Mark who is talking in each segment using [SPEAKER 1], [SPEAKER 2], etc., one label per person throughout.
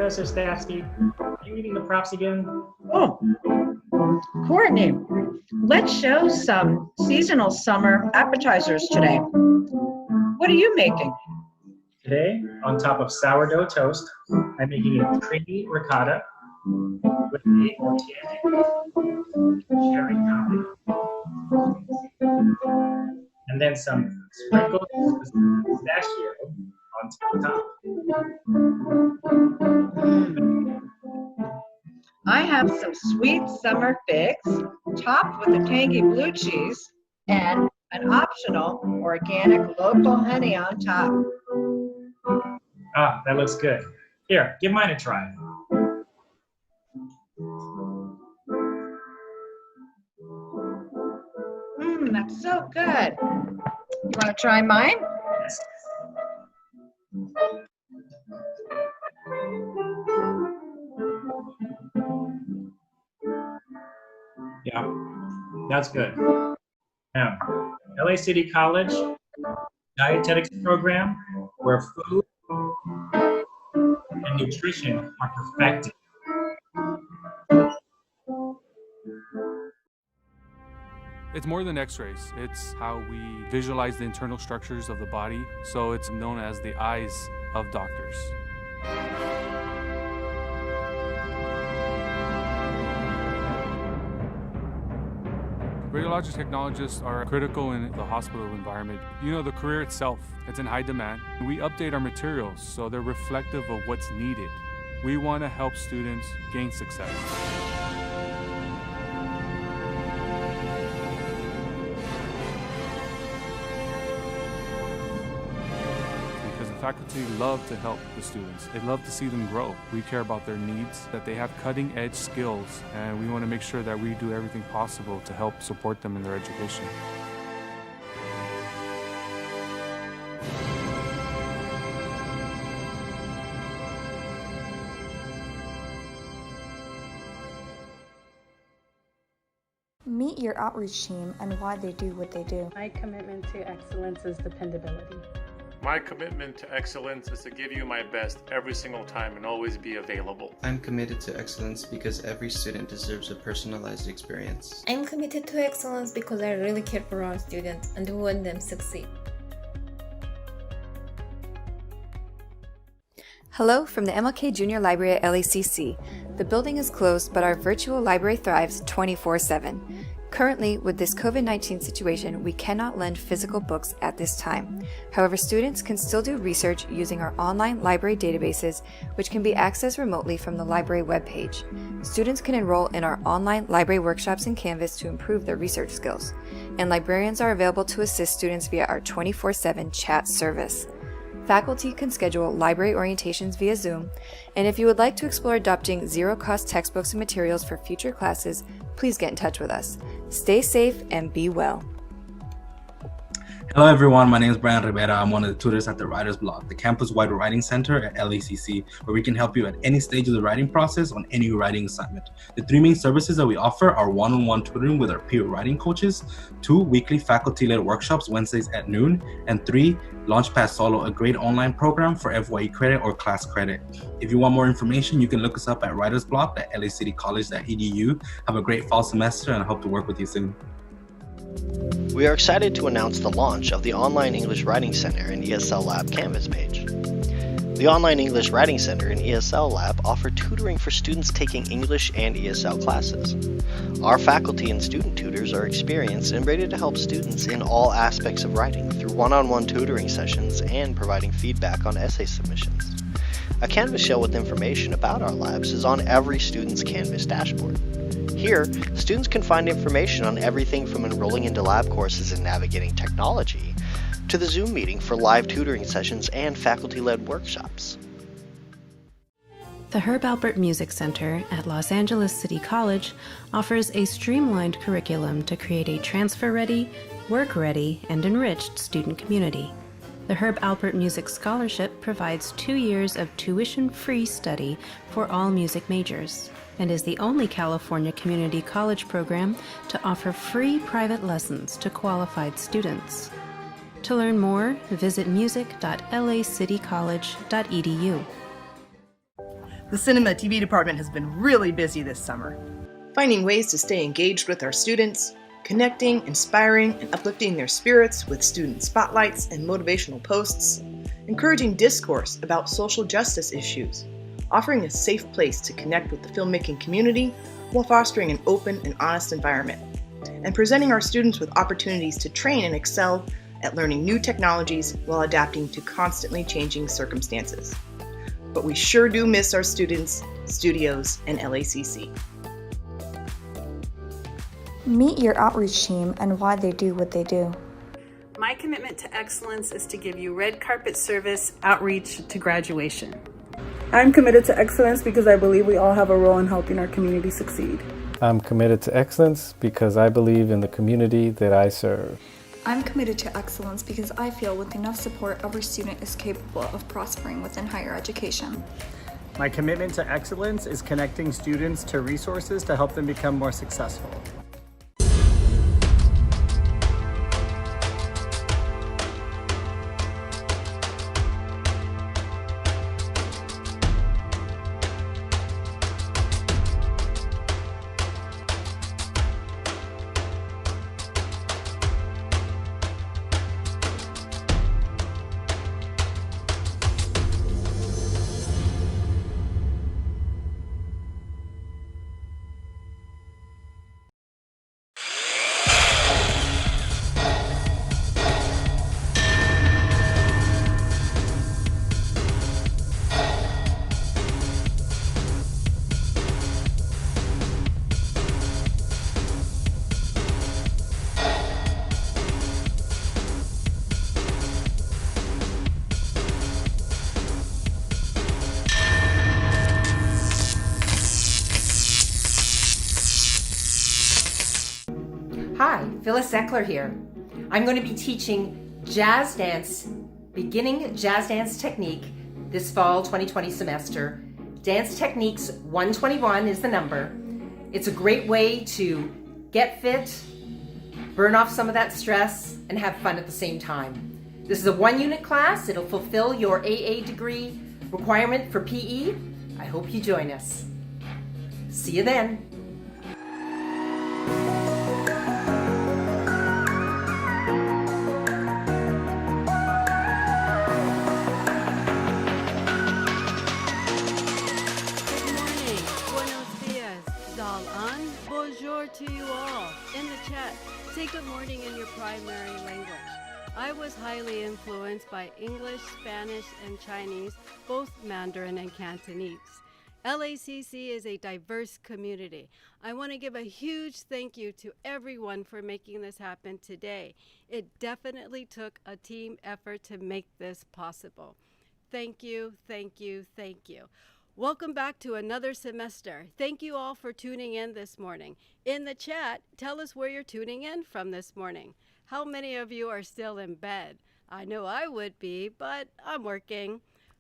[SPEAKER 1] Professor Stafsky, are you reading the props again?
[SPEAKER 2] Oh, Courtney, let's show some seasonal summer appetizers today. What are you making?
[SPEAKER 1] Today, on top of sourdough toast, I'm making a creamy ricotta with a organic cherry topping, and then some sprinkled pistachio on top.
[SPEAKER 2] I have some sweet summer figs topped with a tangy blue cheese and an optional organic local honey on top.
[SPEAKER 1] Ah, that looks good. Here, give mine a try.
[SPEAKER 2] That's so good. You want to try mine?
[SPEAKER 1] Yes. Yeah, that's good. Now, LA City College dietetics program where food and nutrition are perfected.
[SPEAKER 3] It's more than x-rays. It's how we visualize the internal structures of the body, so it's known as the eyes of doctors. Radiologic technologists are critical in the hospital environment. You know, the career itself, it's in high demand. We update our materials so they're reflective of what's needed. We want to help students gain success. Faculty love to help the students. They love to see them grow. We care about their needs, that they have cutting-edge skills, and we want to make sure that we do everything possible to help support them in their education.
[SPEAKER 4] Meet your outreach team and why they do what they do.
[SPEAKER 5] My commitment to excellence is dependability.
[SPEAKER 6] My commitment to excellence is to give you my best every single time and always be available.
[SPEAKER 7] I'm committed to excellence because every student deserves a personalized experience.
[SPEAKER 8] I'm committed to excellence because I really care for our students and want them to succeed.
[SPEAKER 9] Hello from the MLK Junior Library at LACC. The building is closed, but our virtual library thrives 24/7. Currently, with this COVID-19 situation, we cannot lend physical books at this time. However, students can still do research using our online library databases, which can be accessed remotely from the library webpage. Students can enroll in our online library workshops in Canvas to improve their research skills, and librarians are available to assist students via our 24/7 chat service. Faculty can schedule library orientations via Zoom, and if you would like to explore adopting zero-cost textbooks and materials for future classes, please get in touch with us. Stay safe and be well.
[SPEAKER 10] Hello everyone, my name is Brian Rivera. I'm one of the tutors at the Writer's Block, the campus-wide writing center at LACC, where we can help you at any stage of the writing process on any writing assignment. The three main services that we offer are one-on-one tutoring with our peer writing coaches, 2 weekly faculty-led workshops Wednesdays at noon, and 3 Launchpad Solo, a great online program for FYE credit or class credit. If you want more information, you can look us up at Writer's Block at lacitycollege.edu. Have a great fall semester and I hope to work with you soon.
[SPEAKER 11] We are excited to announce the launch of the Online English Writing Center and ESL Lab Canvas page. The Online English Writing Center and ESL Lab offer tutoring for students taking English and ESL classes. Our faculty and student tutors are experienced and ready to help students in all aspects of writing through one-on-one tutoring sessions and providing feedback on essay submissions. A Canvas shell with information about our labs is on every student's Canvas dashboard. Here, students can find information on everything from enrolling into lab courses and navigating technology, to the Zoom meeting for live tutoring sessions and faculty-led workshops.
[SPEAKER 12] The Herb Alpert Music Center at Los Angeles City College offers a streamlined curriculum to create a transfer-ready, work-ready, and enriched student community. The Herb Alpert Music Scholarship provides 2 years of tuition-free study for all music majors, and is the only California community college program to offer free private lessons to qualified students. To learn more, visit music.lacitycollege.edu.
[SPEAKER 13] The cinema TV department has been really busy this summer, finding ways to stay engaged with our students, connecting, inspiring, and uplifting their spirits with student spotlights and motivational posts, encouraging discourse about social justice issues, offering a safe place to connect with the filmmaking community while fostering an open and honest environment, and presenting our students with opportunities to train and excel at learning new technologies while adapting to constantly changing circumstances. But we sure do miss our students, studios, and LACC.
[SPEAKER 4] Meet your outreach team and why they do what they do.
[SPEAKER 14] My commitment to excellence is to give you red carpet service outreach to graduation.
[SPEAKER 5] I'm committed to excellence because I believe we all have a role in helping our community succeed.
[SPEAKER 15] I'm committed to excellence because I believe in the community that I serve.
[SPEAKER 4] I'm committed to excellence because I feel with enough support, every student is capable of prospering within higher education.
[SPEAKER 16] My commitment to excellence is connecting students to resources to help them become more successful.
[SPEAKER 17] Hi, Phyllis Eckler here. I'm going to be teaching jazz dance, beginning jazz dance technique this fall 2020 semester. Dance Techniques 121 is the number. It's a great way to get fit, burn off some of that stress, and have fun at the same time. This is a 1-unit class. It'll fulfill your AA degree requirement for PE. I hope you join us. See you then.
[SPEAKER 18] Bonjour to you all. In the chat, say good morning in your primary language. I was highly influenced by English, Spanish, and Chinese, both Mandarin and Cantonese. LACC is a diverse community. I want to give a huge thank you to everyone for making this happen today. It definitely took a team effort to make this possible. Thank you, thank you, thank you. Welcome back to another semester. Thank you all for tuning in this morning. In the chat, tell us where you're tuning in from this morning. How many of you are still in bed? I know I would be, but I'm working.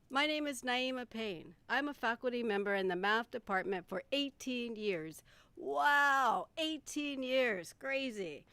[SPEAKER 18] My name is Naima Payne. I'm a faculty member in the math department for 18 years. Wow, 18 years, crazy.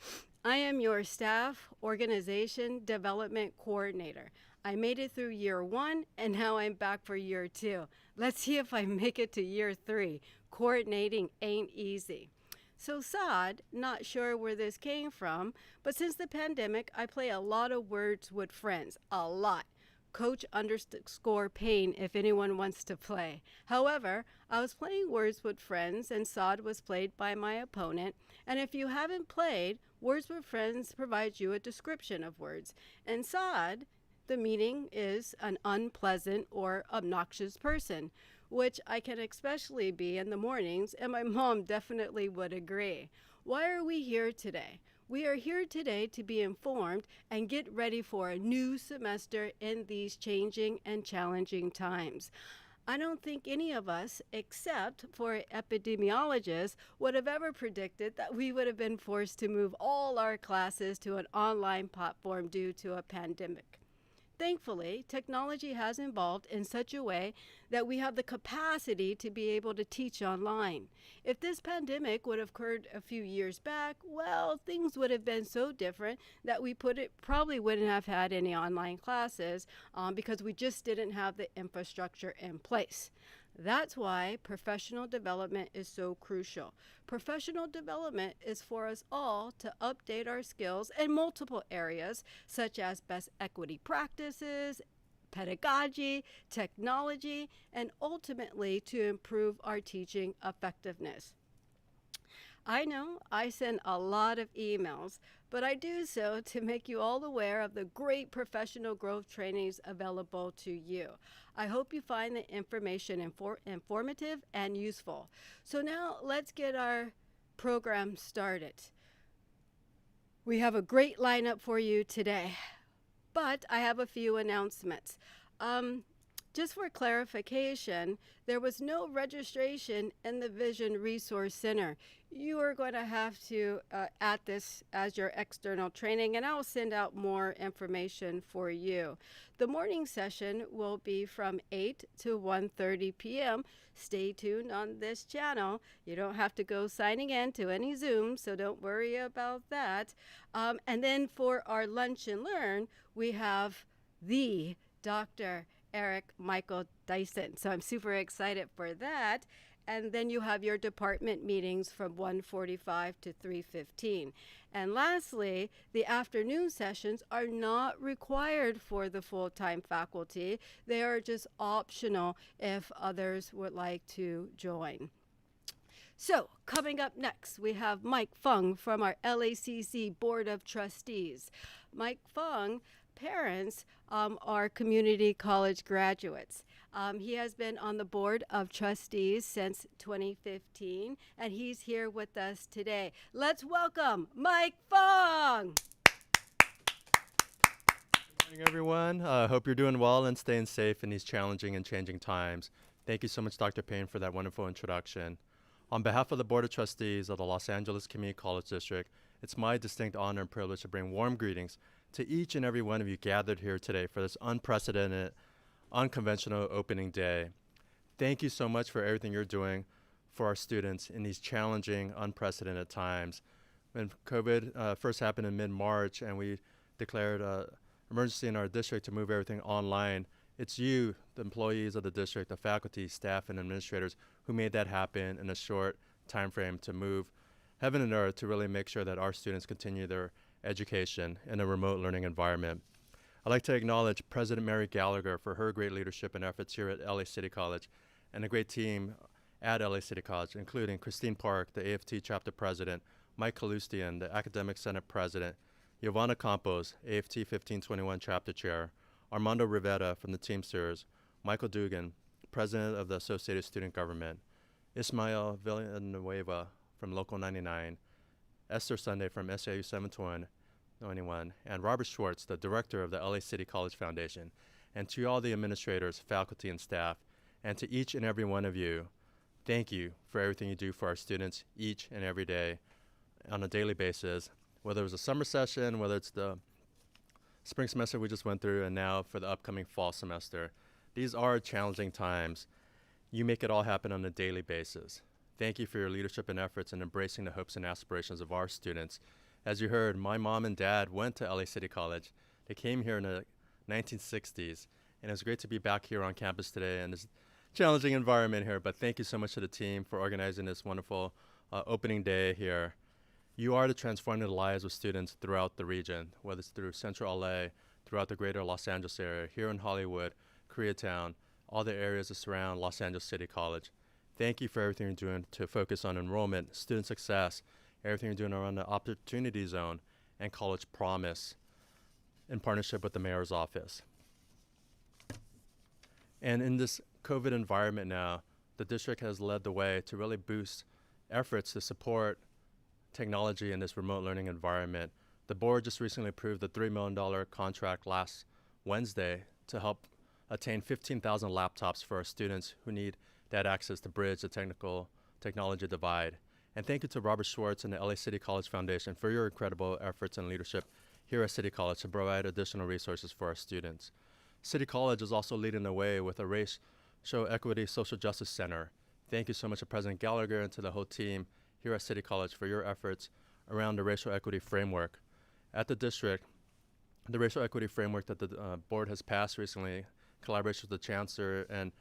[SPEAKER 18] I am your staff organization development coordinator. I made it through year 1 and now I'm back for year 2. Let's see if I make it to year 3. Coordinating ain't easy. So Saad, not sure where this came from, but since the pandemic, I play a lot of words with friends, a lot. Coach_Payne if anyone wants to play. However, I was playing Words with Friends and Saad was played by my opponent. And if you haven't played, Words with Friends provides you a description of words. And Saad, the meaning is an unpleasant or obnoxious person, which I can especially be in the mornings, and my mom definitely would agree. Why are we here today? We are here today to be informed and get ready for a new semester in these changing and challenging times. I don't think any of us, except for epidemiologists, would have ever predicted that we would have been forced to move all our classes to an online platform due to a pandemic. Thankfully, technology has evolved in such a way that we have the capacity to be able to teach online. If this pandemic would have occurred a few years back, well, things would have been so different that we probably wouldn't have had any online classes because we just didn't have the infrastructure in place. That's why professional development is so crucial. Professional development is for us all to update our skills in multiple areas, such as best equity practices, pedagogy, technology, and ultimately to improve our teaching effectiveness. I know I send a lot of emails, but I do so to make you all aware of the great professional growth trainings available to you. I hope you find the information informative and useful. So now let's get our program started. We have a great lineup for you today, but I have a few announcements. Just for clarification, there was no registration in the Vision Resource Center. You are going to have to add this as your external training, and I'll send out more information for you. The morning session will be from 8 to 1:30 p.m. Stay tuned on this channel. You don't have to go signing in to any Zoom, so don't worry about that. And then for our lunch and learn, we have the Dr. Eric Michael Dyson. So I'm super excited for that. And then you have your department meetings from 1:45 to 3:15. And lastly, the afternoon sessions are not required for the full-time faculty. They are just optional if others would like to join. So coming up next, we have Mike Fung from our LACC Board of Trustees. Mike Fung parents are community college graduates. He has been on the Board of Trustees since 2015, and he's here with us today. Let's welcome Mike Fung.
[SPEAKER 19] Good morning, everyone. Hope you're doing well and staying safe in these challenging and changing times. Thank you so much, Dr. Payne, for that wonderful introduction. On behalf of the Board of Trustees of the Los Angeles Community College District, it's my distinct honor and privilege to bring warm greetings to each and every one of you gathered here today for this unprecedented, unconventional opening day. Thank you so much for everything you're doing for our students in these challenging, unprecedented times. When COVID first happened in mid-March and we declared emergency in our district to move everything online, it's you, the employees of the district, the faculty, staff, and administrators who made that happen in a short time frame to move heaven and earth to really make sure that our students continue their education in a remote learning environment. I'd like to acknowledge President Mary Gallagher for her great leadership and efforts here at LA City College and a great team at LA City College, including Christine Park, the AFT chapter president, Mike Kalustian, the Academic Senate president, Giovanna Campos, AFT 1521 chapter chair, Armando Rivera from the Teamsters, Michael Dugan, president of the Associated Student Government, Ismael Villanueva from Local 99, Esther Sunday from SAU 721, and Robert Schwartz, the director of the LA City College Foundation, and to all the administrators, faculty, and staff, and to each and every one of you, thank you for everything you do for our students each and every day on a daily basis, whether it was a summer session, whether it's the spring semester we just went through, and now for the upcoming fall semester. These are challenging times. You make it all happen on a daily basis. Thank you for your leadership and efforts in embracing the hopes and aspirations of our students. As you heard, my mom and dad went to LA City College. They came here in the 1960s, and it's great to be back here on campus today in this challenging environment here. But thank you so much to the team for organizing this wonderful opening day here. You are to transform the lives of students throughout the region, whether it's through Central LA, throughout the greater Los Angeles area, here in Hollywood, Koreatown, all the areas that surround Los Angeles City College. Thank you for everything you're doing to focus on enrollment, student success, everything you're doing around the Opportunity Zone and College Promise in partnership with the Mayor's Office. And in this COVID environment now, the district has led the way to really boost efforts to support technology in this remote learning environment. The board just recently approved the $3 million contract last Wednesday to help attain 15,000 laptops for our students who need that access to bridge the technology divide. And thank you to Robert Schwartz and the LA City College Foundation for your incredible efforts and leadership here at City College to provide additional resources for our students. City College is also leading the way with a Racial Equity Social Justice Center. Thank you so much to President Gallagher and to the whole team here at City College for your efforts around the racial equity framework. At the district, the racial equity framework that the board has passed recently, collaboration with the Chancellor and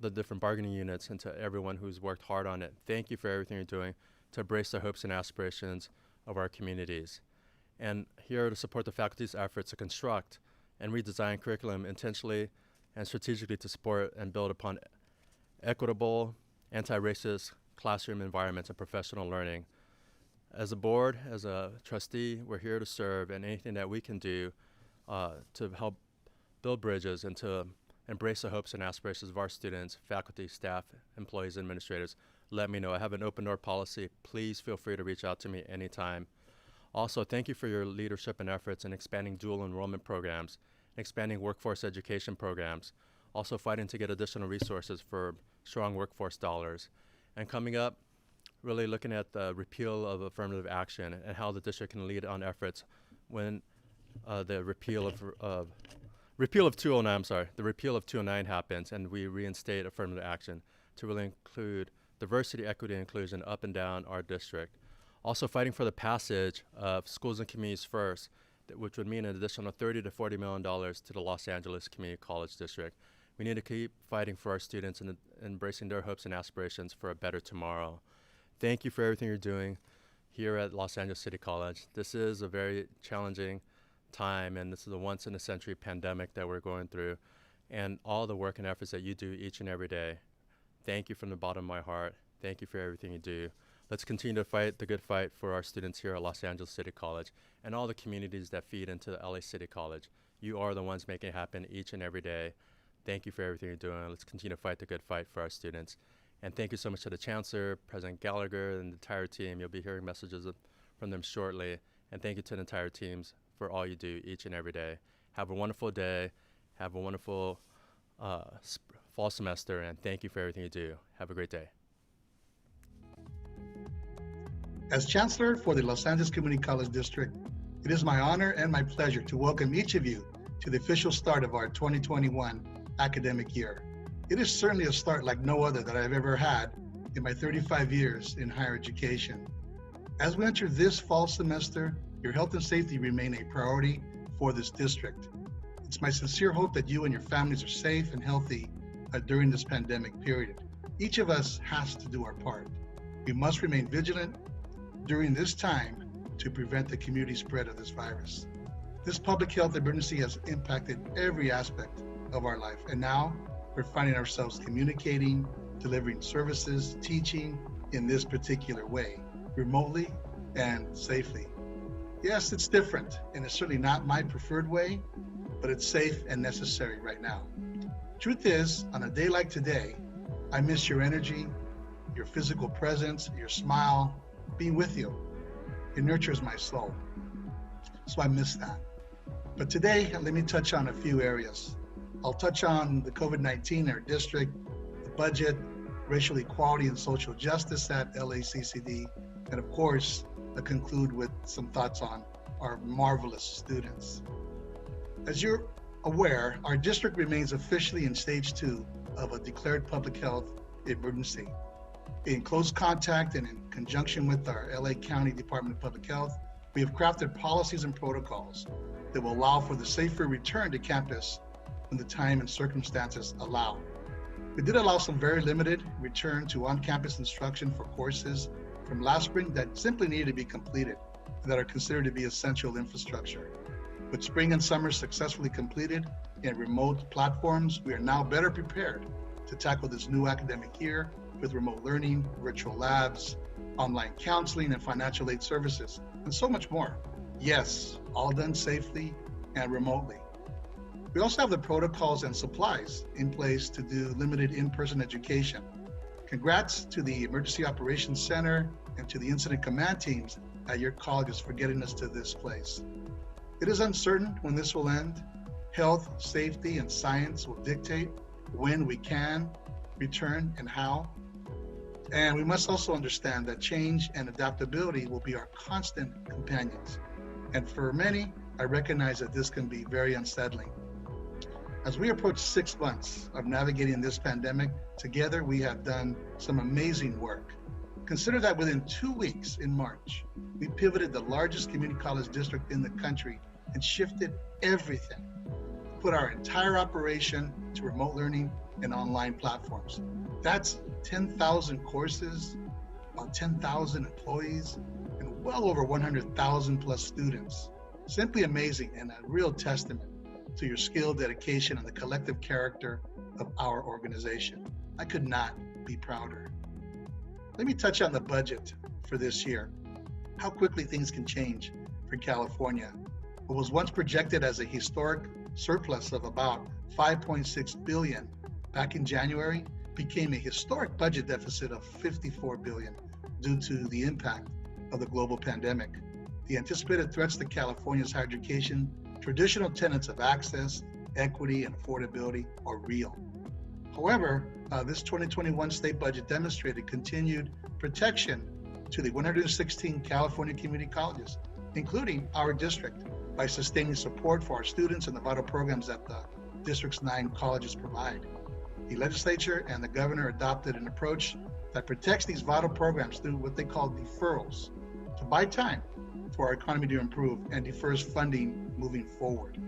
[SPEAKER 19] the different bargaining units and to everyone who's worked hard on it. Thank you for everything you're doing to embrace the hopes and aspirations of our communities. And here to support the faculty's efforts to construct and redesign curriculum intentionally and strategically to support and build upon equitable, anti-racist classroom environments and professional learning. As a board, as a trustee, we're here to serve, and anything that we can do to help build bridges and to embrace the hopes and aspirations of our students, faculty, staff, employees, administrators, let me know. I have an open door policy. Please feel free to reach out to me anytime. Also, thank you for your leadership and efforts in expanding dual enrollment programs, expanding workforce education programs, also fighting to get additional resources for strong workforce dollars. And coming up, really looking at the repeal of affirmative action and how the district can lead on efforts when the repeal of 209 happens and we reinstate affirmative action to really include diversity, equity, and inclusion up and down our district. Also fighting for the passage of Schools and Communities First, which would mean an additional $30 to $40 million to the Los Angeles Community College District. We need to keep fighting for our students and embracing their hopes and aspirations for a better tomorrow. Thank you for everything you're doing here at Los Angeles City College. This is a very challenging time, and this is a once-in-a-century pandemic that we're going through, and all the work and efforts that you do each and every day. Thank you from the bottom of my heart. Thank you for everything you do. Let's continue to fight the good fight for our students here at Los Angeles City College and all the communities that feed into LA City College. You are the ones making it happen each and every day. Thank you for everything you're doing. Let's continue to fight the good fight for our students. And thank you so much to the Chancellor, President Gallagher, and the entire team. You'll be hearing messages from them shortly. And thank you to the entire teams for all you do each and every day. Have a wonderful day. Have a wonderful fall semester, and thank you for everything you do. Have a great day.
[SPEAKER 20] As Chancellor for the Los Angeles Community College District, it is my honor and my pleasure to welcome each of you to the official start of our 2021 academic year. It is certainly a start like no other that I've ever had in my 35 years in higher education. As we enter this fall semester, your health and safety remain a priority for this district. It's my sincere hope that you and your families are safe and healthy during this pandemic period. Each of us has to do our part. We must remain vigilant during this time to prevent the community spread of this virus. This public health emergency has impacted every aspect of our life, and now we're finding ourselves communicating, delivering services, teaching in this particular way, remotely and safely. Yes, it's different, and it's certainly not my preferred way, but it's safe and necessary right now. Truth is, on a day like today, I miss your energy, your physical presence, your smile, being with you. It nurtures my soul. So I miss that. But today, let me touch on a few areas. I'll touch on the COVID-19 in our district, the budget, racial equality and social justice at LACCD, and of course, I'll conclude with some thoughts on our marvelous students. As you're aware, our district remains officially in stage 2 of a declared public health emergency. In close contact and in conjunction with our LA County Department of Public Health, we have crafted policies and protocols that will allow for the safer return to campus when the time and circumstances allow. We did allow some very limited return to on-campus instruction for courses from last spring that simply needed to be completed and that are considered to be essential infrastructure. With spring and summer successfully completed in remote platforms, we are now better prepared to tackle this new academic year with remote learning, virtual labs, online counseling, and financial aid services, and so much more. Yes, all done safely and remotely. We also have the protocols and supplies in place to do limited in-person education. Congrats to the Emergency Operations Center and to the Incident Command teams at your colleges for getting us to this place. It is uncertain when this will end. Health, safety, and science will dictate when we can return and how. And we must also understand that change and adaptability will be our constant companions. And for many, I recognize that this can be very unsettling. As we approach 6 months of navigating this pandemic, together we have done some amazing work. Consider that within 2 weeks in March, we pivoted the largest community college district in the country and shifted everything. put our entire operation to remote learning and online platforms. That's 10,000 courses, about 10,000 employees, and well over 100,000 plus students. Simply amazing and a real testament to your skill, dedication, and the collective character of our organization. I could not be prouder. Let me touch on the budget for this year. How quickly things can change for California. What was once projected as a historic surplus of about $5.6 billion back in January became a historic budget deficit of $54 billion due to the impact of the global pandemic. The anticipated threats to California's higher education, traditional tenets of access, equity, and affordability are real. However, this 2021 state budget demonstrated continued protection to the 116 California community colleges, including our district, by sustaining support for our students and the vital programs that the district's 9 colleges provide. The legislature and the governor adopted an approach that protects these vital programs through what they call deferrals, to buy time for our economy to improve and defers funding moving forward.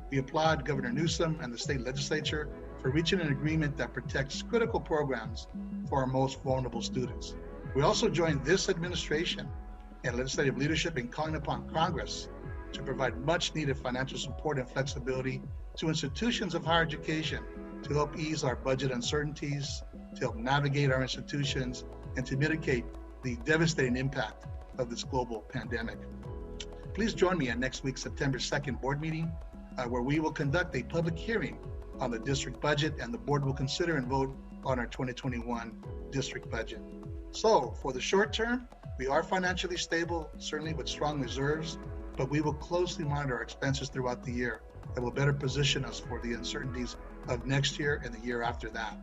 [SPEAKER 20] We applaud Governor Newsom and the state legislature for reaching an agreement that protects critical programs for our most vulnerable students. We also join this administration and legislative leadership in calling upon Congress to provide much needed financial support and flexibility to institutions of higher education to help ease our budget uncertainties, to help navigate our institutions, and to mitigate the devastating impact of this global pandemic. Please join me at next week's September 2nd board meeting, where we will conduct a public hearing on the district budget, and the board will consider and vote on our 2021 district budget. So for the short term, we are financially stable, certainly with strong reserves, but we will closely monitor our expenses throughout the year that will better position us for the uncertainties of next year and the year after that.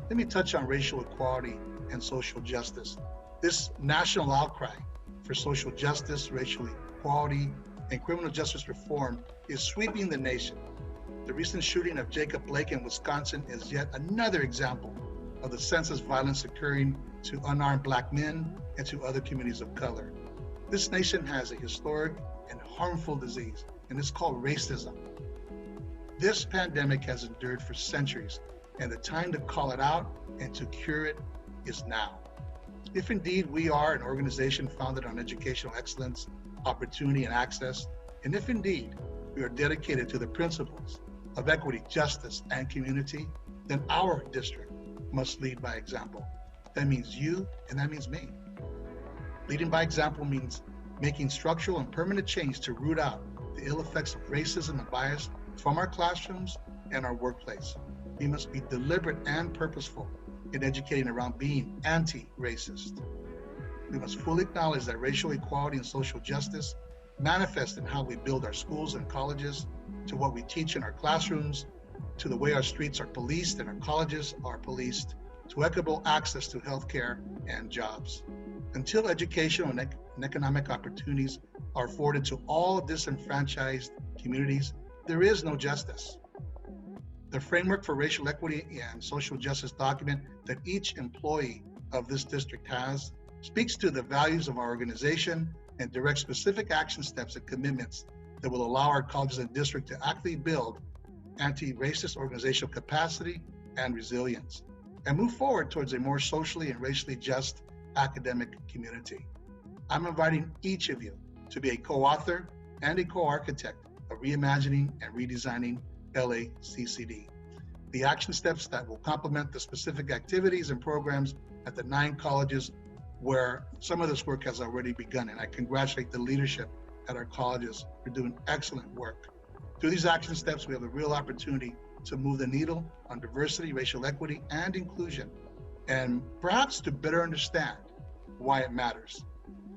[SPEAKER 20] Let me touch on racial equality and social justice. This national outcry for social justice, racial equality, and criminal justice reform is sweeping the nation. The recent shooting of Jacob Blake in Wisconsin is yet another example of the senseless violence occurring to unarmed Black men and to other communities of color. This nation has a historic and harmful disease, and it's called racism. This pandemic has endured for centuries, and the time to call it out and to cure it is now. If indeed we are an organization founded on educational excellence, opportunity, and access, and if indeed we are dedicated to the principles of equity, justice, and community, then our district must lead by example. That means you, and that means me. Leading by example means making structural and permanent change to root out the ill effects of racism and bias from our classrooms and our workplace. We must be deliberate and purposeful in educating around being anti-racist. We must fully acknowledge that racial equality and social justice manifest in how we build our schools and colleges, to what we teach in our classrooms, to the way our streets are policed and our colleges are policed, to equitable access to healthcare and jobs. Until educational and economic opportunities are afforded to all disenfranchised communities, there is no justice. The framework for racial equity and social justice document that each employee of this district has speaks to the values of our organization and directs specific action steps and commitments that will allow our colleges and district to actively build anti-racist organizational capacity and resilience, and move forward towards a more socially and racially just academic community. I'm inviting each of you to be a co-author and a co-architect of reimagining and redesigning LACCD. The action steps that will complement the specific activities and programs at the 9 colleges where some of this work has already begun, and I congratulate the leadership at our colleges for doing excellent work. Through these action steps, we have a real opportunity to move the needle on diversity, racial equity, and inclusion, and perhaps to better understand why it matters.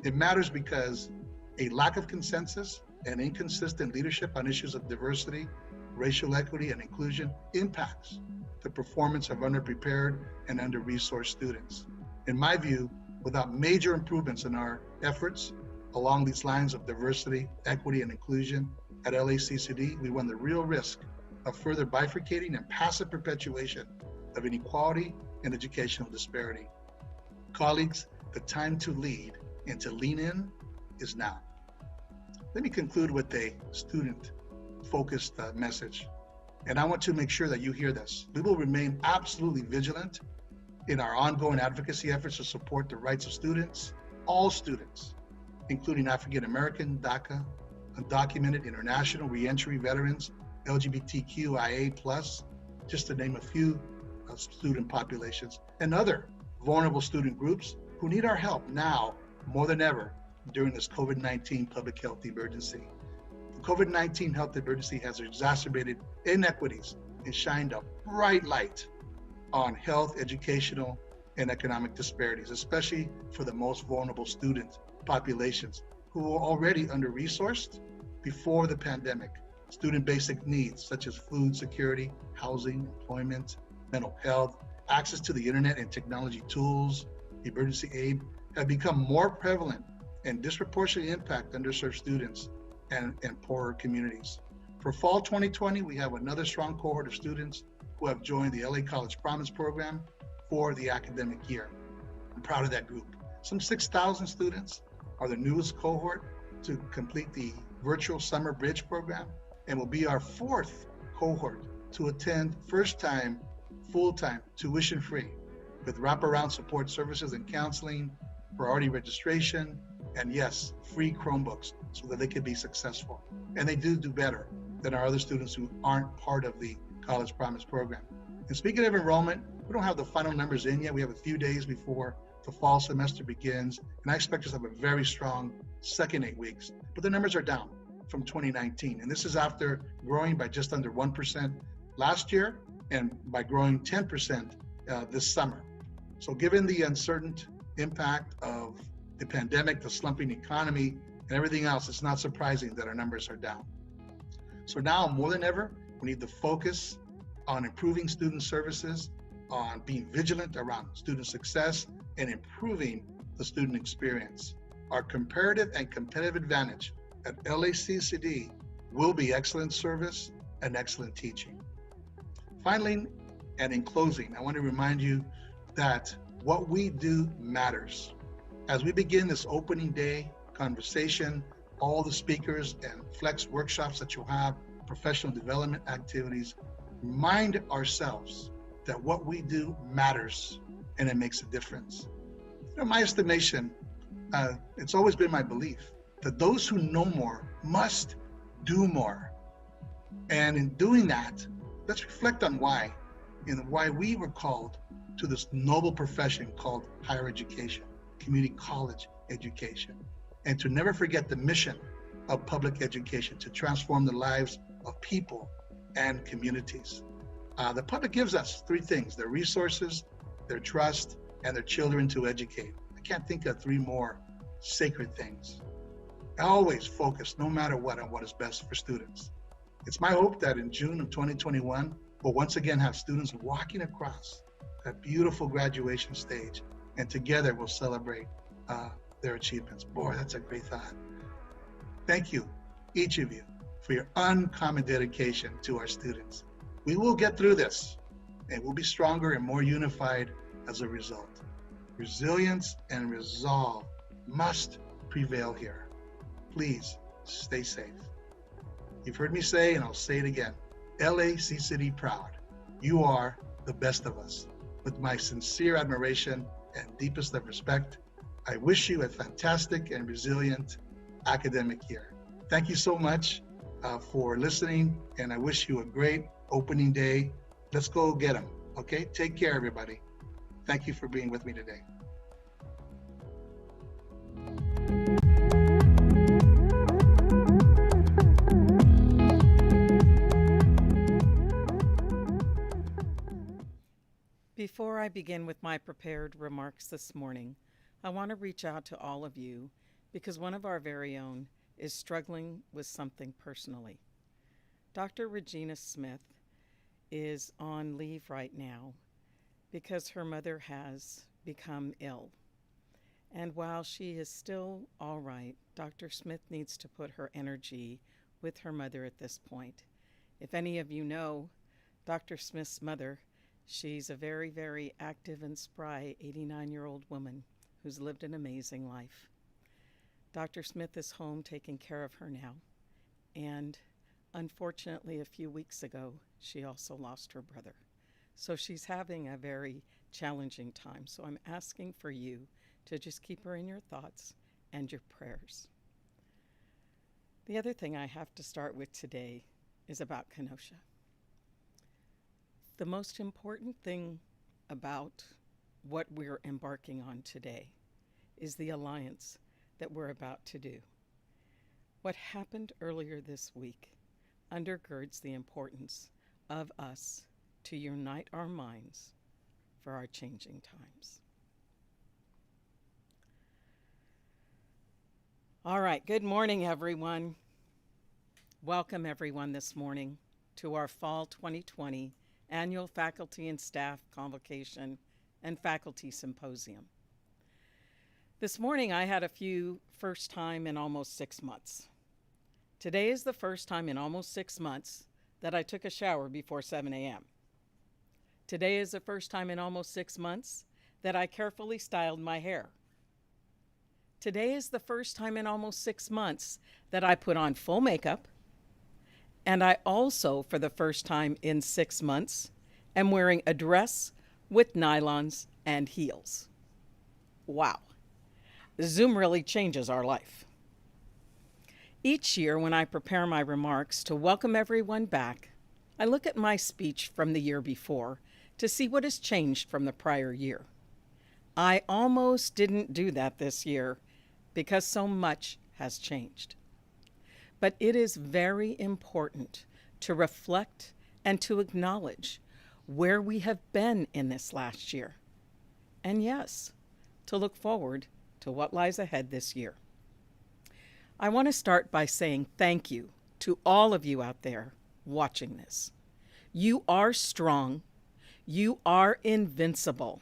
[SPEAKER 20] It matters because a lack of consensus and inconsistent leadership on issues of diversity, racial equity, and inclusion impacts the performance of underprepared and under-resourced students. In my view, without major improvements in our efforts along these lines of diversity, equity, and inclusion at LACCD, we run the real risk of further bifurcating and passive perpetuation of inequality and educational disparity. Colleagues, the time to lead and to lean in is now. Let me conclude with a student-focused message. And I want to make sure that you hear this. We will remain absolutely vigilant in our ongoing advocacy efforts to support the rights of students, all students, including African American, DACA, undocumented international reentry veterans, LGBTQIA+, just to name a few student populations, and other vulnerable student groups who need our help now more than ever during this COVID-19 public health emergency. The COVID-19 health emergency has exacerbated inequities and shined a bright light on health, educational, and economic disparities, especially for the most vulnerable student populations who were already under-resourced before the pandemic. Student basic needs such as food security, housing, employment, mental health, access to the internet and technology tools, emergency aid have become more prevalent and disproportionately impact underserved students and poorer communities. For fall 2020, we have another strong cohort of students who have joined the LA College Promise program for the academic year. I'm proud of that group. Some 6,000 students are the newest cohort to complete the virtual summer bridge program and will be our fourth cohort to attend first-time, full-time, tuition-free with wraparound support services and counseling, priority registration, and yes, free Chromebooks so that they can be successful. And they do better than our other students who aren't part of the College Promise program. And speaking of enrollment, we don't have the final numbers in yet. We have a few days before the fall semester begins, and I expect us to have a very strong second 8 weeks. But the numbers are down from 2019, and this is after growing by just under 1% last year and by growing 10% this summer. So given the uncertain impact of the pandemic, the slumping economy, and everything else, it's not surprising that our numbers are down. So now more than ever, we need to focus on improving student services, on being vigilant around student success, and improving the student experience. Our comparative and competitive advantage at LACCD will be excellent service and excellent teaching. Finally, and in closing, I want to remind you that what we do matters. As we begin this opening day conversation, all the speakers and flex workshops that you'll have, professional development activities, remind ourselves that what we do matters and it makes a difference. In my estimation, it's always been my belief that those who know more must do more. And in doing that, let's reflect on why we were called to this noble profession called higher education, community college education, and to never forget the mission of public education to transform the lives of people and communities. The public gives us three things: their resources, their trust, and their children to educate. I can't think of three more sacred things. I always focus, no matter what, on what is best for students. It's my hope that in June of 2021, we'll once again have students walking across that beautiful graduation stage, and together we'll celebrate their achievements. Boy, that's a great thought. Thank you, each of you, for your uncommon dedication to our students. We will get through this, and we'll be stronger and more unified as a result. Resilience and resolve must prevail here. Please stay safe. You've heard me say, and I'll say it again, LACCD proud. You are the best of us. With my sincere admiration and deepest of respect, I wish you a fantastic and resilient academic year. Thank you so much for listening, and I wish you a great opening day. Let's go get them, okay? Take care, everybody. Thank you for being with me today.
[SPEAKER 21] Before I begin with my prepared remarks this morning, I want to reach out to all of you because one of our very own is struggling with something personally. Dr. Regina Smith is on leave right now because her mother has become ill. And while she is still all right, Dr. Smith needs to put her energy with her mother at this point. If any of you know Dr. Smith's mother, she's a very, very active and spry 89-year-old woman who's lived an amazing life. Dr. Smith is home taking care of her now, and unfortunately, a few weeks ago, she also lost her brother. So she's having a very challenging time. So I'm asking for you to just keep her in your thoughts and your prayers. The other thing I have to start with today is about Kenosha. The most important thing about what we're embarking on today is the alliance that we're about to do. What happened earlier this week undergirds the importance of us to unite our minds for our changing times. All right, good morning, everyone. Welcome, everyone, this morning to our Fall 2020 Annual Faculty and Staff Convocation and Faculty Symposium. This morning, I had a few first time in almost 6 months. Today is the first time in almost 6 months that I took a shower before 7 a.m. Today is the first time in almost 6 months that I carefully styled my hair. Today is the first time in almost 6 months that I put on full makeup. And I also, for the first time in 6 months, am wearing a dress with nylons and heels. Wow. Zoom really changes our life. Each year when I prepare my remarks to welcome everyone back, I look at my speech from the year before to see what has changed from the prior year. I almost didn't do that this year because so much has changed. But it is very important to reflect and to acknowledge where we have been in this last year. And yes, to look forward to what lies ahead this year. I want to start by saying thank you to all of you out there watching this. You are strong. You are invincible.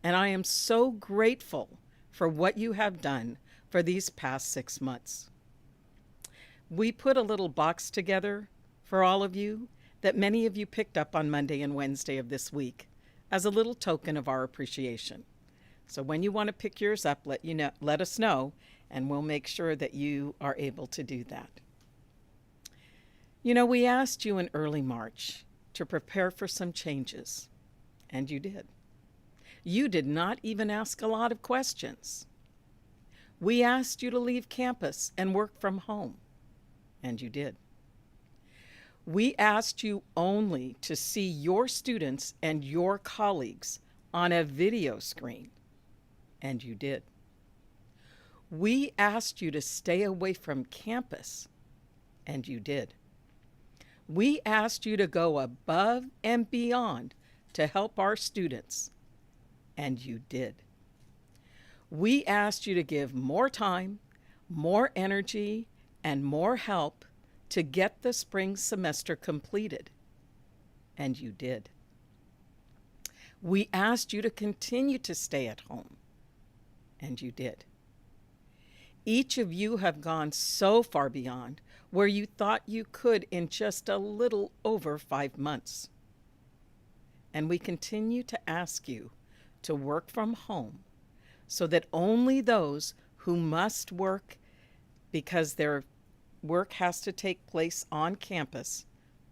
[SPEAKER 21] And I am so grateful for what you have done for these past 6 months. We put a little box together for all of you that many of you picked up on Monday and Wednesday of this week as a little token of our appreciation. So when you want to pick yours up, let us know, and we'll make sure that you are able to do that. You know, we asked you in early March to prepare for some changes, and you did. You did not even ask a lot of questions. We asked you to leave campus and work from home, and you did. We asked you only to see your students and your colleagues on a video screen, and you did. We asked you to stay away from campus, and you did. We asked you to go above and beyond to help our students, and you did. We asked you to give more time, more energy, and more help to get the spring semester completed, and you did. We asked you to continue to stay at home, and you did. Each of you have gone so far beyond where you thought you could in just a little over 5 months. And we continue to ask you to work from home so that only those who must work because their work has to take place on campus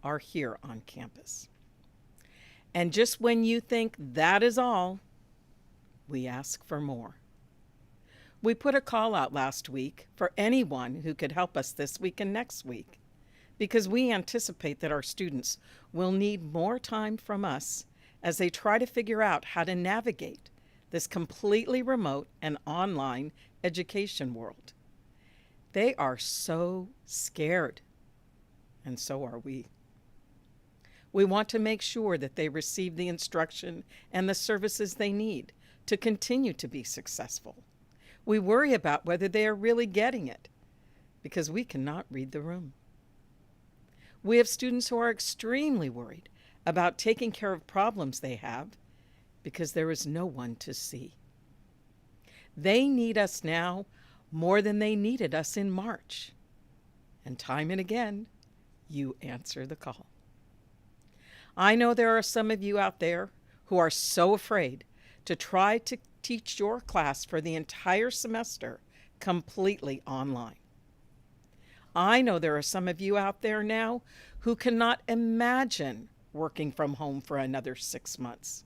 [SPEAKER 21] are here on campus. And just when you think that is all, we ask for more. We put a call out last week for anyone who could help us this week and next week, because we anticipate that our students will need more time from us as they try to figure out how to navigate this completely remote and online education world. They are so scared, and so are we. We want to make sure that they receive the instruction and the services they need to continue to be successful. We worry about whether they are really getting it because we cannot read the room. We have students who are extremely worried about taking care of problems they have because there is no one to see. They need us now more than they needed us in March. And time and again, you answer the call. I know there are some of you out there who are so afraid to try to teach your class for the entire semester completely online. I know there are some of you out there now who cannot imagine working from home for another 6 months.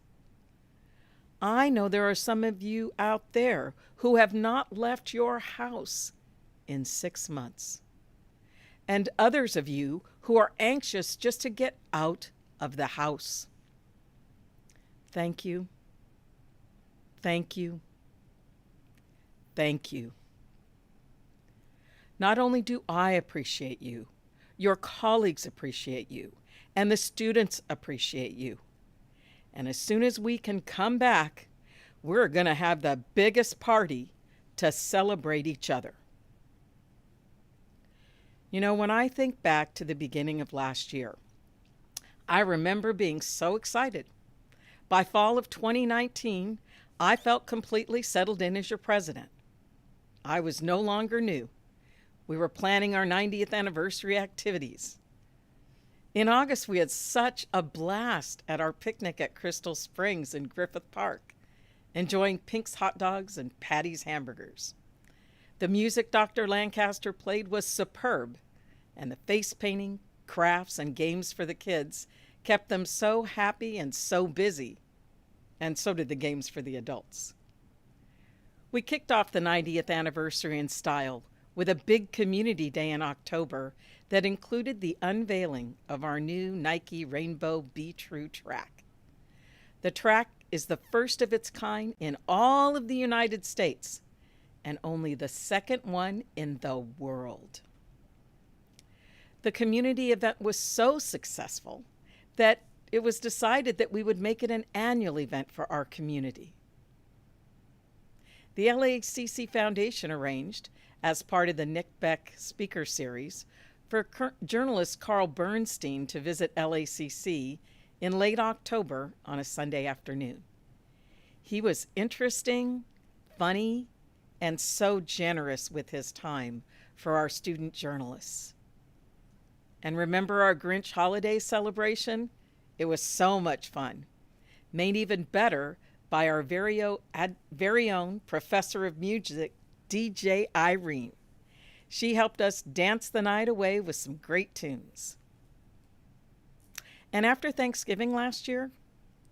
[SPEAKER 21] I know there are some of you out there who have not left your house in 6 months, and others of you who are anxious just to get out of the house. Thank you. Thank you. Thank you. Not only do I appreciate you, your colleagues appreciate you, and the students appreciate you. And as soon as we can come back, we're going to have the biggest party to celebrate each other. You know, when I think back to the beginning of last year, I remember being so excited. By fall of 2019, I felt completely settled in as your president. I was no longer new. We were planning our 90th anniversary activities. In August, we had such a blast at our picnic at Crystal Springs in Griffith Park, enjoying Pink's hot dogs and Patty's hamburgers. The music Dr. Lancaster played was superb, and the face painting, crafts, and games for the kids kept them so happy and so busy, and so did the games for the adults. We kicked off the 90th anniversary in style with a big community day in October that included the unveiling of our new Nike Rainbow Be True track. The track is the first of its kind in all of the United States and only the second one in the world. The community event was so successful that it was decided that we would make it an annual event for our community. The LACC Foundation arranged, as part of the Nick Beck Speaker Series, for journalist Carl Bernstein to visit LACC in late October on a Sunday afternoon. He was interesting, funny, and so generous with his time for our student journalists. And remember our Grinch holiday celebration? It was so much fun, made even better by our very own professor of music, DJ Irene. She helped us dance the night away with some great tunes. And after Thanksgiving last year,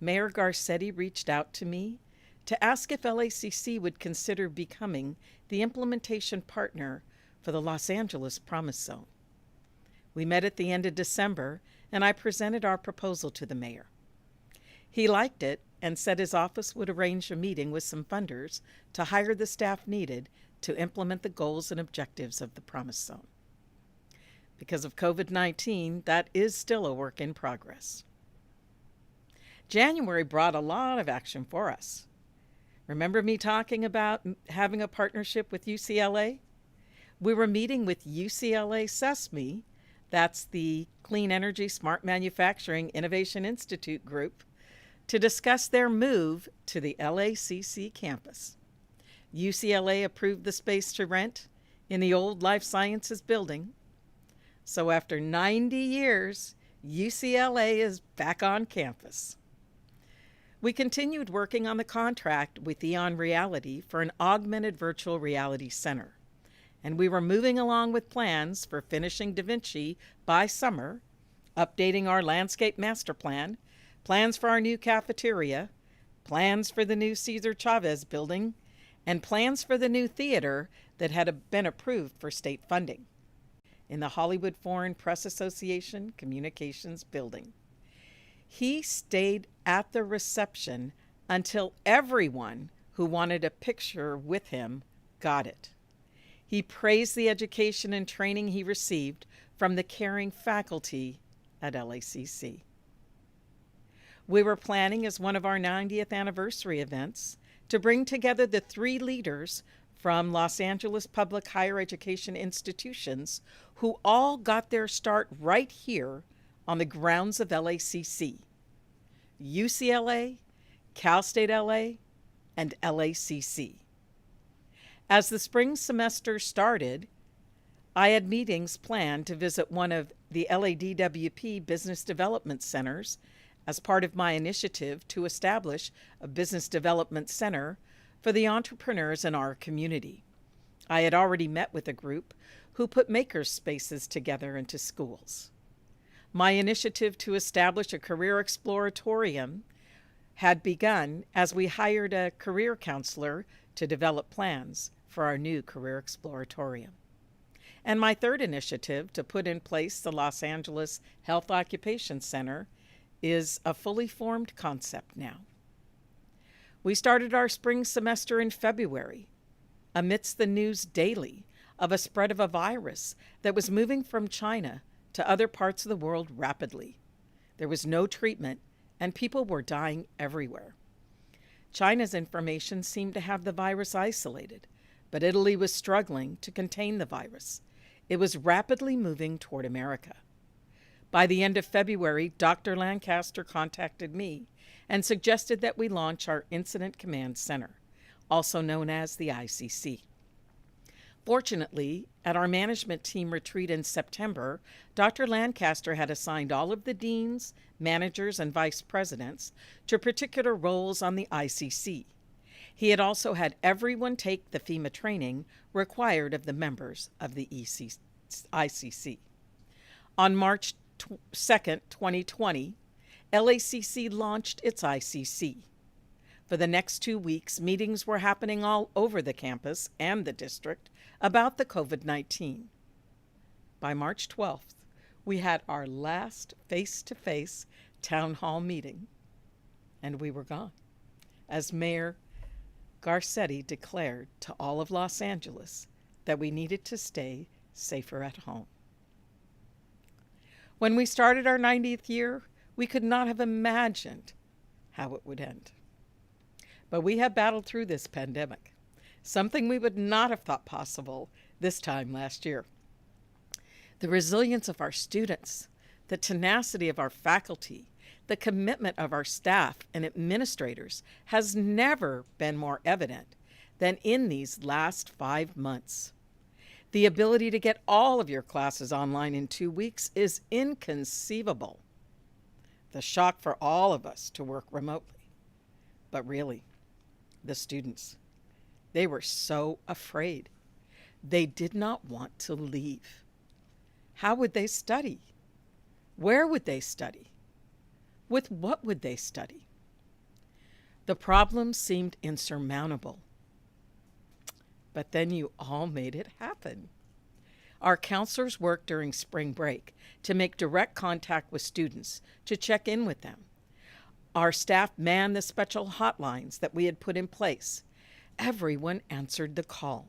[SPEAKER 21] Mayor Garcetti reached out to me to ask if LACC would consider becoming the implementation partner for the Los Angeles Promise Zone. We met at the end of December, and I presented our proposal to the mayor. He liked it and said his office would arrange a meeting with some funders to hire the staff needed to implement the goals and objectives of the Promise Zone. Because of COVID-19, that is still a work in progress. January brought a lot of action for us. Remember me talking about having a partnership with UCLA? We were meeting with UCLA SESME, that's the Clean Energy Smart Manufacturing Innovation Institute group, to discuss their move to the LACC campus. UCLA approved the space to rent in the old Life Sciences building. So after 90 years, UCLA is back on campus. We continued working on the contract with Eon Reality for an augmented virtual reality center. And we were moving along with plans for finishing Da Vinci by summer, updating our landscape master plan, plans for our new cafeteria, plans for the new Cesar Chavez building, and plans for the new theater that had been approved for state funding in the Hollywood Foreign Press Association Communications building. He stayed at the reception until everyone who wanted a picture with him got it. He praised the education and training he received from the caring faculty at LACC. We were planning as one of our 90th anniversary events to bring together the 3 leaders from Los Angeles public higher education institutions who all got their start right here on the grounds of LACC: UCLA, Cal State LA, and LACC. As the spring semester started, I had meetings planned to visit one of the LADWP Business Development Centers as part of my initiative to establish a business development center for the entrepreneurs in our community. I had already met with a group who put maker spaces together into schools. My initiative to establish a career exploratorium had begun as we hired a career counselor to develop plans for our new career exploratorium. And my third initiative to put in place the Los Angeles Health Occupation Center is a fully formed concept now. We started our spring semester in February, amidst the news daily of a spread of a virus that was moving from China to other parts of the world rapidly. There was no treatment, and people were dying everywhere. China's information seemed to have the virus isolated, but Italy was struggling to contain the virus. It was rapidly moving toward America. By the end of February, Dr. Lancaster contacted me and suggested that we launch our Incident Command Center, also known as the ICC. Fortunately, at our management team retreat in September, Dr. Lancaster had assigned all of the deans, managers, and vice presidents to particular roles on the ICC. He had also had everyone take the FEMA training required of the members of the ICC. On March 2nd, 2020, LACC launched its ICC. For the next 2 weeks, meetings were happening all over the campus and the district about the COVID-19. By March 12th, we had our last face-to-face town hall meeting, and we were gone, as Mayor Garcetti declared to all of Los Angeles that we needed to stay safer at home. When we started our 90th year, we could not have imagined how it would end. But we have battled through this pandemic, something we would not have thought possible this time last year. The resilience of our students, the tenacity of our faculty, the commitment of our staff and administrators has never been more evident than in these last 5 months. The ability to get all of your classes online in 2 weeks is inconceivable. The shock for all of us to work remotely. But really, the students, they were so afraid. They did not want to leave. How would they study? Where would they study? With what would they study? The problem seemed insurmountable. But then you all made it happen. Our counselors worked during spring break to make direct contact with students, to check in with them. Our staff manned the special hotlines that we had put in place. Everyone answered the call.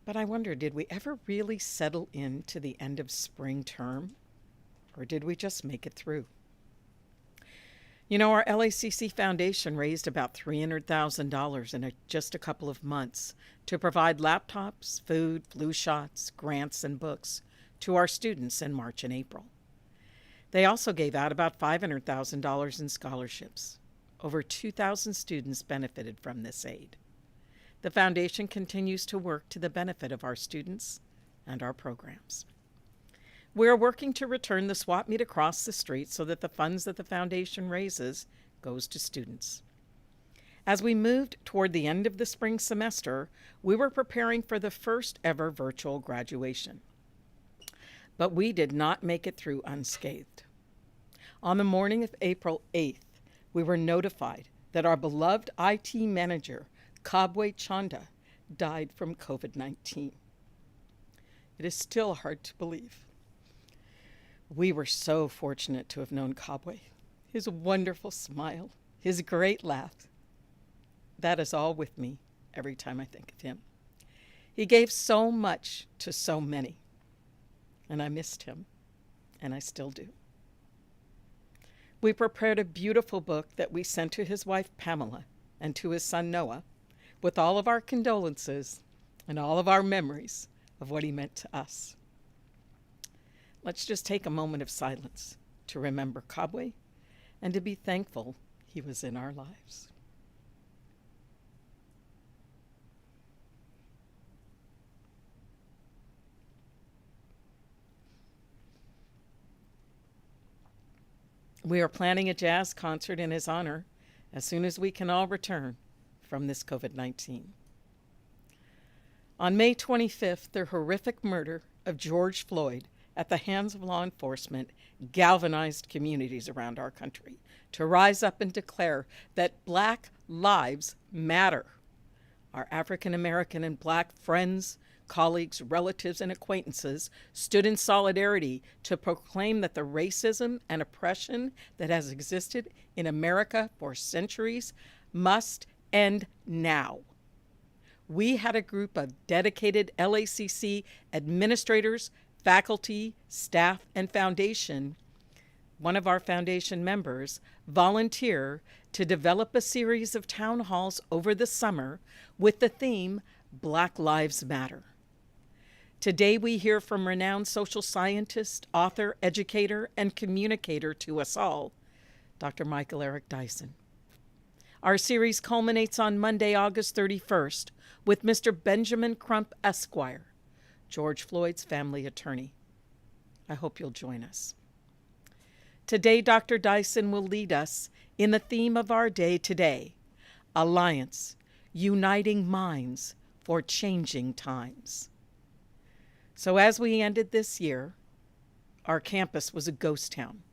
[SPEAKER 21] But I wonder, did we ever really settle into the end of spring term? Or did we just make it through? You know, our LACC Foundation raised about $300,000 in just a couple of months to provide laptops, food, flu shots, grants, and books to our students in March and April. They also gave out about $500,000 in scholarships. Over 2,000 students benefited from this aid. The foundation continues to work to the benefit of our students and our programs. We are working to return the swap meet across the street so that the funds that the foundation raises goes to students. As we moved toward the end of the spring semester, we were preparing for the first ever virtual graduation. But we did not make it through unscathed. On the morning of April 8th, we were notified that our beloved IT manager, Kabwe Chanda, died from COVID-19. It is still hard to believe. We were so fortunate to have known Kabwe. His wonderful smile, his great laugh. That is all with me every time I think of him. He gave so much to so many, and I missed him, and I still do. We prepared a beautiful book that we sent to his wife Pamela and to his son Noah, with all of our condolences and all of our memories of what he meant to us. Let's just take a moment of silence to remember Kabwe and to be thankful he was in our lives. We are planning a jazz concert in his honor as soon as we can all return from this COVID-19. On May 25th, the horrific murder of George Floyd at the hands of law enforcement galvanized communities around our country to rise up and declare that Black lives matter. Our African American and Black friends, colleagues, relatives, and acquaintances stood in solidarity to proclaim that the racism and oppression that has existed in America for centuries must end now. We had a group of dedicated LACC administrators, faculty, staff, and foundation, one of our foundation members, volunteer to develop a series of town halls over the summer with the theme Black Lives Matter. Today we hear from renowned social scientist, author, educator, and communicator to us all, Dr. Michael Eric Dyson. Our series culminates on Monday, August 31st, with Mr. Benjamin Crump, Esquire, George Floyd's family attorney. I hope you'll join us. Today, Dr. Dyson will lead us in the theme of our day today, Alliance, Uniting Minds for Changing Times. So as we ended this year, our campus was a ghost town,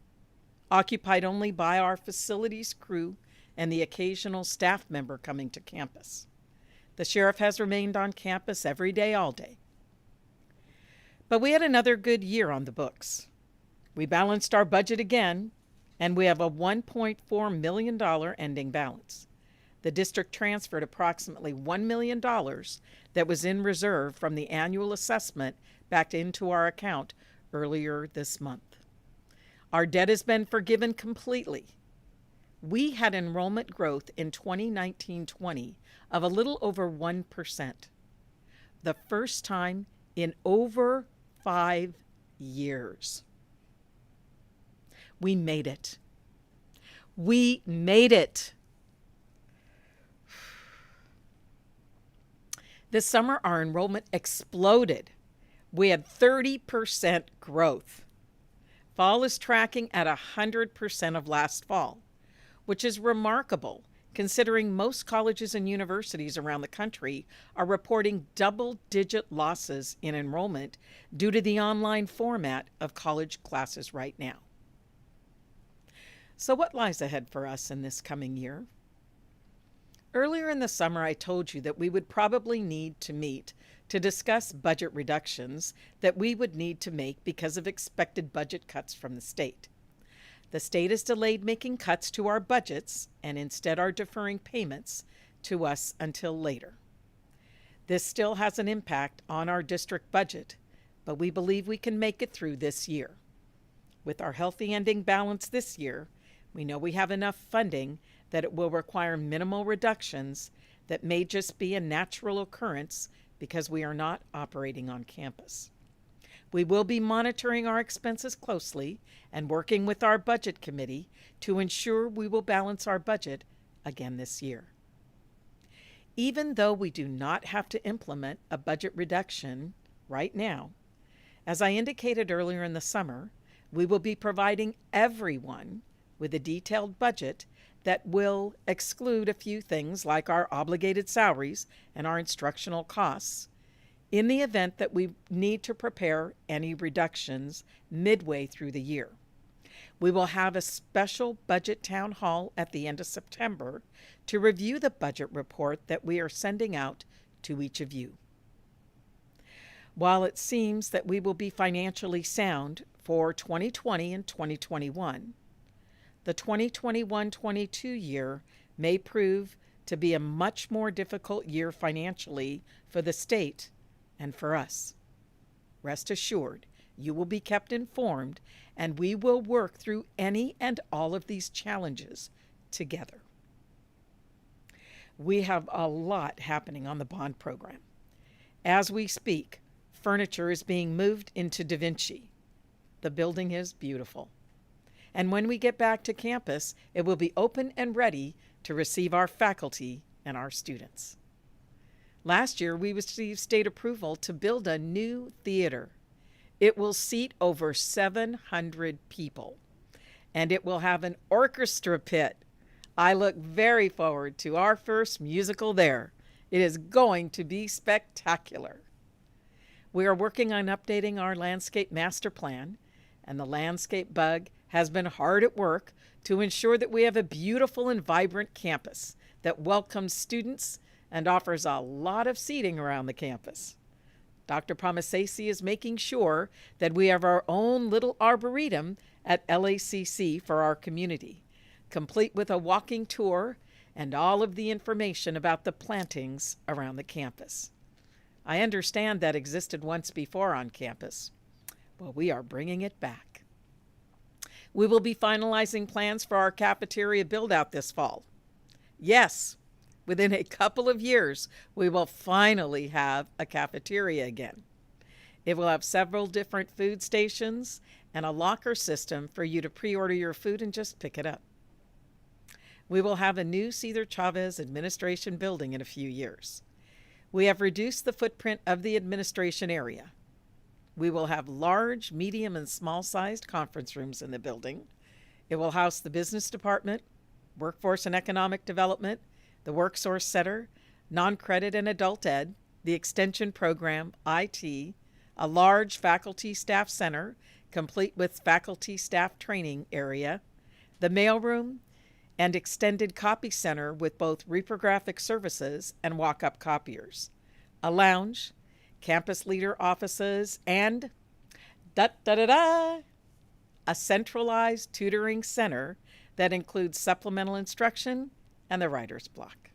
[SPEAKER 21] occupied only by our facilities crew and the occasional staff member coming to campus. The sheriff has remained on campus every day, all day. But we had another good year on the books. We balanced our budget again, and we have a $1.4 million ending balance. The district transferred approximately $1 million that was in reserve from the annual assessment back into our account earlier this month. Our debt has been forgiven completely. We had enrollment growth in 2019-20 of a little over 1%, the first time in over 5 years. We made it. We made it. This summer, our enrollment exploded. We had 30% growth. Fall is tracking at 100% of last fall, which is remarkable considering most colleges and universities around the country are reporting double-digit losses in enrollment due to the online format of college classes right now. So what lies ahead for us in this coming year? Earlier in the summer, I told you that we would probably need to meet to discuss budget reductions that we would need to make because of expected budget cuts from the state. The state has delayed making cuts to our budgets and instead are deferring payments to us until later. This still has an impact on our district budget, but we believe we can make it through this year. With our healthy ending balance this year, we know we have enough funding that it will require minimal reductions that may just be a natural occurrence because we are not operating on campus. We will be monitoring our expenses closely and working with our budget committee to ensure we will balance our budget again this year. Even though we do not have to implement a budget reduction right now, as I indicated earlier in the summer, we will be providing everyone with a detailed budget that will exclude a few things like our obligated salaries and our instructional costs in the event that we need to prepare any reductions midway through the year. We will have a special budget town hall at the end of September to review the budget report that we are sending out to each of you. While it seems that we will be financially sound for 2020 and 2021, the 2021-22 year may prove to be a much more difficult year financially for the state and for us. Rest assured, you will be kept informed, and we will work through any and all of these challenges together. We have a lot happening on the bond program. As we speak, furniture is being moved into Da Vinci. The building is beautiful. And when we get back to campus, it will be open and ready to receive our faculty and our students. Last year, we received state approval to build a new theater. It will seat over 700 people, and it will have an orchestra pit. I look very forward to our first musical there. It is going to be spectacular. We are working on updating our landscape master plan, and the landscape bug has been hard at work to ensure that we have a beautiful and vibrant campus that welcomes students and offers a lot of seating around the campus. Dr. Promisesi is making sure that we have our own little arboretum at LACC for our community, complete with a walking tour and all of the information about the plantings around the campus. I understand that existed once before on campus. Well, we are bringing it back. We will be finalizing plans for our cafeteria build-out this fall. Yes, within a couple of years, we will finally have a cafeteria again. It will have several different food stations and a locker system for you to pre-order your food and just pick it up. We will have a new Cesar Chavez administration building in a few years. We have reduced the footprint of the administration area. We will have large, medium, and small-sized conference rooms in the building. It will house the business department, workforce and economic development, the WorkSource Center, non-credit and adult ed, the extension program, IT, a large faculty staff center, complete with faculty staff training area, the mailroom, and extended copy center with both reprographic services and walk-up copiers, a lounge, campus leader offices, and a centralized tutoring center that includes supplemental instruction and the writer's block.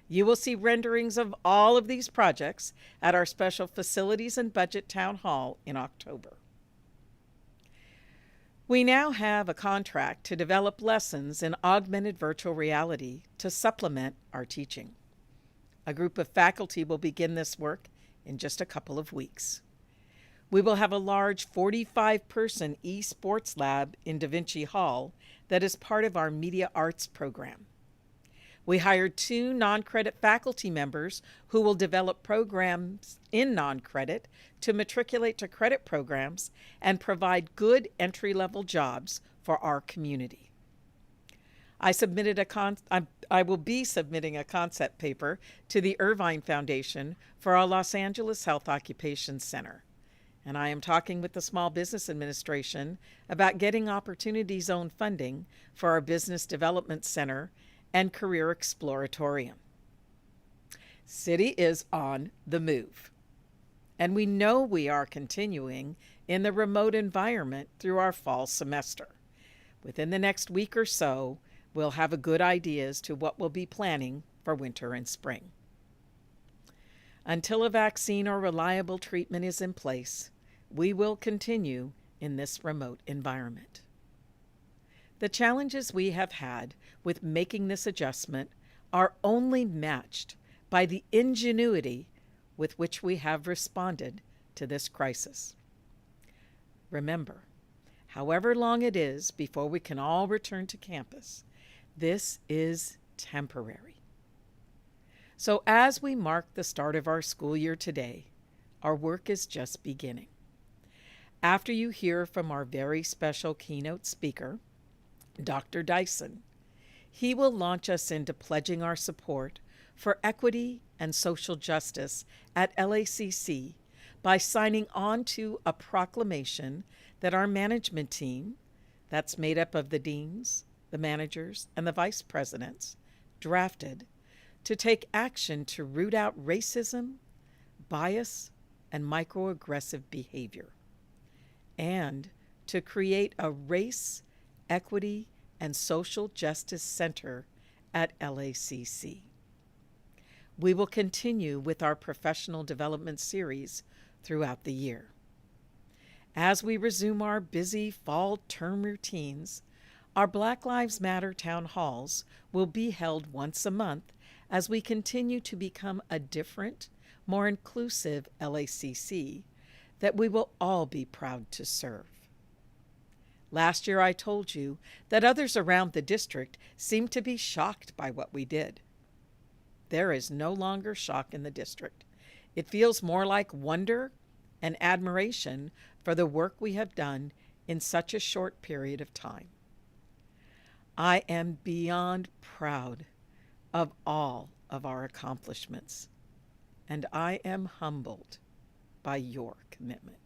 [SPEAKER 21] You will see renderings of all of these projects at our special Facilities and Budget Town Hall in October. We now have a contract to develop lessons in augmented virtual reality to supplement our teaching. A group of faculty will begin this work in just a couple of weeks. We will have a large 45-person eSports lab in Da Vinci Hall that is part of our media arts program. We hired 2 non-credit faculty members who will develop programs in non-credit to matriculate to credit programs and provide good entry-level jobs for our community. I will be submitting a concept paper to the Irvine Foundation for our Los Angeles Health Occupations Center. And I am talking with the Small Business Administration about getting Opportunity Zone funding for our Business Development Center and Career Exploratorium. City is on the move. And we know we are continuing in the remote environment through our fall semester. Within the next week or so, we'll have a good idea as to what we'll be planning for winter and spring. Until a vaccine or reliable treatment is in place, we will continue in this remote environment. The challenges we have had with making this adjustment are only matched by the ingenuity with which we have responded to this crisis. Remember, however long it is before we can all return to campus, this is temporary. So as we mark the start of our school year today, our work is just beginning. After you hear from our very special keynote speaker, Dr. Dyson, he will launch us into pledging our support for equity and social justice at LACC by signing on to a proclamation that our management team, that's made up of the deans, the managers, and the vice presidents, drafted to take action to root out racism, bias, and microaggressive behavior, and to create a race, equity, and social justice center at LACC. We will continue with our professional development series throughout the year. As we resume our busy fall term routines, our Black Lives Matter town halls will be held once a month as we continue to become a different, more inclusive LACC that we will all be proud to serve. Last year I told you that others around the district seemed to be shocked by what we did. There is no longer shock in the district. It feels more like wonder and admiration for the work we have done in such a short period of time. I am beyond proud of all of our accomplishments, and I am humbled by your commitment.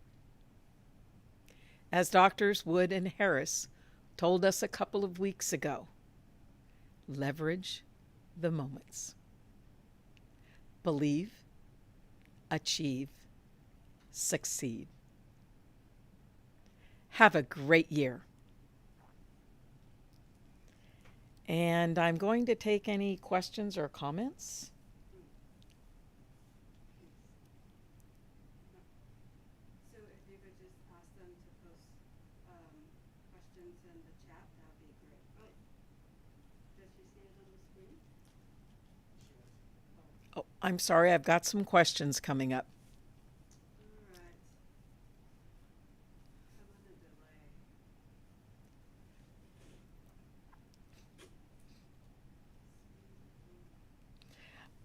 [SPEAKER 21] As Doctors Wood and Harris told us a couple of weeks ago, leverage the moments. Believe, achieve, succeed. Have a great year. And I'm going to take any questions or comments.
[SPEAKER 14] So if you could just ask them to post questions in the chat, that would be great. Oh, does she see it on the screen?
[SPEAKER 21] Oh, I'm sorry, I've got some questions coming up.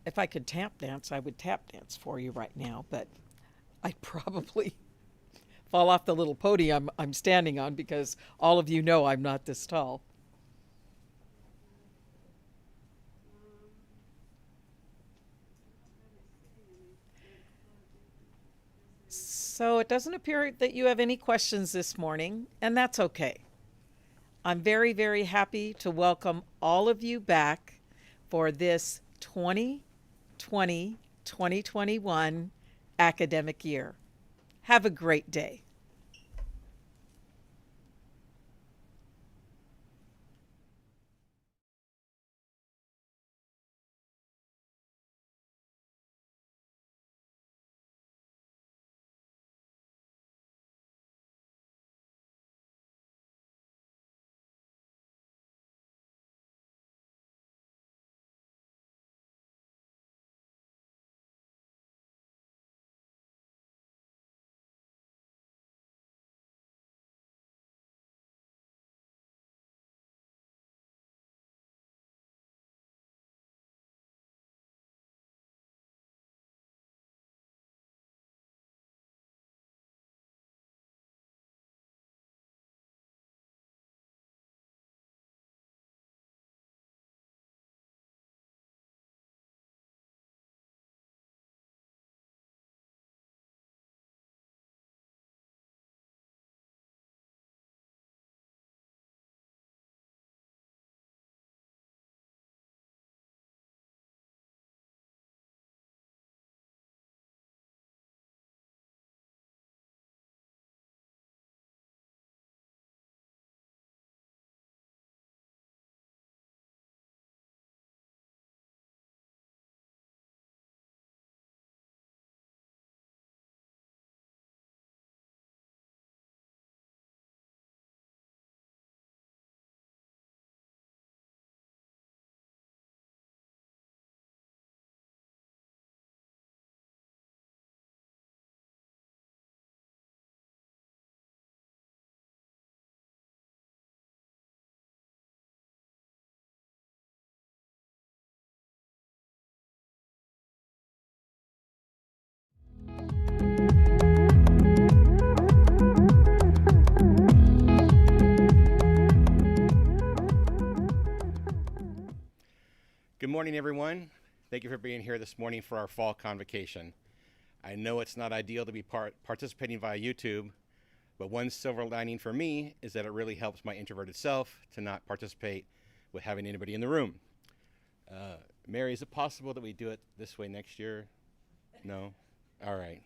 [SPEAKER 21] If I could tap dance, I would tap dance for you right now, but I'd probably fall off the little podium I'm standing on because all of you know I'm not this tall. So it doesn't appear that you have any questions this morning, and that's okay. I'm very, very happy to welcome all of you back for this 2020-2021 academic year. Have a great day.
[SPEAKER 2] Good morning, everyone. Thank you for being here this morning for our fall convocation. I know it's not ideal to be participating via YouTube, but one silver lining for me is that it really helps my introverted self to not participate with having anybody in the room. Mary, is it possible that we do it this way next year? No? All right.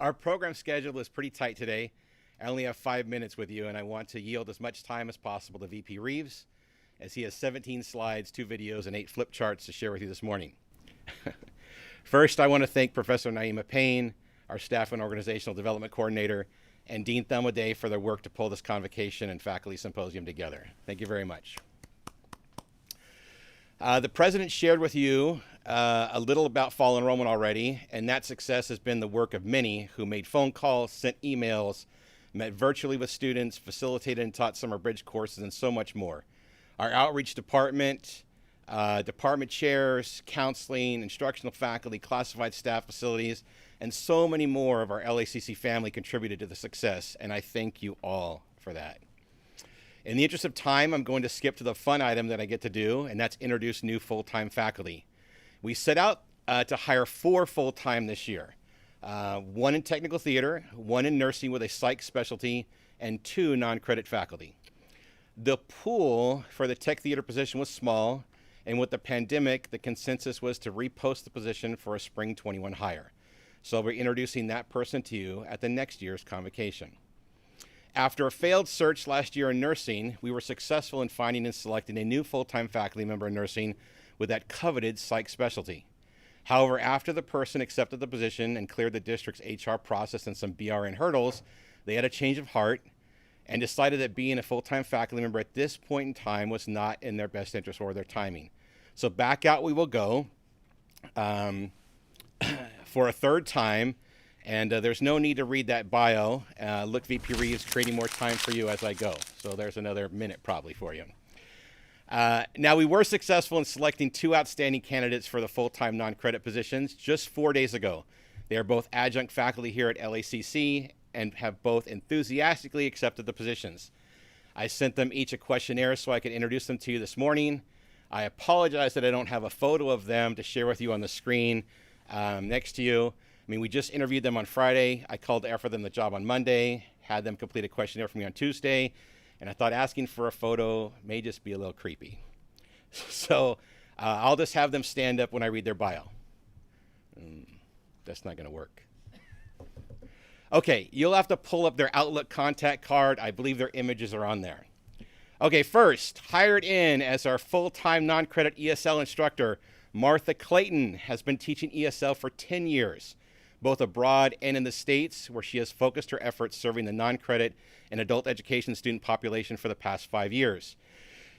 [SPEAKER 2] Our program schedule is pretty tight today. I only have 5 minutes with you, and I want to yield as much time as possible to VP Reeves, as he has 17 slides, 2 videos, and 8 flip charts to share with you this morning. First, I want to thank Professor Naima Payne, our Staff and Organizational Development Coordinator, and Dean Thelmaday for their work to pull this convocation and faculty symposium together. Thank you very much. The President shared with you a little about fall enrollment already, and that success has been the work of many who made phone calls, sent emails, met virtually with students, facilitated and taught summer bridge courses, and so much more. Our outreach department, department chairs, counseling, instructional faculty, classified staff facilities, and so many more of our LACC family contributed to the success, and I thank you all for that. In the interest of time, I'm going to skip to the fun item that I get to do, and that's introduce new full-time faculty. We set out to hire 4 full-time this year. 1 in technical theater, 1 in nursing with a psych specialty, and 2 non-credit faculty. The pool for the tech theater position was small, and with the pandemic, the consensus was to repost the position for a spring 21 hire. So we're introducing that person to you at the next year's convocation. After a failed search last year in nursing, we were successful in finding and selecting a new full-time faculty member in nursing with that coveted psych specialty. However, after the person accepted the position and cleared the district's HR process and some BRN hurdles, they had a change of heart and decided that being a full-time faculty member at this point in time was not in their best interest or their timing. So back out we will go for a third time, and there's no need to read that bio. Look, VP Reeves, creating more time for you as I go. So there's another minute probably for you. Now, we were successful in selecting 2 outstanding candidates for the full-time non-credit positions just 4 days ago. They are both adjunct faculty here at LACC and have both enthusiastically accepted the positions. I sent them each a questionnaire so I could introduce them to you this morning. I apologize that I don't have a photo of them to share with you on the screen next to you. I mean, we just interviewed them on Friday. I called to offer them the job on Monday, had them complete a questionnaire for me on Tuesday, and I thought asking for a photo may just be a little creepy. So I'll just have them stand up when I read their bio. That's not going to work. Okay, you'll have to pull up their Outlook contact card. I believe their images are on there. Okay, first, hired in as our full-time non-credit ESL instructor, Martha Clayton has been teaching ESL for 10 years, both abroad and in the States, where she has focused her efforts serving the non-credit and adult education student population for the past 5 years.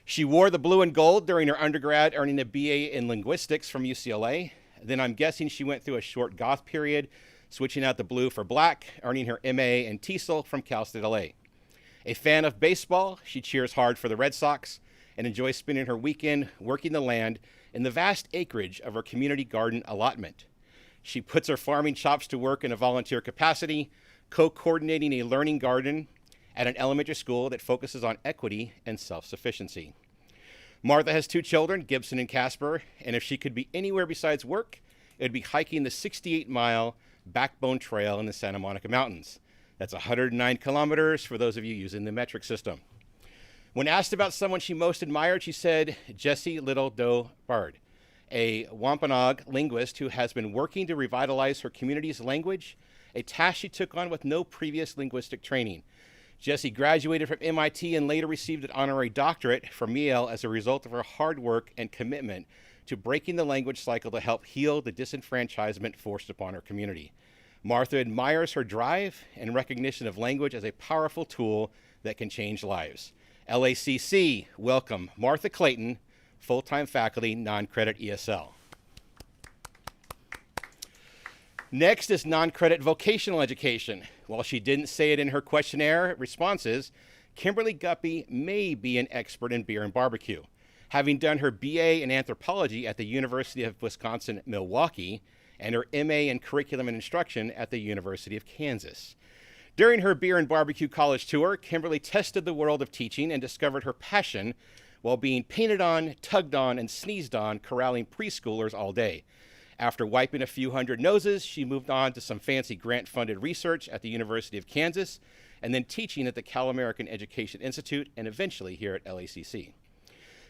[SPEAKER 2] She wore the blue and gold during her undergrad, earning a BA in linguistics from UCLA. Then I'm guessing she went through a short goth period, switching out the blue for black, earning her MA in TESOL from Cal State LA. A fan of baseball, she cheers hard for the Red Sox and enjoys spending her weekend working the land in the vast acreage of her community garden allotment. She puts her farming chops to work in a volunteer capacity, co-coordinating a learning garden at an elementary school that focuses on equity and self-sufficiency. Martha has 2 children, Gibson and Casper, and if she could be anywhere besides work, it would be hiking the 68-mile Backbone Trail in the Santa Monica Mountains. That's 109 kilometers for those of you using the metric system. When asked about someone she most admired, she said Jessie Little Doe Bard, a Wampanoag linguist who has been working to revitalize her community's language, a task she took on with no previous linguistic training. Jessie graduated from MIT and later received an honorary doctorate from Yale as a result of her hard work and commitment to breaking the language cycle to help heal the disenfranchisement forced upon her community. Martha admires her drive and recognition of language as a powerful tool that can change lives. LACC, welcome Martha Clayton, full-time faculty, non-credit ESL. Next is non-credit vocational education. While she didn't say it in her questionnaire responses, Kimberly Guppy may be an expert in beer and barbecue. Having done her BA in anthropology at the University of Wisconsin-Milwaukee and her MA in curriculum and instruction at the University of Kansas. During her beer and barbecue college tour, Kimberly tested the world of teaching and discovered her passion while being painted on, tugged on, and sneezed on, corralling preschoolers all day. After wiping a few hundred noses, she moved on to some fancy grant-funded research at the University of Kansas, and then teaching at the Cal American Education Institute, and eventually here at LACC.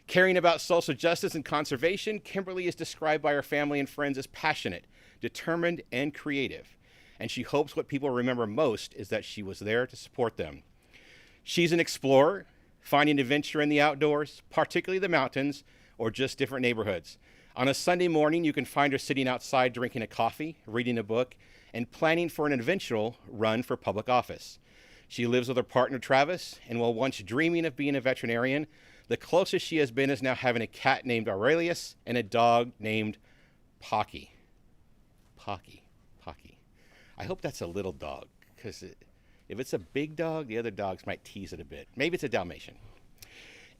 [SPEAKER 2] Caring about social justice and conservation, Kimberly is described by her family and friends as passionate, determined, and creative. And she hopes what people remember most is that she was there to support them. She's an explorer, finding adventure in the outdoors, particularly the mountains, or just different neighborhoods. On a Sunday morning, you can find her sitting outside drinking a coffee, reading a book, and planning for an eventual run for public office. She lives with her partner, Travis, and while once dreaming of being a veterinarian, the closest she has been is now having a cat named Aurelius and a dog named Pocky. Pocky. I hope that's a little dog, because if it's a big dog, the other dogs might tease it a bit. Maybe it's a Dalmatian.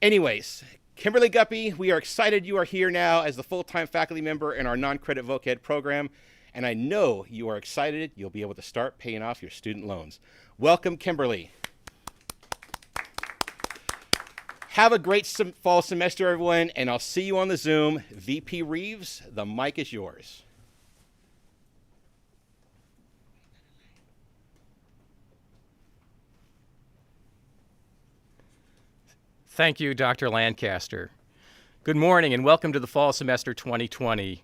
[SPEAKER 2] Anyways, Kimberly Guppy, we are excited you are here now as the full-time faculty member in our non-credit voc ed program, and I know you are excited you'll be able to start paying off your student loans. Welcome, Kimberly. Have a great fall semester, everyone, and I'll see you on the Zoom. VP Reeves, the mic is yours.
[SPEAKER 1] Thank you, Dr. Lancaster. Good morning and welcome to the fall semester 2020,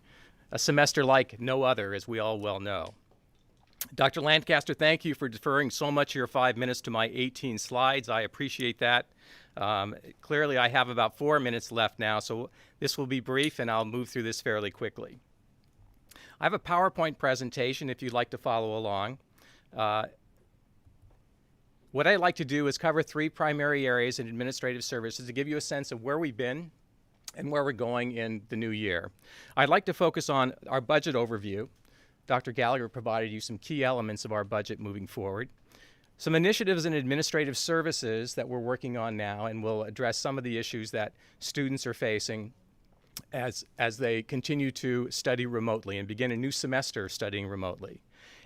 [SPEAKER 1] a semester like no other, as we all well know. Dr. Lancaster, thank you for deferring so much of your 5 minutes to my 18 slides. I appreciate that. Clearly, I have about 4 minutes left now, so this will be brief and I'll move through this fairly quickly. I have a PowerPoint presentation if you'd like to follow along. What I'd like to do is cover 3 primary areas in administrative services to give you a sense of where we've been and where we're going in the new year. I'd like to focus on our budget overview. Dr. Gallagher provided you some key elements of our budget moving forward. Some initiatives in administrative services that we're working on now, and we'll address some of the issues that students are facing as they continue to study remotely and begin a new semester studying remotely.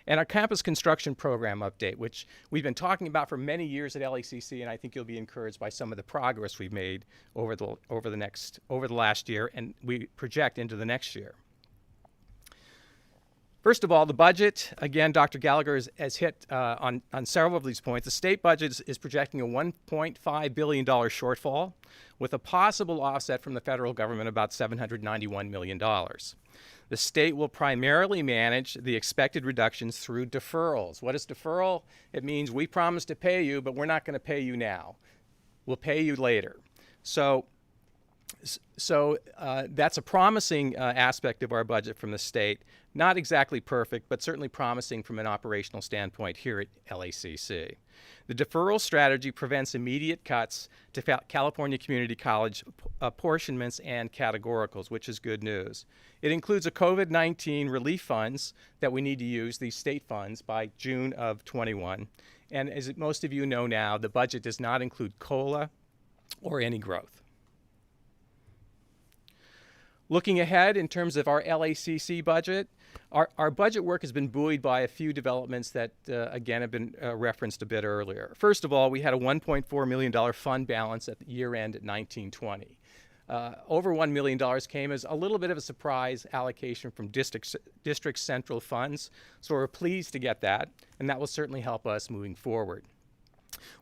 [SPEAKER 1] And our campus construction program update, which we've been talking about for many years at LACC, and I think you'll be encouraged by some of the progress we've made over the last year, and we project into the next year. First of all, the budget. Again, Dr. Gallagher has hit on several of these points. The state budget is projecting a $1.5 billion shortfall, with a possible offset from the federal government about $791 million. The state will primarily manage the expected reductions through deferrals. What is deferral? It means we promise to pay you, but we're not going to pay you now. We'll pay you later. So that's a promising aspect of our budget from the state. Not exactly perfect, but certainly promising from an operational standpoint here at LACC. The deferral strategy prevents immediate cuts to California Community College apportionments and categoricals, which is good news. It includes a COVID-19 relief funds that we need to use, these state funds, by June of 21. And as most of you know now, the budget does not include COLA or any growth. Looking ahead in terms of our LACC budget, our budget work has been buoyed by a few developments that, again, have been referenced a bit earlier. First of all, we had a $1.4 million fund balance at the year end at 1920. Over $1 million came as a little bit of a surprise allocation from district central funds, so we're pleased to get that, and that will certainly help us moving forward.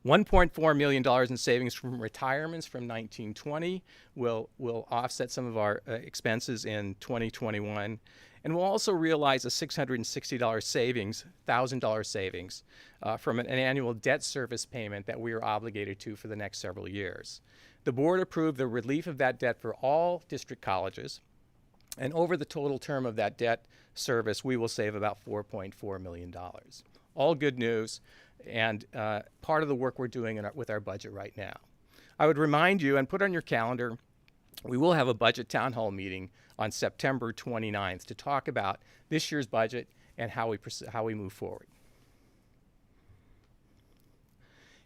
[SPEAKER 1] $1.4 million in savings from retirements from 1920 will offset some of our expenses in 2021. And we'll also realize a $660 savings, $1,000 savings from an annual debt service payment that we are obligated to for the next several years. The board approved the relief of that debt for all district colleges. And over the total term of that debt service, we will save about $4.4 million. All good news, and part of the work we're doing with our budget right now. I would remind you and put on your calendar, we will have a budget town hall meeting on September 29th to talk about this year's budget and how we move forward.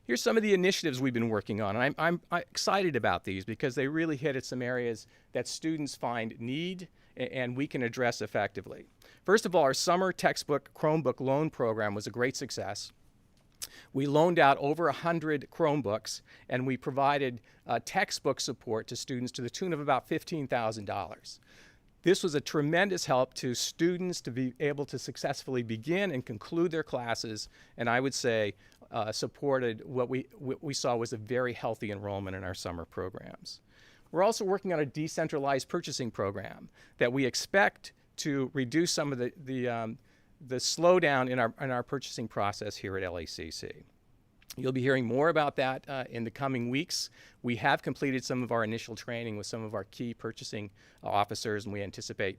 [SPEAKER 1] Here's some of the initiatives we've been working on. And I'm excited about these because they really hit at some areas that students find need and we can address effectively. First of all, our summer textbook Chromebook loan program was a great success. We loaned out over 100 Chromebooks, and we provided textbook support to students to the tune of about $15,000. This was a tremendous help to students to be able to successfully begin and conclude their classes, and I would say supported what we saw was a very healthy enrollment in our summer programs. We're also working on a decentralized purchasing program that we expect to reduce some of the slowdown in our purchasing process here at LACC. You'll be hearing more about that in the coming weeks. We have completed some of our initial training with some of our key purchasing officers, and we anticipate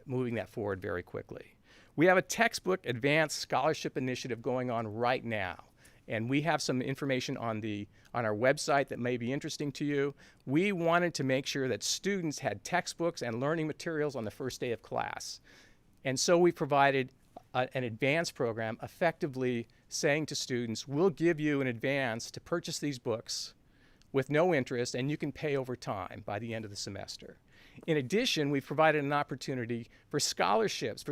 [SPEAKER 1] moving that forward very quickly. We have a textbook advanced scholarship initiative going on right now, and we have some information on our website that may be interesting to you. We wanted to make sure that students had textbooks and learning materials on the first day of class. And so we provided an advanced program effectively saying to students, we'll give you an advance to purchase these books with no interest, and you can pay over time by the end of the semester. In addition, we've provided an opportunity for scholarships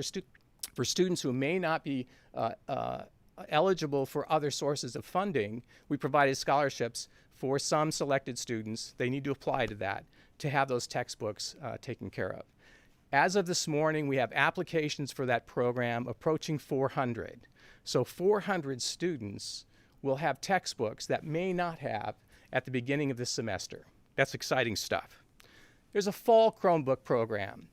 [SPEAKER 1] for students who may not be eligible for other sources of funding. We provided scholarships for some selected students. They need to apply to that to have those textbooks taken care of. As of this morning, we have applications for that program approaching 400. So 400 students will have textbooks that may not have at the beginning of this semester. That's exciting stuff. There's a fall Chromebook program.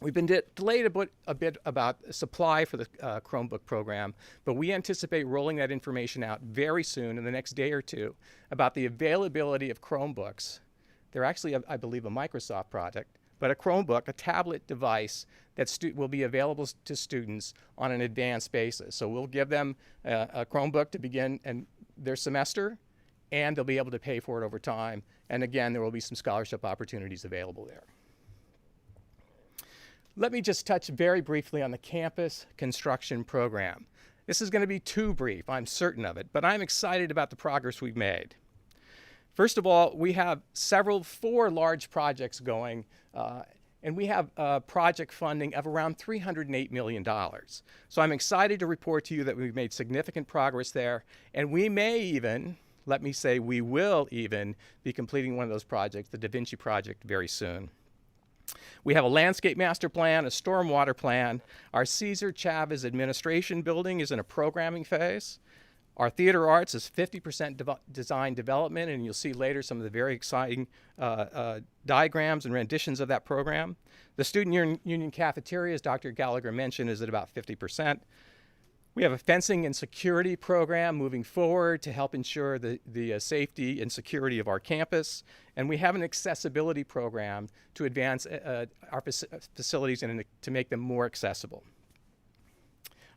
[SPEAKER 1] We've been delayed a bit about supply for the Chromebook program, but we anticipate rolling that information out very soon in the next day or two about the availability of Chromebooks. They're actually, I believe, a Microsoft project, but a Chromebook, a tablet device that will be available to students on an advanced basis. So we'll give them a Chromebook to begin their semester, and they'll be able to pay for it over time. And again, there will be some scholarship opportunities available there. Let me just touch very briefly on the campus construction program. This is going to be too brief, I'm certain of it, but I'm excited about the progress we've made. First of all, we have 4 large projects going, and we have project funding of around $308 million. So I'm excited to report to you that we've made significant progress there, and we may even, let me say we will even, be completing one of those projects, the Da Vinci project, very soon. We have a landscape master plan, a stormwater plan. Our Cesar Chavez administration building is in a programming phase. Our theater arts is 50% design development, and you'll see later some of the very exciting diagrams and renditions of that program. The student union cafeteria, as Dr. Gallagher mentioned, is at about 50%. We have a fencing and security program moving forward to help ensure the safety and security of our campus. And we have an accessibility program to advance our facilities and to make them more accessible.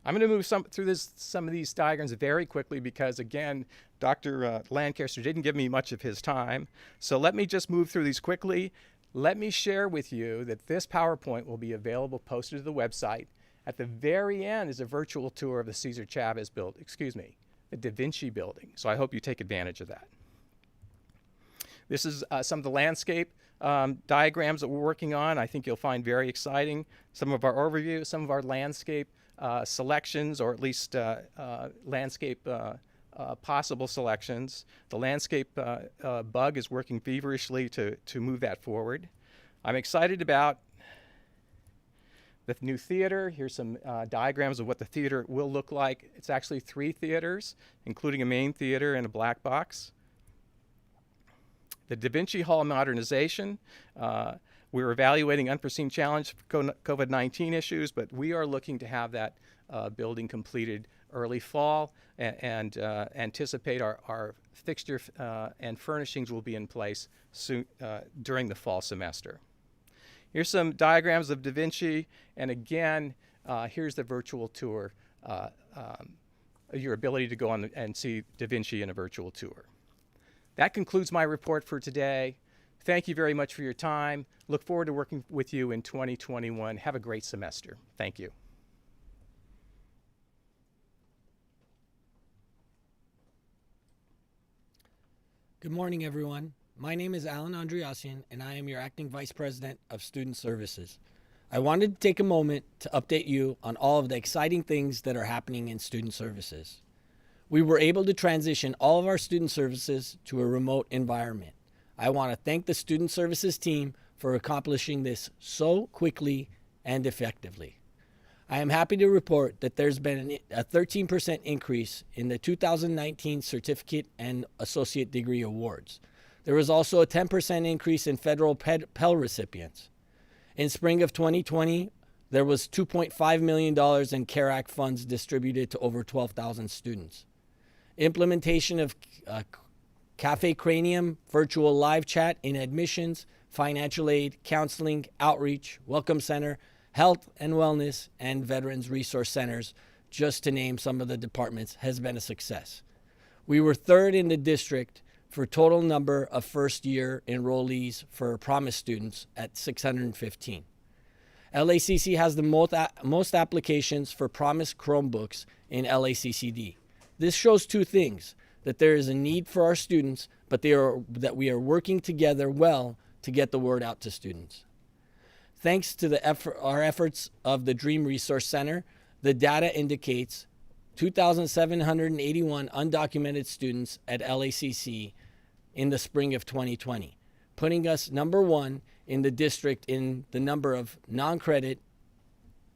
[SPEAKER 1] I'm going to move through some of these diagrams very quickly because, again, Dr. Lancaster didn't give me much of his time. So let me just move through these quickly. Let me share with you that this PowerPoint will be available, posted to the website. At the very end is a virtual tour of the Cesar Chavez building, the Da Vinci building. So I hope you take advantage of that. This is some of the landscape diagrams that we're working on. I think you'll find very exciting. Some of our overview, some of our landscape selections, or at least landscape possible selections. The landscape bug is working feverishly to move that forward. I'm excited about the new theater. Here's some diagrams of what the theater will look like. It's actually 3 theaters, including a main theater and a black box. The Da Vinci Hall modernization. We're evaluating unforeseen challenge for COVID-19 issues, but we are looking to have that building completed early fall and anticipate our fixture and furnishings will be in place soon during the fall semester. Here's some diagrams of Da Vinci, and again, here's the virtual tour, your ability to go on and see Da Vinci in a virtual tour. That concludes my report for today. Thank you very much for your time. Look forward to working with you in 2021. Have a great semester. Thank you.
[SPEAKER 3] Good morning, everyone. My name is Alan Andreassian, and I am your Acting Vice President of Student Services. I wanted to take a moment to update you on all of the exciting things that are happening in Student Services. We were able to transition all of our student services to a remote environment. I want to thank the Student Services team for accomplishing this so quickly and effectively. I am happy to report that there's been a 13% increase in the 2019 Certificate and Associate Degree Awards. There was also a 10% increase in federal Pell recipients. In spring of 2020, there was $2.5 million in CARE Act funds distributed to over 12,000 students. Implementation of Cafe Cranium, virtual live chat in admissions, financial aid, counseling, outreach, welcome center, health and wellness, and veterans resource centers, just to name some of the departments, has been a success. We were 3rd in the district for total number of first-year enrollees for Promise students at 615. LACC has the most applications for Promise Chromebooks in LACCD. This shows 2 things, that there is a need for our students, but that we are working together well to get the word out to students. Thanks to our efforts of the Dream Resource Center, the data indicates 2,781 undocumented students at LACC in the spring of 2020, putting us number 1 in the district in the number of non-credit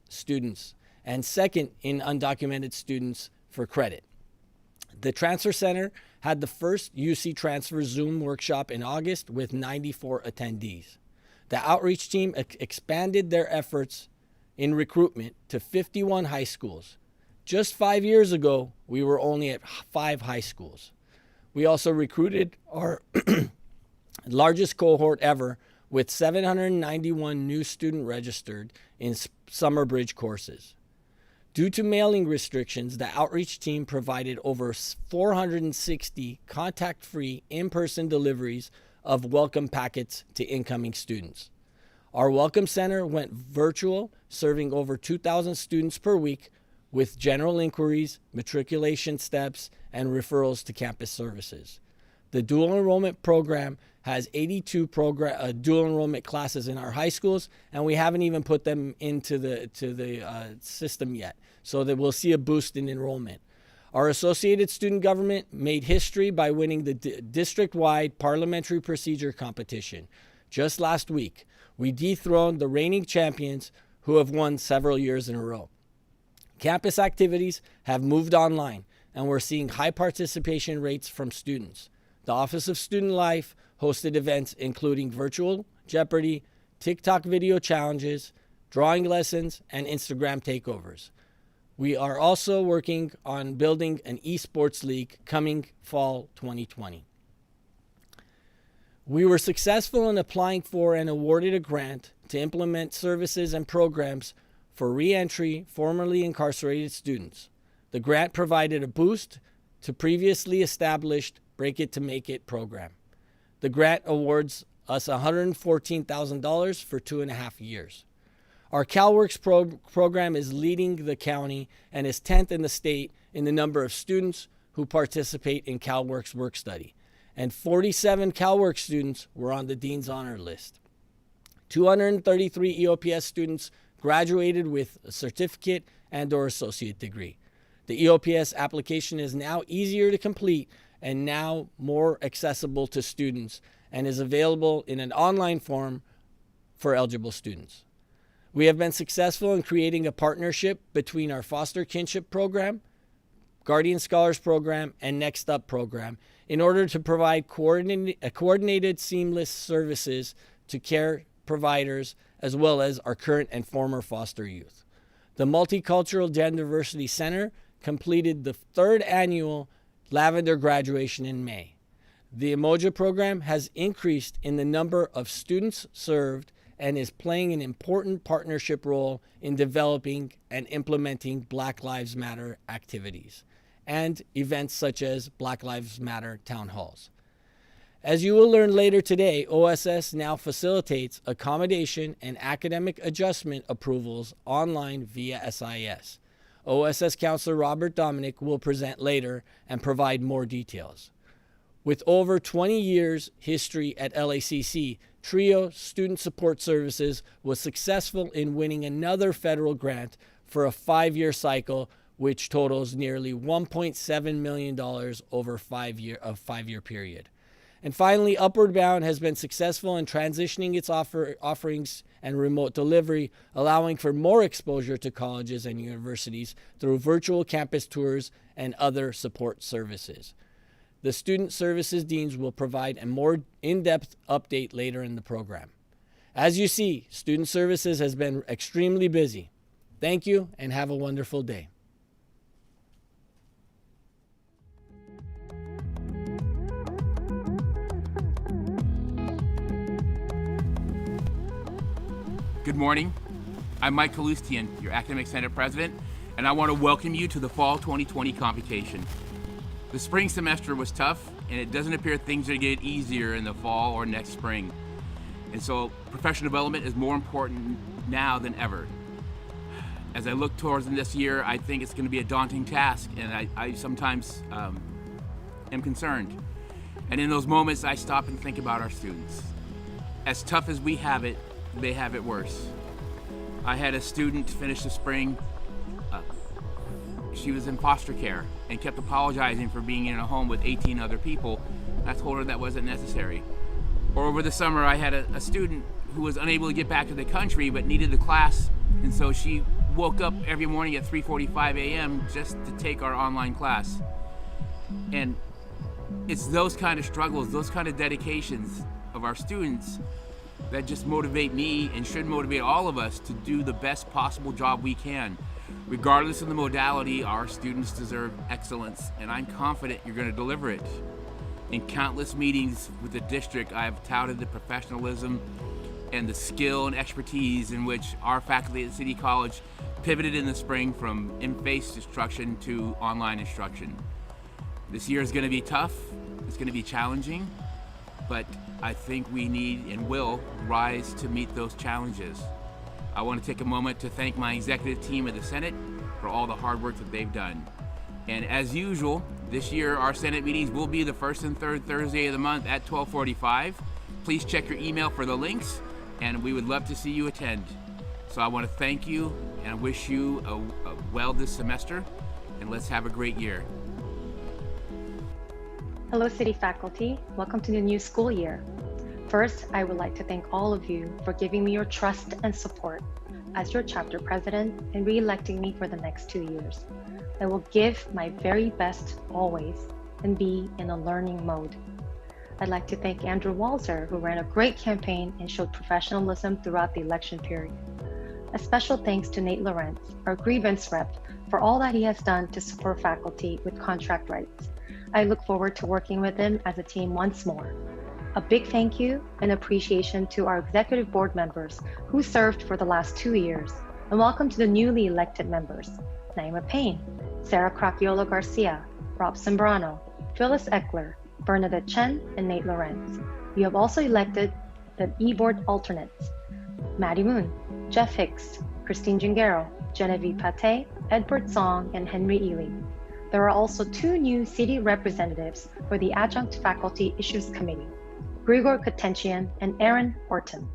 [SPEAKER 3] students and 2nd in undocumented students for credit. The Transfer Center had the first UC Transfer Zoom workshop in August with 94 attendees. The outreach team expanded their efforts in recruitment to 51 high schools. Just 5 years ago, we were only at 5 high schools. We also recruited our largest cohort ever with 791 new students registered in summer bridge courses. Due to mailing restrictions, the outreach team provided over 460 contact-free in-person deliveries of welcome packets to incoming students. Our Welcome Center went virtual, serving over 2,000 students per week with general inquiries, matriculation steps, and referrals to campus services. The dual enrollment program has 82 dual enrollment classes in our high schools, and we haven't even put them into the system yet, so that we'll see a boost in enrollment. Our Associated Student Government made history by winning the district-wide parliamentary procedure competition. Just last week, we dethroned the reigning champions who have won several years in a row. Campus activities have moved online, and we're seeing high participation rates from students. The Office of Student Life hosted events including virtual Jeopardy, TikTok video challenges, drawing lessons, and Instagram takeovers. We are also working on building an esports league coming fall 2020. We were successful in applying for and awarded a grant to implement services and programs for re-entry formerly incarcerated students. The grant provided a boost to previously established Break It to Make It program. The grant awards us $114,000 for 2.5 years. Our CalWorks program is leading the county and is 10th in the state in the number of students who participate in CalWorks work study. And 47 CalWorks students were on the Dean's Honor List. 233 EOPS students graduated with a certificate and/or associate degree. The EOPS application is now easier to complete and now more accessible to students and is available in an online form for eligible students. We have been successful in creating a partnership between our Foster Kinship Program, Guardian Scholars Program, and Next Up program in order to provide coordinated, seamless services to care providers as well as our current and former foster youth. The Multicultural Gender Diversity Center completed the 3rd annual Lavender graduation in May. The Emoja program has increased in the number of students served and is playing an important partnership role in developing and implementing Black Lives Matter activities and events such as Black Lives Matter town halls. As you will learn later today, OSS now facilitates accommodation and academic adjustment approvals online via SIS. OSS Counselor Robert Dominic will present later and provide more details. With over 20 years history at LACC, TRIO Student Support Services was successful in winning another federal grant for a 5-year cycle, which totals nearly $1.7 million over a 5-year period. And finally, Upward Bound has been successful in transitioning its offerings and remote delivery, allowing for more exposure to colleges and universities through virtual campus tours and other support services. The Student Services Deans will provide a more in-depth update later in the program. As you see, Student Services has been extremely busy. Thank you and have a wonderful day.
[SPEAKER 6] Good morning. I'm Mike Kalustian, your Academic Senate President, and I want to welcome you to the Fall 2020 Convocation. The spring semester was tough, and it doesn't appear things are going to get easier in the fall or next spring. And so professional development is more important now than ever. As I look towards this year, I think it's going to be a daunting task, and I sometimes am concerned. And in those moments, I stop and think about our students. As tough as we have it, they have it worse. I had a student finish the spring. She was in foster care and kept apologizing for being in a home with 18 other people. I told her that wasn't necessary. Or over the summer, I had a student who was unable to get back to the country but needed the class, and so she woke up every morning at 3:45 a.m. just to take our online class. And it's those kind of struggles, those kind of dedications of our students that just motivate me and should motivate all of us to do the best possible job we can. Regardless of the modality, our students deserve excellence, and I'm confident you're going to deliver it. In countless meetings with the district, I have touted the professionalism and the skill and expertise in which our faculty at City College pivoted in the spring from in-face instruction to online instruction. This year is going to be tough, it's going to be challenging, but I think we need and will rise to meet those challenges. I want to take a moment to thank my executive team at the Senate for all the hard work that they've done. And as usual, this year our Senate meetings will be the first and third Thursday of the month at 12:45. Please check your email for the links, and we would love to see you attend. So I want to thank you and wish you a well this semester, and let's have a great year.
[SPEAKER 7] Hello, City faculty. Welcome to the new school year. First, I would like to thank all of you for giving me your trust and support as your chapter president and re-electing me for the next 2 years. I will give my very best always and be in a learning mode. I'd like to thank Andrew Walzer, who ran a great campaign and showed professionalism throughout the election period. A special thanks to Nate Lawrence, our grievance rep, for all that he has done to support faculty with contract rights. I look forward to working with him as a team once more. A big thank you and appreciation to our executive board members who served for the last 2 years, and welcome to the newly elected members, Naima Payne, Sarah Cracchiola Garcia, Rob Sembrano, Phyllis Eckler, Bernadette Chen, and Nate Lorenz. You have also elected the e-board alternates, Maddie Moon, Jeff Hicks, Christine Gingero, Genevieve Pate, Edward Song, and Henry Ely. There are also 2 new city representatives for the Adjunct Faculty Issues Committee, Grigor Katenchian and Aaron Horton.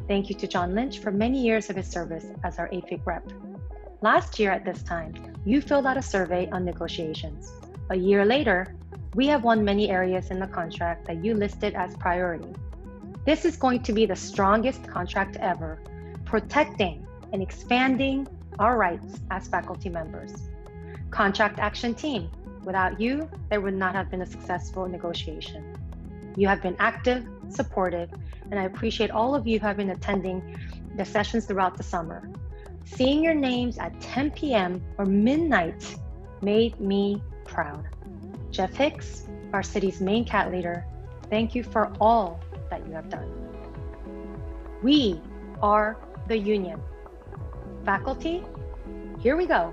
[SPEAKER 7] Thank you to John Lynch for many years of his service as our AFIG rep. Last year at this time, you filled out a survey on negotiations. A year later, we have won many areas in the contract that you listed as priority. This is going to be the strongest contract ever, protecting and expanding our rights as faculty members. Contract Action Team, without you, there would not have been a successful negotiation. You have been active, supportive, and I appreciate all of you who have been attending the sessions throughout the summer. Seeing your names at 10 p.m. or midnight made me proud. Jeff Hicks, our city's main cat leader, thank you for all that you have done. We are the union. Faculty, here we go.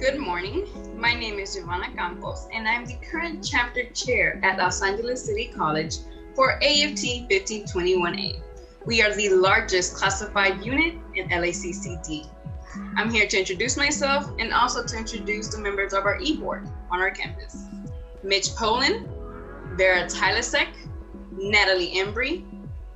[SPEAKER 22] Good morning. My name is Giovanna Campos, and I'm the current chapter chair at Los Angeles City College for AFT 1521A. We are the largest classified unit in LACC. I'm here to introduce myself and also to introduce the members of our e-board on our campus. Mitch Poland, Vera Tylasek, Natalie Embry,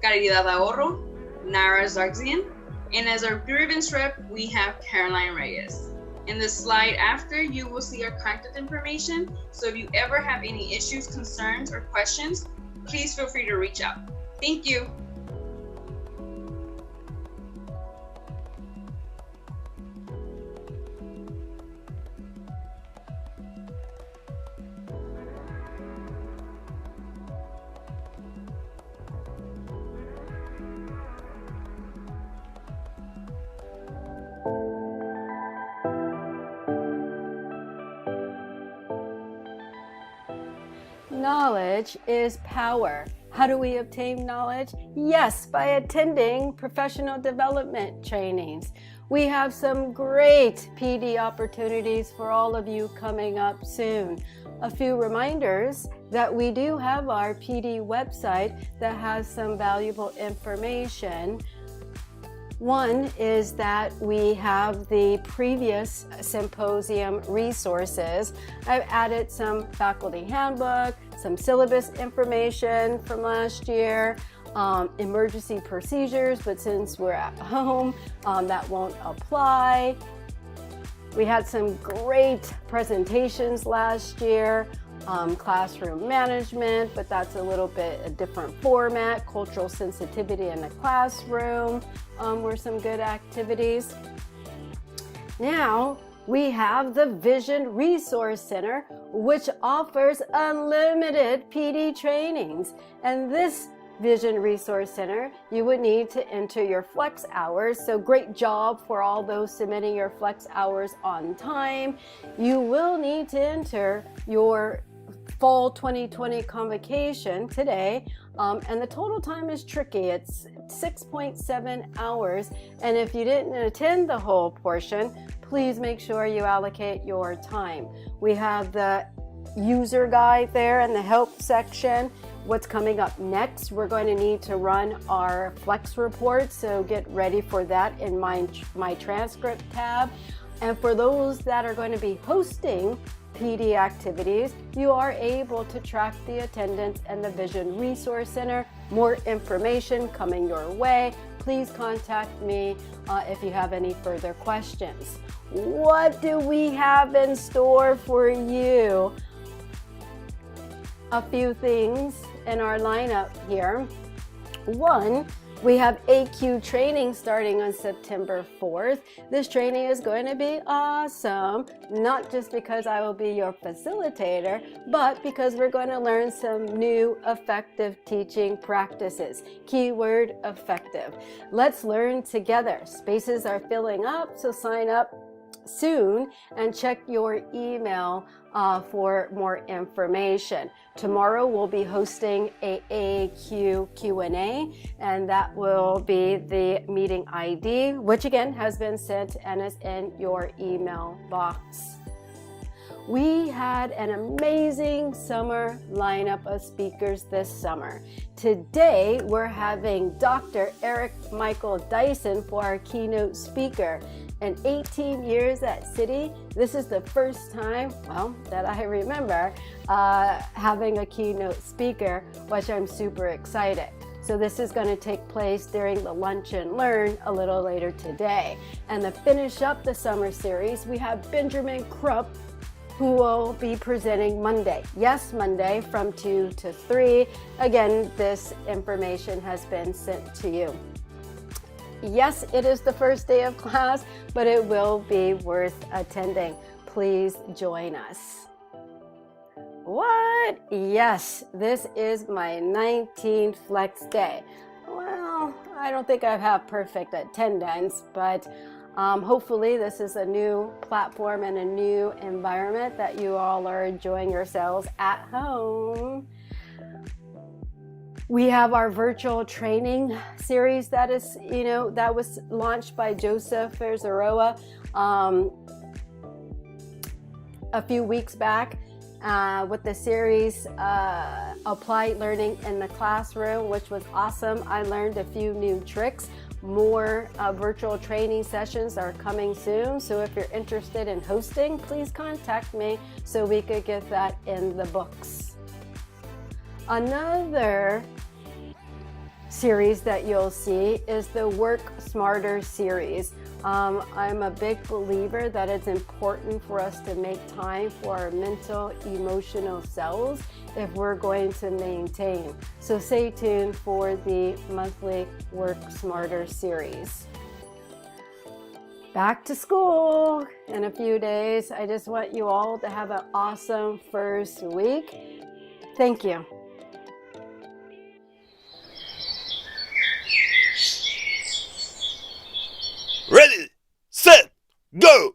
[SPEAKER 22] Caridad Ahorro, Nara Zarzian, and as our grievance rep, we have Caroline Reyes. In the slide after, you will see our contact information, so if you ever have any issues, concerns, or questions, please feel free to reach out. Thank you.
[SPEAKER 18] Knowledge is power. How do we obtain knowledge? Yes, by attending professional development trainings. We have some great PD opportunities for all of you coming up soon. A few reminders that we do have our PD website that has some valuable information. One is that we have the previous symposium resources. I've added some faculty handbook, some syllabus information from last year, emergency procedures, but since we're at home, that won't apply. We had some great presentations last year, classroom management, but that's a little bit a different format. Cultural sensitivity in the classroom were some good activities. Now, we have the Vision Resource Center, which offers unlimited PD trainings. And this Vision Resource Center, you would need to enter your flex hours. So great job for all those submitting your flex hours on time. You will need to enter your Fall 2020 Convocation today, and the total time is tricky. It's 6.7 hours, and if you didn't attend the whole portion, please make sure you allocate your time. We have the user guide there in the help section. What's coming up next, we're going to need to run our flex report, so get ready for that in my transcript tab. And for those that are going to be hosting PD activities, you are able to track the attendance and the Vision Resource Center. More information coming your way. Please contact me if you have any further questions. What do we have in store for you? A few things in our lineup here. One, we have AQ training starting on September 4th. This training is going to be awesome, not just because I will be your facilitator, but because we're going to learn some new effective teaching practices. Keyword effective. Let's learn together. Spaces are filling up, so sign up soon and check your email for more information. Tomorrow we'll be hosting a AQ Q&A, and that will be the meeting ID, which again has been sent and is in your email box. We had an amazing summer lineup of speakers this summer. Today, we're having Dr. Eric Michael Dyson for our keynote speaker. In 18 years at City, this is the first time, well, that I remember having a keynote speaker, which I'm super excited. So this is going to take place during the Lunch and Learn a little later today. And to finish up the summer series, we have Benjamin Krupp, who will be presenting Monday. Yes, Monday from 2 to 3. Again, this information has been sent to you. Yes, it is the first day of class, but it will be worth attending. Please join us. What? Yes, this is my 19th flex day. Well, I don't think I have perfect attendance, but hopefully this is a new platform and a new environment that you all are enjoying yourselves at home. We have our virtual training series that is, that was launched by Joseph Ferzaroa a few weeks back with the series Applied Learning in the Classroom, which was awesome. I learned a few new tricks. More virtual training sessions are coming soon, so if you're interested in hosting, please contact me so we could get that in the books. Another series that you'll see is the Work Smarter series. I'm a big believer that it's important for us to make time for our mental, emotional selves if we're going to maintain. So stay tuned for the monthly Work Smarter series. Back to school in a few days. I just want you all to have an awesome first week. Thank you.
[SPEAKER 8] Ready, set, go!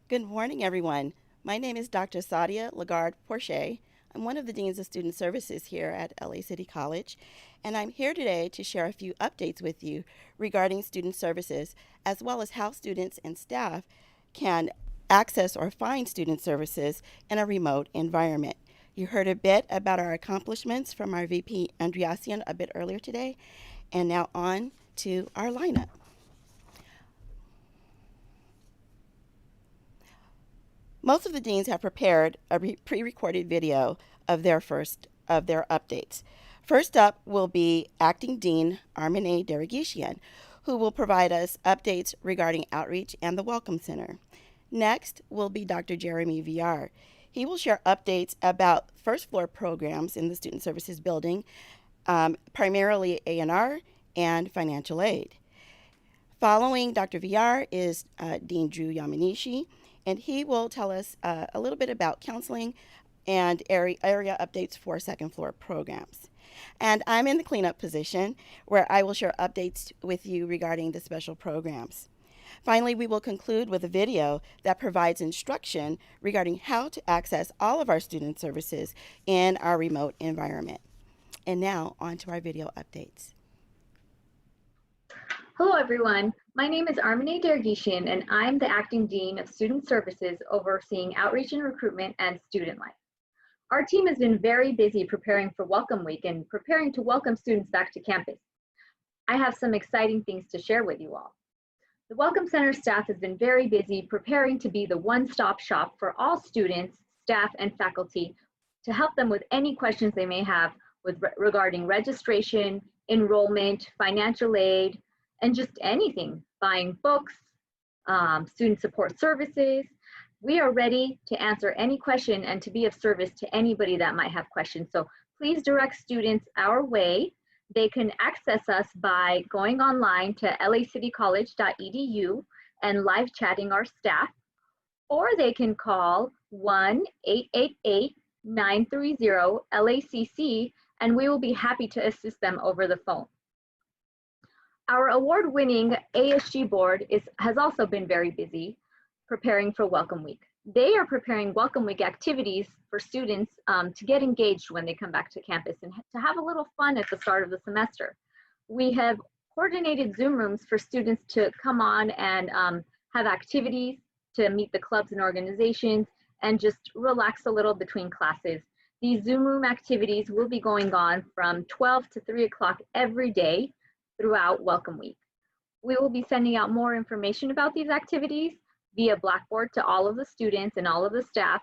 [SPEAKER 9] Good morning, everyone. My name is Dr. Sadia Lagarde-Porcher. I'm one of the Deans of Student Services here at LA City College, and I'm here today to share a few updates with you regarding student services, as well as how students and staff can access or find student services in a remote environment. You heard a bit about our accomplishments from our VP Andreassian a bit earlier today, and now on to our lineup. Most of the deans have prepared a pre-recorded video of their updates. First up will be Acting Dean Armine Deregishian, who will provide us updates regarding outreach and the Welcome Center. Next will be Dr. Jeremy Villar. He will share updates about first floor programs in the Student Services building, primarily A&R and financial aid. Following Dr. Villar is Dean Drew Yamanishi, and he will tell us a little bit about counseling and area updates for second floor programs. And I'm in the cleanup position where I will share updates with you regarding the special programs. Finally, we will conclude with a video that provides instruction regarding how to access all of our student services in our remote environment. And now on to our video updates.
[SPEAKER 10] Hello everyone, my name is Armine Deregishian and I'm the Acting Dean of Student Services overseeing outreach and recruitment and student life. Our team has been very busy preparing for Welcome Week and preparing to welcome students back to campus. I have some exciting things to share with you all. The Welcome Center staff has been very busy preparing to be the one-stop shop for all students, staff, and faculty to help them with any questions they may have regarding registration, enrollment, financial aid, and just anything, buying books, student support services. We are ready to answer any question and to be of service to anybody that might have questions. So please direct students our way. They can access us by going online to lacitycollege.edu and live chatting our staff, or they can call 1-888-930-LACC and we will be happy to assist them over the phone. Our award-winning ASG board has also been very busy preparing for Welcome Week. They are preparing Welcome Week activities for students to get engaged when they come back to campus and to have a little fun at the start of the semester. We have coordinated Zoom rooms for students to come on and have activities to meet the clubs and organizations and just relax a little between classes. These Zoom room activities will be going on from 12 to 3 o'clock every day throughout Welcome Week. We will be sending out more information about these activities via Blackboard to all of the students and all of the staff,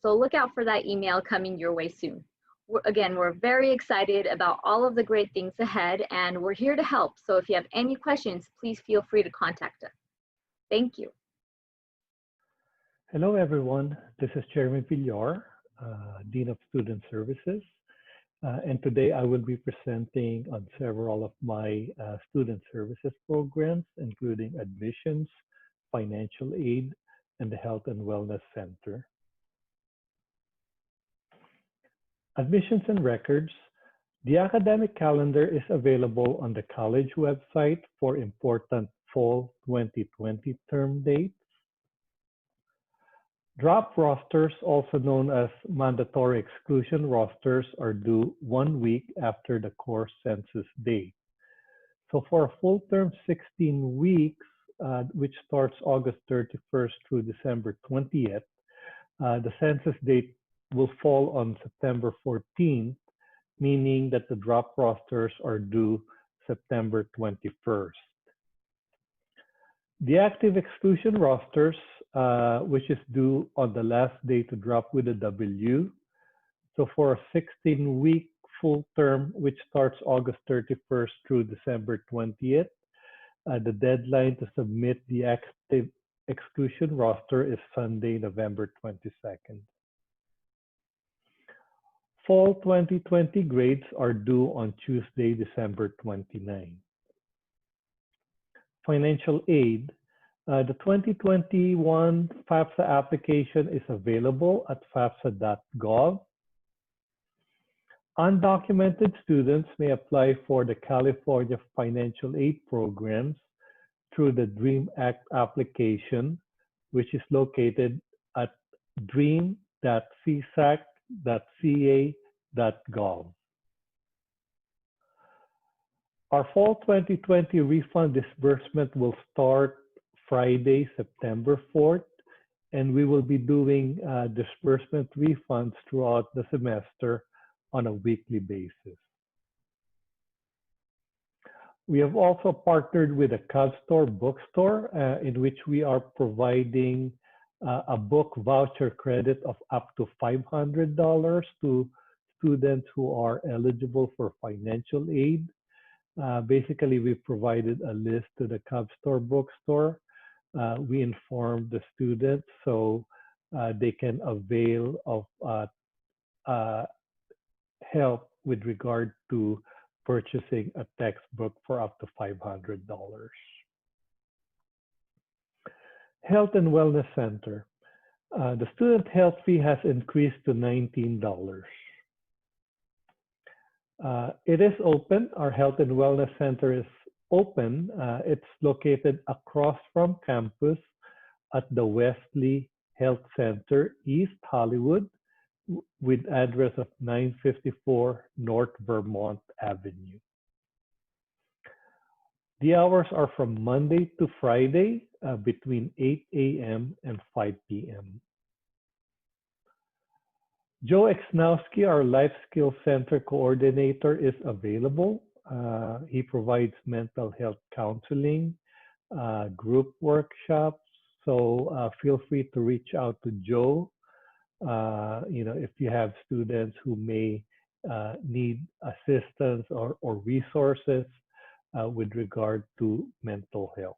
[SPEAKER 10] so look out for that email coming your way soon. We're very excited about all of the great things ahead, and we're here to help, so if you have any questions, please feel free to contact us. Thank you.
[SPEAKER 23] Hello everyone, this is Jeremy Villar, Dean of Student Services. And today I will be presenting on several of my student services programs, including admissions, financial aid, and the Health and Wellness Center. Admissions and records. The academic calendar is available on the college website for important fall 2020 term dates. Drop rosters, also known as mandatory exclusion rosters, are due 1 week after the core census date. So for a full term 16 weeks, which starts August 31st through December 20th, the census date will fall on September 14th, meaning that the drop rosters are due September 21st. The active exclusion rosters, which is due on the last day to drop with a W. So for a 16-week full term, which starts August 31st through December 20th, the deadline to submit the active exclusion roster is Sunday, November 22nd. Fall 2020 grades are due on Tuesday, December 29th. Financial aid. The 2021 FAFSA application is available at fafsa.gov. Undocumented students may apply for the California financial aid programs through the DREAM Act application, which is located at dream.csac.ca.gov. Our fall 2020 refund disbursement will start Friday, September 4th, and we will be doing disbursement refunds throughout the semester on a weekly basis. We have also partnered with a CovStore bookstore in which we are providing a book voucher credit of up to $500 to students who are eligible for financial aid. Basically, we provided a list to the CovStore bookstore. We informed the students so they can avail of help with regard to purchasing a textbook for up to $500. Health and Wellness Center. The student health fee has increased to $19. It is open. Our Health and Wellness Center is open. It's located across from campus at the Wesley Health Center, East Hollywood, with address of 954 North Vermont Avenue. The hours are from Monday to Friday between 8 a.m. and 5 p.m. Joe Exnowski, our Life Skills Center coordinator, is available. He provides mental health counseling, group workshops. So feel free to reach out to Joe. If you have students who may need assistance or resources with regard to mental health.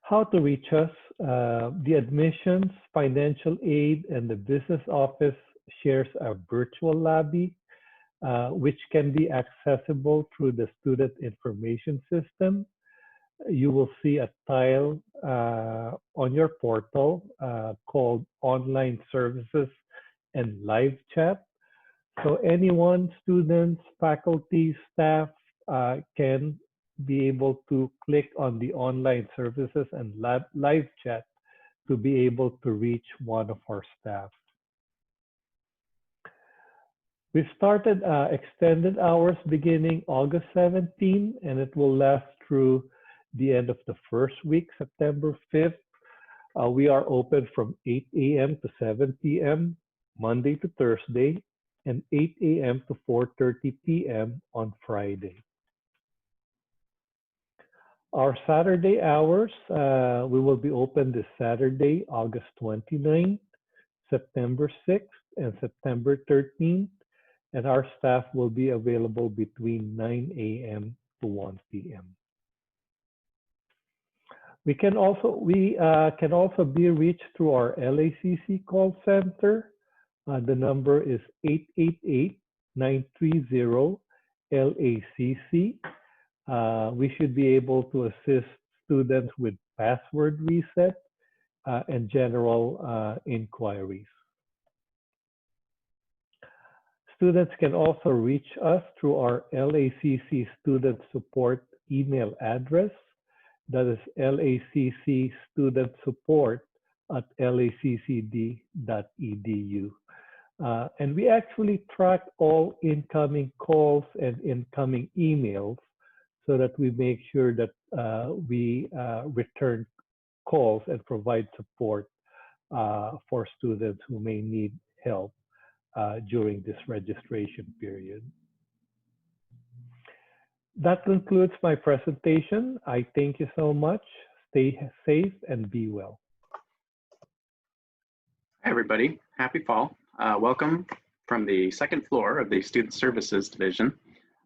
[SPEAKER 23] How to reach us. The admissions, financial aid, and the business office shares a virtual lobby, which can be accessible through the student information system. You will see a tile on your portal called Online Services and Live Chat. So anyone, students, faculty, staff can be able to click on the Online Services and Live Chat to be able to reach one of our staff. We started extended hours beginning August 17, and it will last through the end of the first week, September 5th. We are open from 8 a.m. to 7 p.m. Monday to Thursday, and 8 a.m. to 4:30 p.m. on Friday. Our Saturday hours, we will be open this Saturday, August 29th, September 6th, and September 13th, and our staff will be available between 9 a.m. to 1 p.m. We can also be reached through our LACC call center. The number is 888-930-LACC. We should be able to assist students with password reset and general inquiries. Students can also reach us through our LACC student support email address. That is laccsupport@laccd.edu. And we actually track all incoming calls and incoming emails so that we make sure that we return calls and provide support for students who may need help during this registration period. That concludes my presentation. I thank you so much. Stay safe and be well.
[SPEAKER 11] Hi, everybody. Happy fall. Welcome from the second floor of the Student Services Division.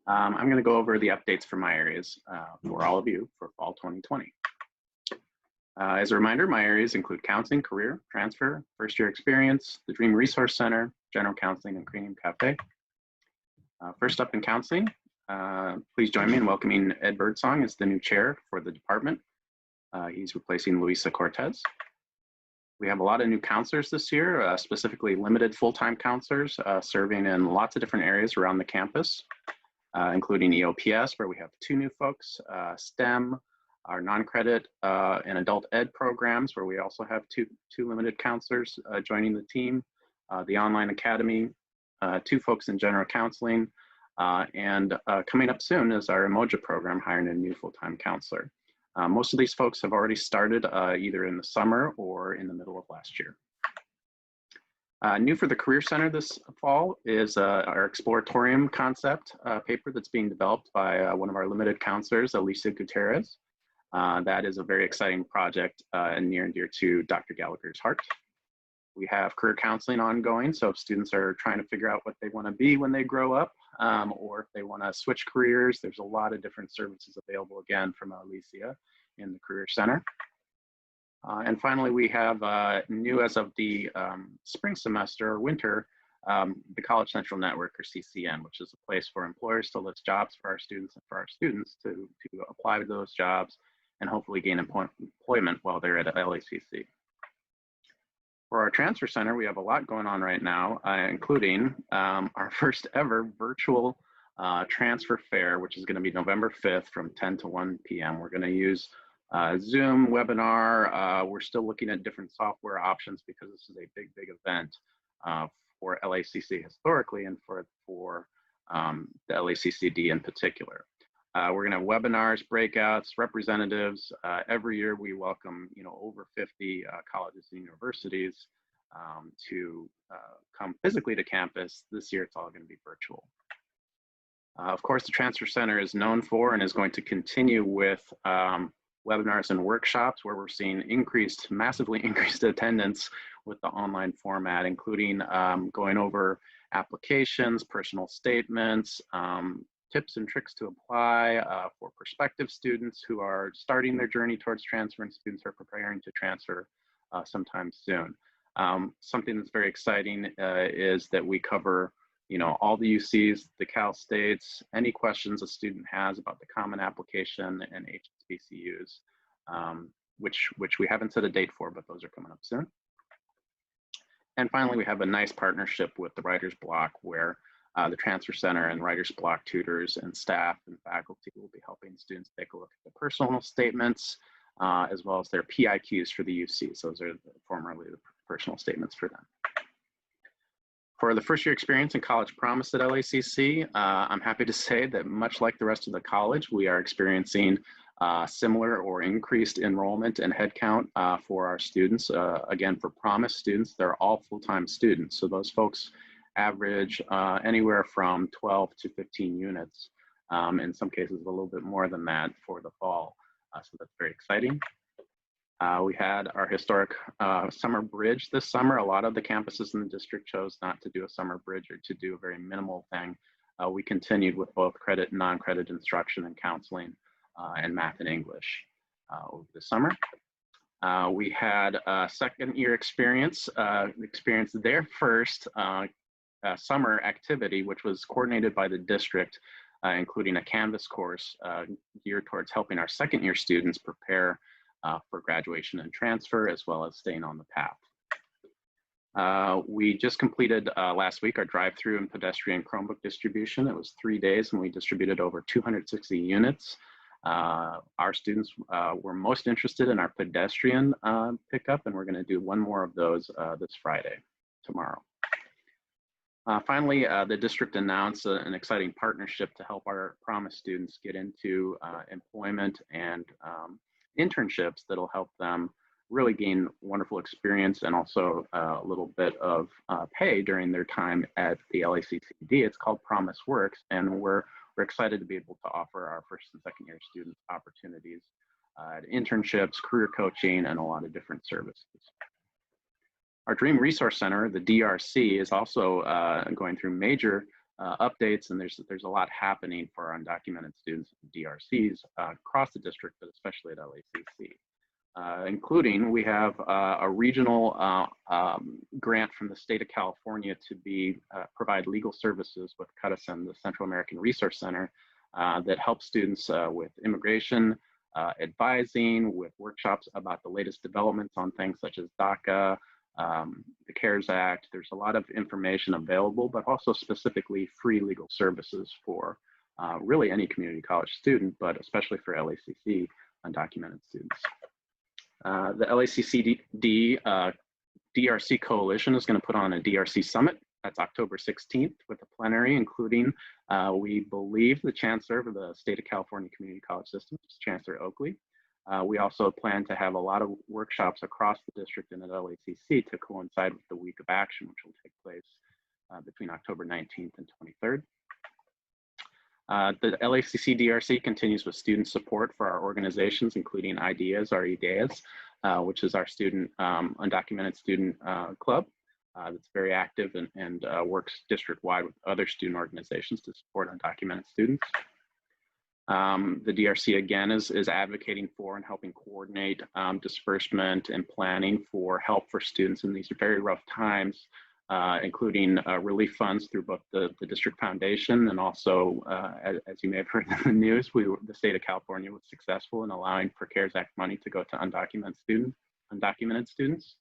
[SPEAKER 11] I'm going to go over the updates for my areas for all of you for fall 2020. As a reminder, my areas include counseling, career, transfer, first year experience, the Dream Resource Center, general counseling, and Cranium Cafe. First up in counseling, please join me in welcoming Ed Birdsong as the new chair for the department. He's replacing Luisa Cortez. We have a lot of new counselors this year, specifically limited full-time counselors serving in lots of different areas around the campus, including EOPS, where we have 2 new folks, STEM, our non-credit and adult ed programs, where we also have two limited counselors joining the team, the online academy, 2 folks in general counseling, and coming up soon is our Emoja program, hiring a new full-time counselor. Most of these folks have already started either in the summer or in the middle of last year. New for the Career Center this fall is our Exploratorium concept paper that's being developed by one of our limited counselors, Alicia Gutierrez. That is a very exciting project and near and dear to Dr. Gallagher's heart. We have career counseling ongoing, so if students are trying to figure out what they want to be when they grow up, or if they want to switch careers, there's a lot of different services available again from Alicia in the Career Center. And finally, we have new as of the spring semester or winter, the College Central Network, or CCN, which is a place for employers to list jobs for our students and for our students to apply to those jobs and hopefully gain employment while they're at LACC. For our transfer center, we have a lot going on right now, including our first ever virtual transfer fair, which is going to be November 5th from 10 to 1 p.m. We're going to use Zoom webinar. We're still looking at different software options because this is a big event for LACC historically and for the LACCD in particular. We're going to have webinars, breakouts, representatives. Every year we welcome over 50 colleges and universities to come physically to campus. This year it's all going to be virtual. Of course, the Transfer Center is known for and is going to continue with webinars and workshops where we're seeing massively increased attendance with the online format, including going over applications, personal statements, tips and tricks to apply for prospective students who are starting their journey towards transfer and students who are preparing to transfer sometime soon. Something that's very exciting is that we cover all the UCs, the Cal States, any questions a student has about the Common Application and HBCUs, which we haven't set a date for, but those are coming up soon. And finally, we have a nice partnership with the Writer's Block where the Transfer Center and Writer's Block tutors and staff and faculty will be helping students take a look at the personal statements as well as their PIQs for the UCs. Those are formerly the personal statements for them. For the first year experience in College Promise at LACC, I'm happy to say that much like the rest of the college, we are experiencing similar or increased enrollment and headcount for our students. Again, for Promise students, they're all full-time students. So those folks average anywhere from 12 to 15 units. In some cases, a little bit more than that for the fall. So that's very exciting. We had our historic summer bridge this summer. A lot of the campuses in the district chose not to do a summer bridge or to do a very minimal thing. We continued with both credit and non-credit instruction and counseling and math and English over the summer. We had a second year experience their first summer activity, which was coordinated by the district, including a Canvas course geared towards helping our second year students prepare for graduation and transfer, as well as staying on the path. We just completed last week our drive-through and pedestrian Chromebook distribution. It was 3 days and we distributed over 260 units. Our students were most interested in our pedestrian pickup, and we're going to do one more of those this Friday, tomorrow. Finally, the district announced an exciting partnership to help our Promise students get into employment and internships that'll help them really gain wonderful experience and also a little bit of pay during their time at the LACCD. It's called Promise Works, and we're excited to be able to offer our first and second year students opportunities at internships, career coaching, and a lot of different services. Our Dream Resource Center, the DRC, is also going through major updates, and there's a lot happening for our undocumented students and DRCs across the district, but especially at LACC. Including, we have a regional grant from the state of California to provide legal services with CUTASEN, the Central American Resource Center, that helps students with immigration, advising, with workshops about the latest developments on things such as DACA, the CARES Act. There's a lot of information available, but also specifically free legal services for really any community college student, but especially for LACC undocumented students. The LACC DRC Coalition is going to put on a DRC Summit. That's October 16th with a plenary, including, we believe, the Chancellor of the State of California Community College System, Chancellor Oakley. We also plan to have a lot of workshops across the district and at LACC to coincide with the Week of Action, which will take place between October 19th and 23rd. The LACC DRC continues with student support for our organizations, including IDEAS, our IDEAS, which is our student undocumented student club that's very active and works district-wide with other student organizations to support undocumented students. The DRC again is advocating for and helping coordinate disbursement and planning for help for students in these very rough times, including relief funds through both the district foundation and also, as you may have heard in the news, the state of California was successful in allowing for CARES Act money to go to undocumented students,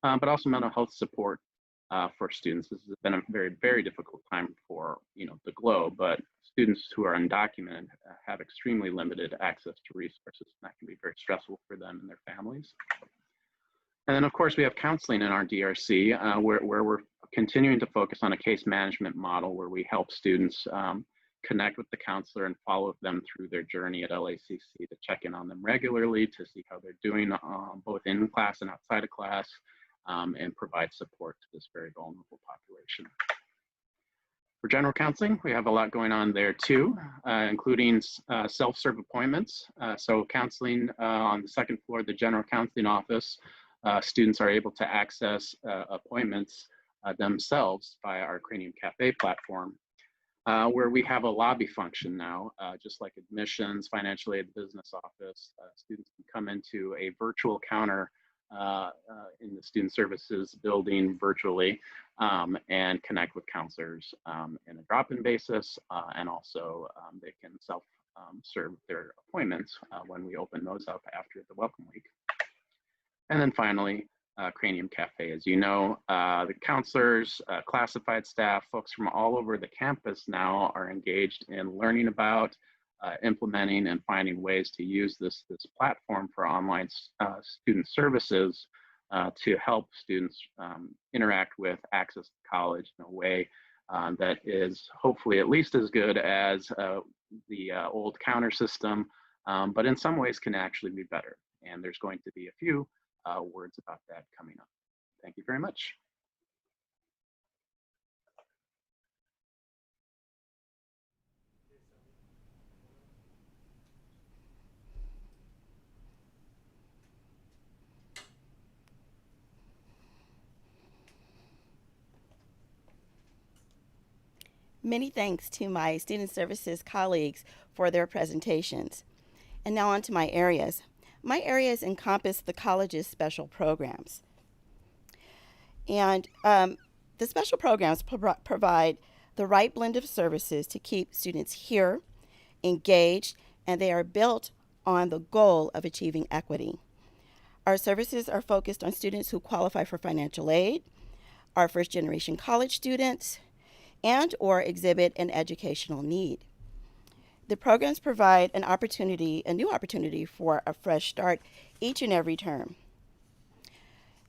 [SPEAKER 11] but also mental health support for students. This has been a very, very difficult time for the globe, but students who are undocumented have extremely limited access to resources. That can be very stressful for them and their families. And then, of course, we have counseling in our DRC, where we're continuing to focus on a case management model where we help students connect with the counselor and follow them through their journey at LACC, to check in on them regularly, to see how they're doing both in class and outside of class, and provide support to this very vulnerable population. For general counseling, we have a lot going on there too, including self-serve appointments. So counseling on the second floor of the general counseling office, students are able to access appointments themselves via our Cranium Cafe platform, where we have a lobby function now, just like admissions, financial aid, business office. Students can come into a virtual counter in the student services building virtually and connect with counselors in a drop-in basis, and also they can self-serve their appointments when we open those up after the welcome week. And then finally, Cranium Cafe. As you know, the counselors, classified staff, folks from all over the campus now are engaged in learning about, implementing and finding ways to use this platform for online student services to help students interact with access to college in a way that is hopefully at least as good as the old counter system, but in some ways can actually be better. And there's going to be a few words about that coming up. Thank you very much.
[SPEAKER 9] Many thanks to my student services colleagues for their presentations. And now on to my areas. My areas encompass the college's special programs. And the special programs provide the right blend of services to keep students here, engaged, and they are built on the goal of achieving equity. Our services are focused on students who qualify for financial aid, our first-generation college students, and or exhibit an educational need. The programs provide a new opportunity for a fresh start each and every term.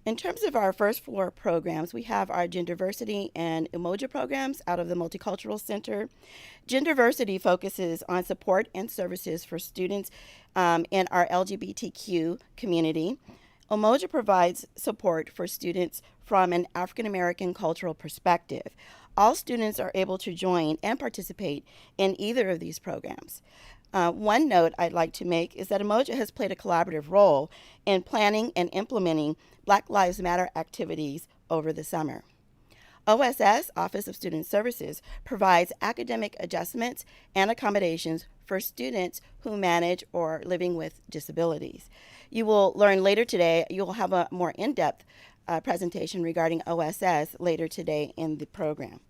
[SPEAKER 9] In terms of our first floor programs, we have our Genderversity and Umoja programs out of the Multicultural Center. Genderversity focuses on support and services for students in our LGBTQ community. Umoja provides support for students from an African American cultural perspective. All students are able to join and participate in either of these programs. One note I'd like to make is that Umoja has played a collaborative role in planning and implementing Black Lives Matter activities over the summer. OSS, Office of Student Services, provides academic adjustments and accommodations for students who manage or living with disabilities. You will learn later today, you will have a more in-depth presentation regarding OSS later today in the program.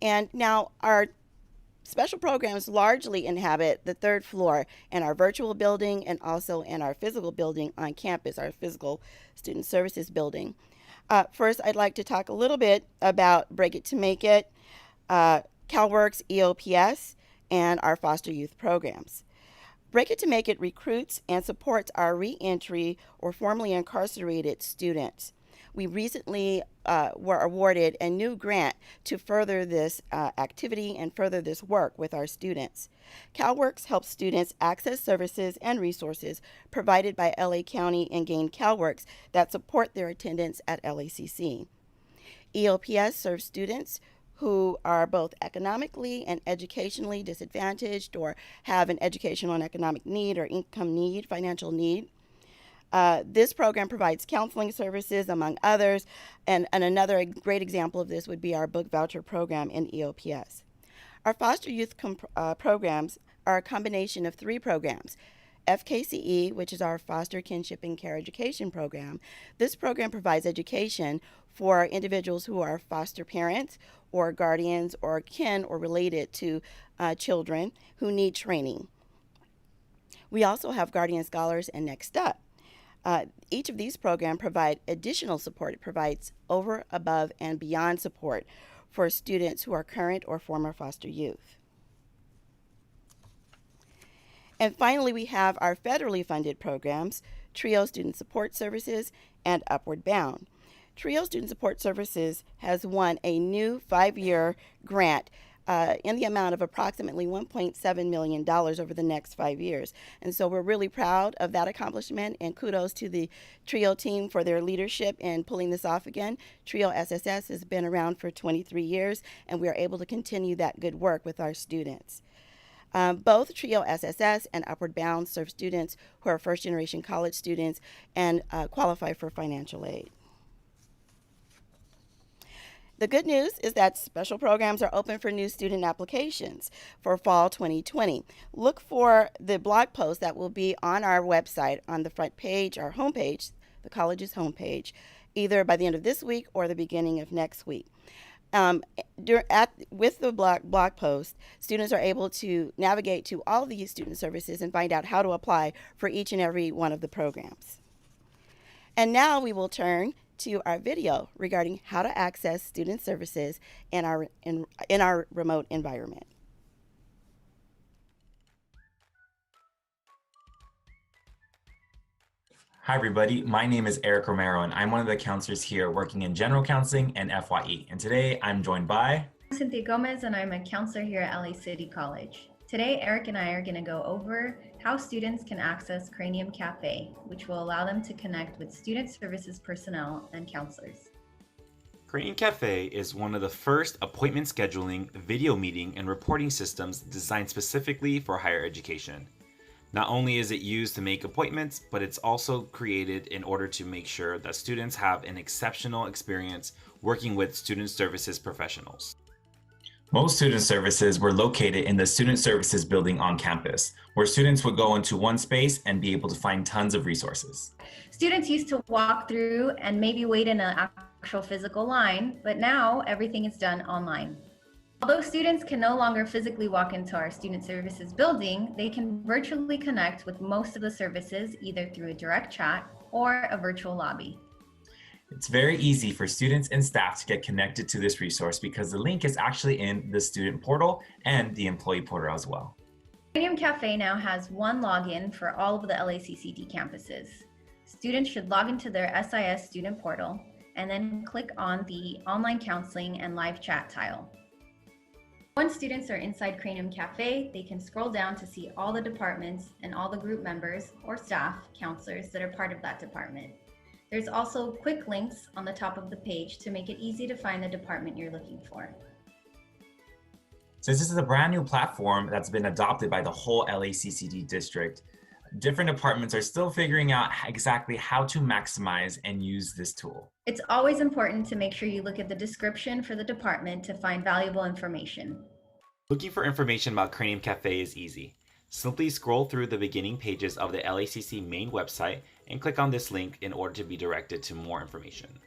[SPEAKER 9] And now our special programs largely inhabit the third floor in our virtual building and also in our physical building on campus, our physical student services building. First, I'd like to talk a little bit about Break It to Make It, CalWorks, EOPS, and our foster youth programs. Break It to Make It recruits and supports our re-entry or formerly incarcerated students. We recently were awarded a new grant to further this activity and further this work with our students. CalWORKs helps students access services and resources provided by LA County and gain CalWORKs that support their attendance at LACC. EOPS serves students who are both economically and educationally disadvantaged or have an educational and economic need or income need, financial need. This program provides counseling services, among others, and another great example of this would be our book voucher program in EOPS. Our foster youth programs are a combination of 3 programs. FKCE, which is our Foster Kinship and Care Education Program. This program provides education for individuals who are foster parents or guardians or kin or related to children who need training. We also have Guardian Scholars and Next Up. Each of these programs provide additional support. It provides over, above, and beyond support for students who are current or former foster youth. And finally, we have our federally funded programs, TRIO Student Support Services and Upward Bound. TRIO Student Support Services has won a new 5-year grant in the amount of approximately $1.7 million over the next 5 years. And so we're really proud of that accomplishment, and kudos to the TRIO team for their leadership in pulling this off again. TRIO SSS has been around for 23 years, and we are able to continue that good work with our students. Both TRIO SSS and Upward Bound serve students who are first-generation college students and qualify for financial aid. The good news is that special programs are open for new student applications for fall 2020. Look for the blog post that will be on our website on the front page, our homepage, the college's homepage, either by the end of this week or the beginning of next week. With the blog post, students are able to navigate to all these student services and find out how to apply for each and every one of the programs. And now we will turn to our video regarding how to access student services in our remote environment.
[SPEAKER 5] Hi everybody, my name is Eric Romero and I'm one of the counselors here working in general counseling and FYE. And today I'm joined by
[SPEAKER 12] Cynthia Gomez, and I'm a counselor here at LA City College. Today, Eric and I are going to go over how students can access Cranium Cafe, which will allow them to connect with student services personnel and counselors.
[SPEAKER 5] Cranium Cafe is one of the first appointment scheduling, video meeting, and reporting systems designed specifically for higher education. Not only is it used to make appointments, but it's also created in order to make sure that students have an exceptional experience working with student services professionals. Most student services were located in the Student Services building on campus, where students would go into one space and be able to find tons of resources.
[SPEAKER 12] Students used to walk through and maybe wait in an actual physical line, but now everything is done online. Although students can no longer physically walk into our Student Services building, they can virtually connect with most of the services either through a direct chat or a virtual lobby.
[SPEAKER 5] It's very easy for students and staff to get connected to this resource because the link is actually in the student portal and the employee portal as well.
[SPEAKER 12] Cranium Cafe now has one login for all of the LACCD campuses. Students should log into their SIS student portal and then click on the online counseling and live chat tile. Once students are inside Cranium Cafe, they can scroll down to see all the departments and all the group members or staff, counselors that are part of that department. There's also quick links on the top of the page to make it easy to find the department you're looking for.
[SPEAKER 5] Since this is a brand new platform that's been adopted by the whole LACCD district, different departments are still figuring out exactly how to maximize and use this tool.
[SPEAKER 12] It's always important to make sure you look at the description for the department to find valuable information.
[SPEAKER 5] Looking for information about Cranium Cafe is easy. Simply scroll through the beginning pages of the LACC main website and click on this link in order to be directed to more information.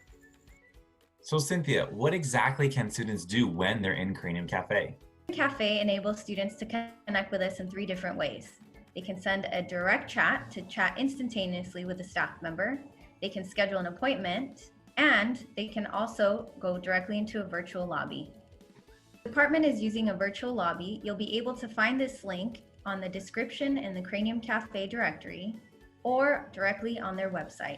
[SPEAKER 5] So Cynthia, what exactly can students do when they're in Cranium Cafe?
[SPEAKER 12] Cafe enables students to connect with us in 3 different ways. They can send a direct chat to chat instantaneously with a staff member. They can schedule an appointment, and they can also go directly into a virtual lobby. department is using a virtual lobby, you'll be able to find this link on the description in the Cranium Cafe directory or directly on their website.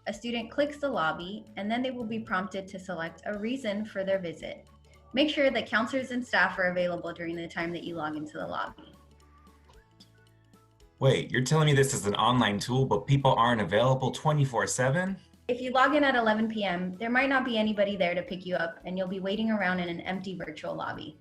[SPEAKER 12] A student clicks the lobby and then they will be prompted to select a reason for their visit. Make sure that counselors and staff are available during the time that you log into the lobby.
[SPEAKER 5] Wait, you're telling me this is an online tool, but people aren't available 24/7?
[SPEAKER 12] If you log in at 11 p.m., there might not be anybody there to pick you up and you'll be waiting around in an empty virtual lobby.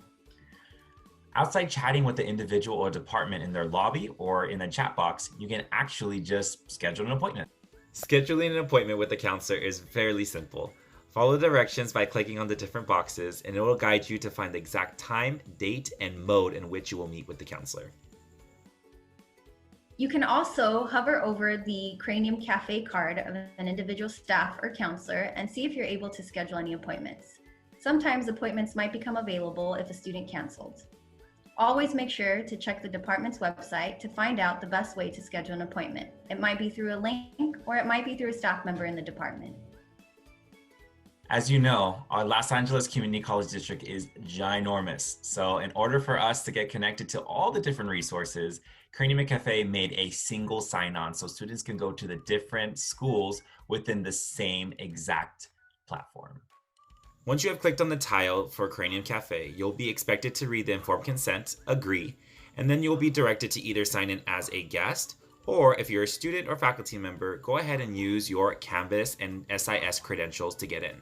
[SPEAKER 5] Outside chatting with the individual or department in their lobby or in a chat box, you can actually just schedule an appointment. Scheduling an appointment with a counselor is fairly simple. Follow the directions by clicking on the different boxes and it will guide you to find the exact time, date, and mode in which you will meet with the counselor.
[SPEAKER 12] You can also hover over the Cranium Cafe card of an individual staff or counselor and see if you're able to schedule any appointments. Sometimes appointments might become available if a student canceled. Always make sure to check the department's website to find out the best way to schedule an appointment. It might be through a link or it might be through a staff member in the department.
[SPEAKER 5] As you know, our Los Angeles Community College District is ginormous. So in order for us to get connected to all the different resources, Cranium Cafe made a single sign-on so students can go to the different schools within the same exact platform. Once you have clicked on the tile for Cranium Cafe, you'll be expected to read the informed consent, agree, and then you'll be directed to either sign in as a guest, or if you're a student or faculty member, go ahead and use your Canvas and SIS credentials to get in.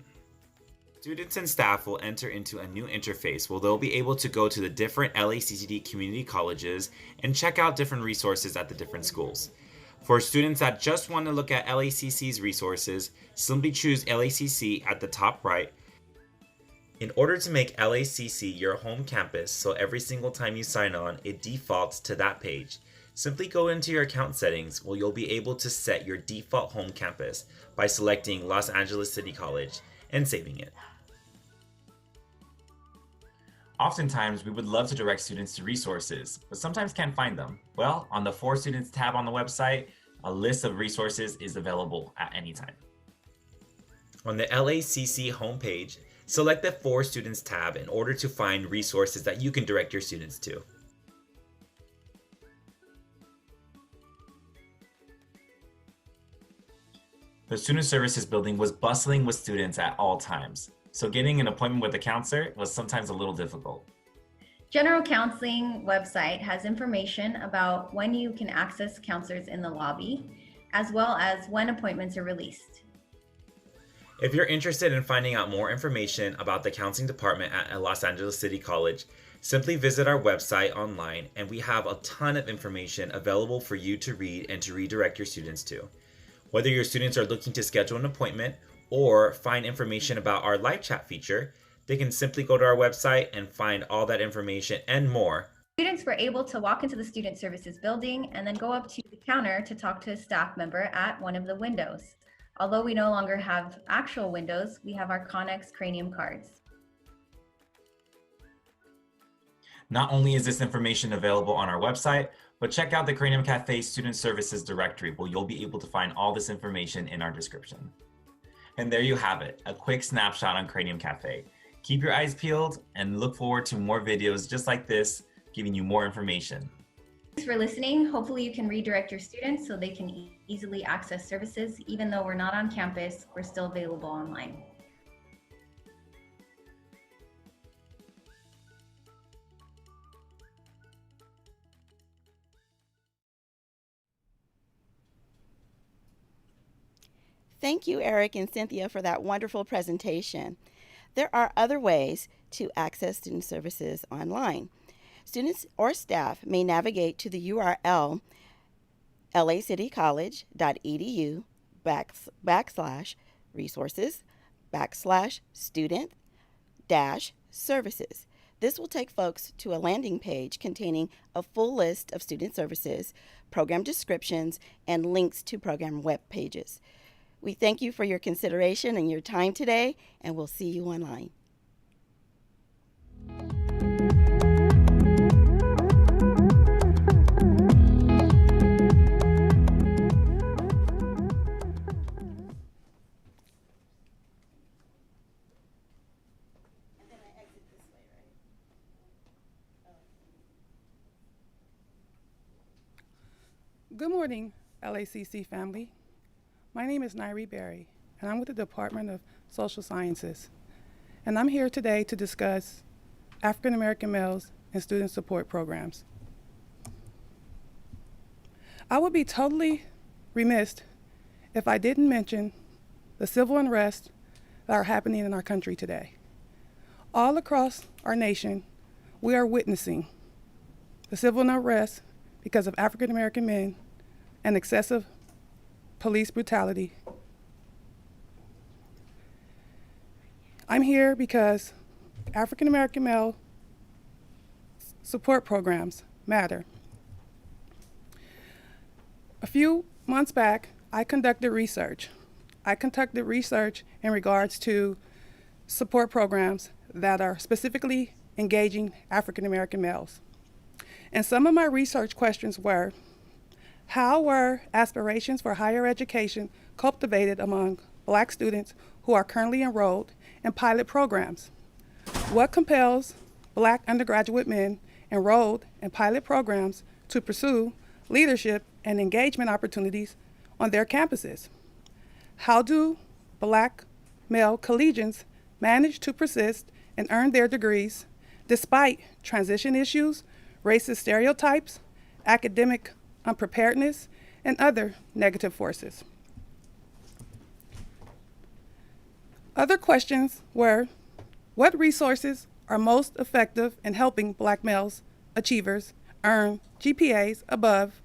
[SPEAKER 5] Students and staff will enter into a new interface where they'll be able to go to the different LACCD community colleges and check out different resources at the different schools. For students that just want to look at LACC's resources, simply choose LACC at the top right. In order to make LACC your home campus, so every single time you sign on, it defaults to that page, simply go into your account settings where you'll be able to set your default home campus by selecting Los Angeles City College and saving it. Oftentimes, we would love to direct students to resources, but sometimes can't find them. Well, on the For Students tab on the website, a list of resources is available at any time. On the LACC homepage, select the For Students tab in order to find resources that you can direct your students to. The Student Services building was bustling with students at all times, so getting an appointment with a counselor was sometimes a little difficult.
[SPEAKER 12] General Counseling website has information about when you can access counselors in the lobby, as well as when appointments are released.
[SPEAKER 5] If you're interested in finding out more information about the counseling department at Los Angeles City College, simply visit our website online and we have a ton of information available for you to read and to redirect your students to. Whether your students are looking to schedule an appointment or find information about our live chat feature, they can simply go to our website and find all that information and more.
[SPEAKER 12] Students were able to walk into the Student Services building and then go up to the counter to talk to a staff member at one of the windows. Although we no longer have actual windows, we have our Connex Cranium cards.
[SPEAKER 5] Not only is this information available on our website, but check out the Cranium Cafe Student Services directory where you'll be able to find all this information in our description. And there you have it, a quick snapshot on Cranium Cafe. Keep your eyes peeled and look forward to more videos just like this, giving you more information.
[SPEAKER 12] Thanks for listening. Hopefully you can redirect your students so they can easily access services. Even though we're not on campus, we're still available online.
[SPEAKER 9] Thank you, Eric and Cynthia, for that wonderful presentation. There are other ways to access student services online. Students or staff may navigate to the URL lacity.edu/resources/student-services. This will take folks to a landing page containing a full list of student services, program descriptions, and links to program web pages. We thank you for your consideration and your time today, and we'll see you online.
[SPEAKER 4] Good morning, LACC family. My name is Nairi Berry, and I'm with the Department of Social Sciences. And I'm here today to discuss African American males and student support programs. I would be totally remiss if I didn't mention the civil unrest that are happening in our country today. All across our nation, we are witnessing the civil unrest because of African American men and excessive police brutality. I'm here because African American male support programs matter. A few months back, I conducted research. In regards to support programs that are specifically engaging African American males. And some of my research questions were, how were aspirations for higher education cultivated among Black students who are currently enrolled in pilot programs? What compels Black undergraduate men enrolled in pilot programs to pursue leadership and engagement opportunities on their campuses? How do Black male collegians manage to persist and earn their degrees despite transition issues, racist stereotypes, academic unpreparedness, and other negative forces? Other questions were, what resources are most effective in helping Black males achievers earn GPAs above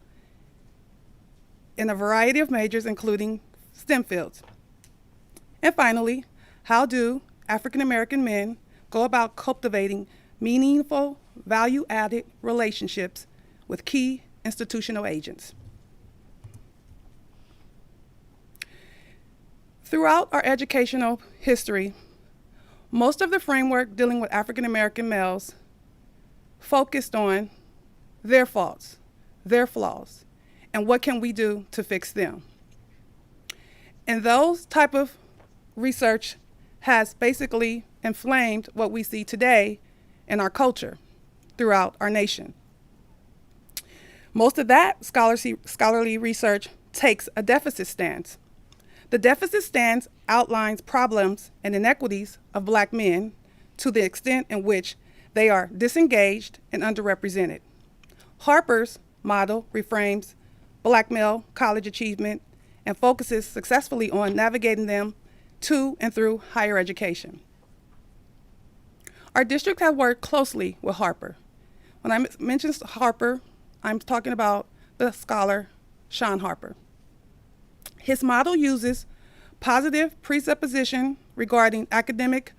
[SPEAKER 4] in a variety of majors, including STEM fields? And finally, how do African American men go about cultivating meaningful, value-added relationships with key institutional agents? Throughout our educational history, most of the framework dealing with African American males focused on their faults, their flaws, and what can we do to fix them. And those type of research has basically inflamed what we see today in our culture throughout our nation. Most of that scholarly research takes a deficit stance. The deficit stance outlines problems and inequities of Black men to the extent in which they are disengaged and underrepresented. Harper's model reframes Black male college achievement and focuses successfully on navigating them to and through higher education. Our district has worked closely with Harper. When I mention Harper, I'm talking about the scholar Sean Harper. His model uses positive presupposition regarding academic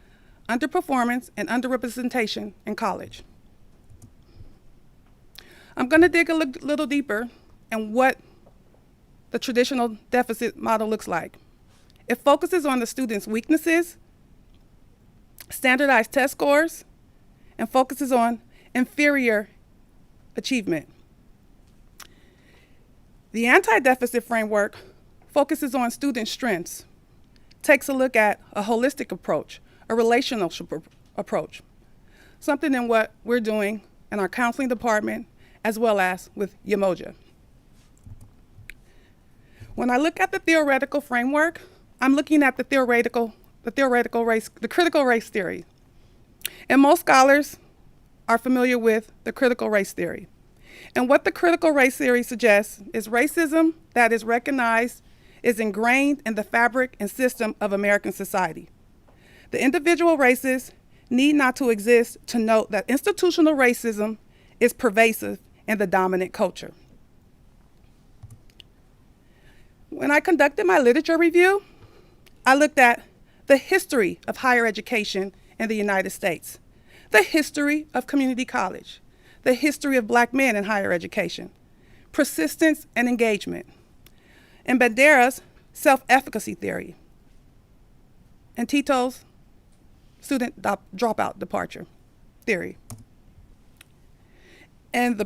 [SPEAKER 4] underperformance and underrepresentation in college. I'm going to dig a little deeper in what the traditional deficit model looks like. It focuses on the student's weaknesses, standardized test scores, and focuses on inferior achievement. The anti-deficit framework focuses on student strengths, takes a look at a holistic approach, a relational approach, something in what we're doing in our counseling department as well as with Umoja. When I look at the theoretical framework, I'm looking at the critical race theory. And most scholars are familiar with the critical race theory. And what the critical race theory suggests is racism that is recognized is ingrained in the fabric and system of American society. The individual races need not to exist to note that institutional racism is pervasive in the dominant culture. When I conducted my literature review, I looked at the history of higher education in the United States, the history of community college, the history of Black men in higher education, persistence and engagement, and Bandera's self-efficacy theory, and Tito's student dropout departure theory. And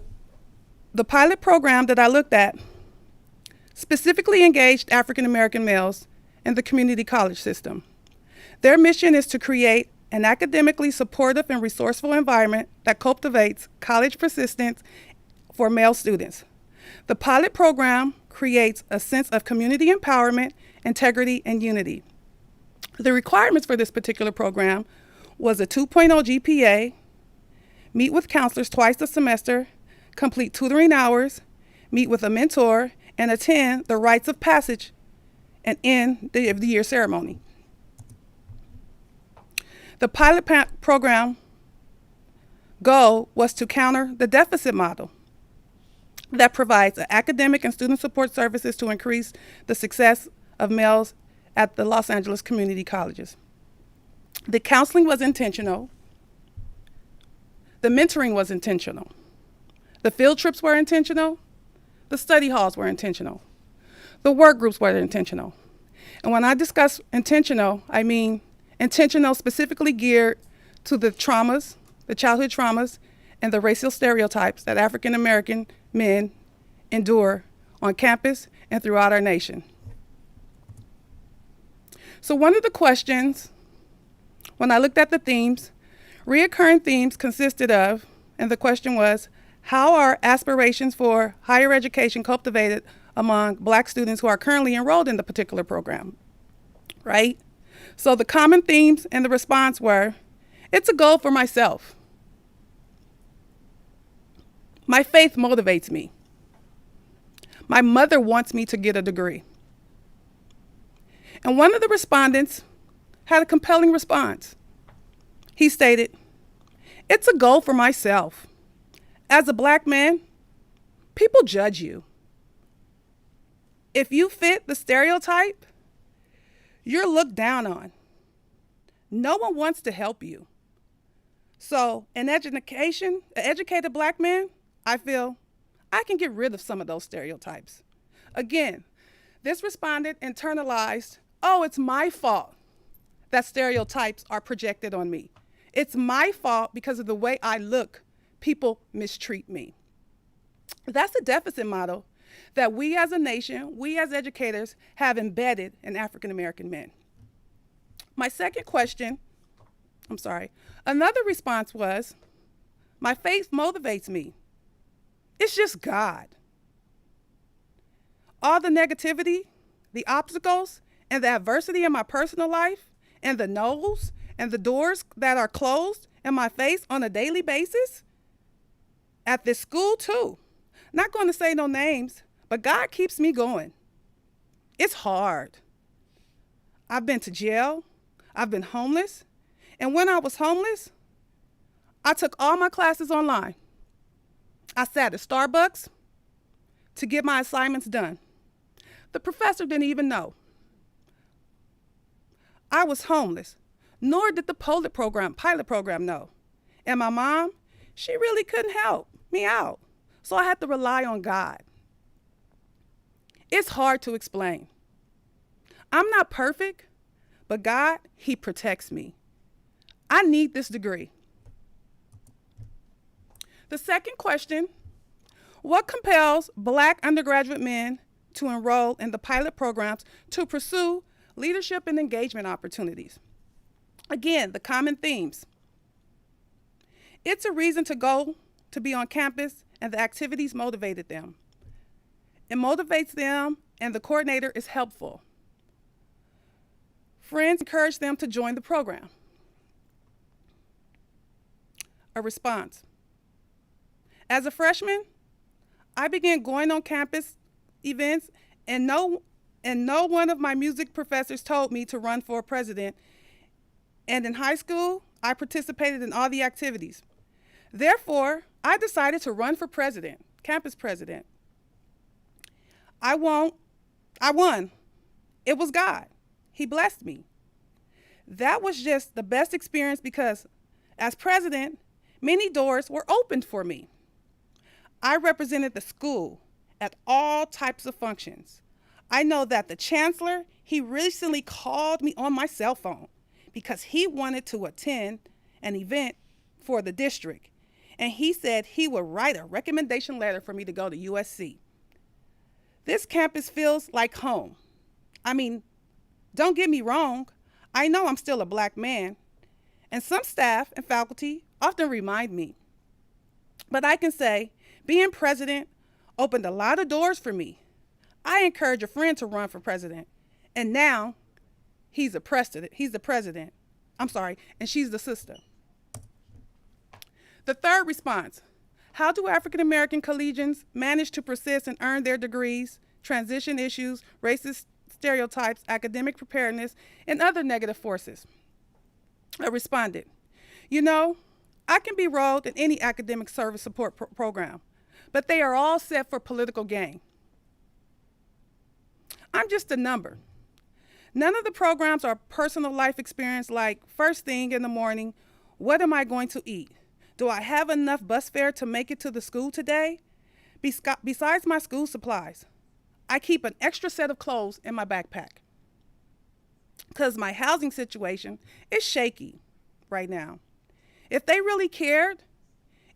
[SPEAKER 4] the pilot program that I looked at specifically engaged African American males in the community college system. Their mission is to create an academically supportive and resourceful environment that cultivates college persistence for male students. The pilot program creates a sense of community empowerment, integrity, and unity. The requirements for this particular program was a 2.0 GPA, meet with counselors twice a semester, complete tutoring hours, meet with a mentor, and attend the rites of passage and end the year ceremony. The pilot program goal was to counter the deficit model that provides academic and student support services to increase the success of males at the Los Angeles community colleges. The counseling was intentional. The mentoring was intentional. The field trips were intentional. The study halls were intentional. The work groups were intentional. And when I discuss intentional, I mean intentional specifically geared to the traumas, the childhood traumas, and the racial stereotypes that African American men endure on campus and throughout our nation. So one of the questions, when I looked at the themes, reoccurring themes consisted of, and the question was, how are aspirations for higher education cultivated among Black students who are currently enrolled in the particular program, right? So the common themes and the response were, it's a goal for myself. My faith motivates me. My mother wants me to get a degree. And one of the respondents had a compelling response. He stated, it's a goal for myself. As a Black man, people judge you. If you fit the stereotype, you're looked down on. No one wants to help you. So an educated Black man, I feel I can get rid of some of those stereotypes. Again, this respondent internalized, oh, it's my fault that stereotypes are projected on me. It's my fault because of the way I look, people mistreat me. That's a deficit model that we as a nation, we as educators have embedded in African American men. My second question, another response was, my faith motivates me. It's just God. All the negativity, the obstacles, and the adversity in my personal life, and the no's and the doors that are closed in my face on a daily basis, at this school too. Not going to say no names, but God keeps me going. It's hard. I've been to jail. I've been homeless. And when I was homeless, I took all my classes online. I sat at Starbucks to get my assignments done. The professor didn't even know. I was homeless, nor did the pilot program know. And my mom, she really couldn't help me out. So I had to rely on God. It's hard to explain. I'm not perfect, but God, He protects me. I need this degree. The second question, what compels Black undergraduate men to enroll in the pilot programs to pursue leadership and engagement opportunities? Again, the common themes. It's a reason to go to be on campus, and the activities motivated them. It motivates them, and the coordinator is helpful. Friends encourage them to join the program. A response. As a freshman, I began going on campus events, and no one of my music professors told me to run for president. And in high school, I participated in all the activities. Therefore, I decided to run for president, campus president. I won. It was God. He blessed me. That was just the best experience because as president, many doors were opened for me. I represented the school at all types of functions. I know that the Chancellor, he recently called me on my cell phone because he wanted to attend an event for the district. And he said he would write a recommendation letter for me to go to USC. This campus feels like home. I mean, don't get me wrong. I know I'm still a Black man, and some staff and faculty often remind me. But I can say being president opened a lot of doors for me. I encouraged a friend to run for president, and now he's the president. I'm sorry, and she's the sister. The third response: how do African American collegians manage to persist and earn their degrees, transition issues, racist stereotypes, academic preparedness, and other negative forces? I responded, you know, I can be enrolled in any academic service support program, but they are all set for political gain. I'm just a number. None of the programs are personal life experience, like first thing in the morning, what am I going to eat? Do I have enough bus fare to make it to the school today? Besides my school supplies, I keep an extra set of clothes in my backpack because my housing situation is shaky right now. If they really cared,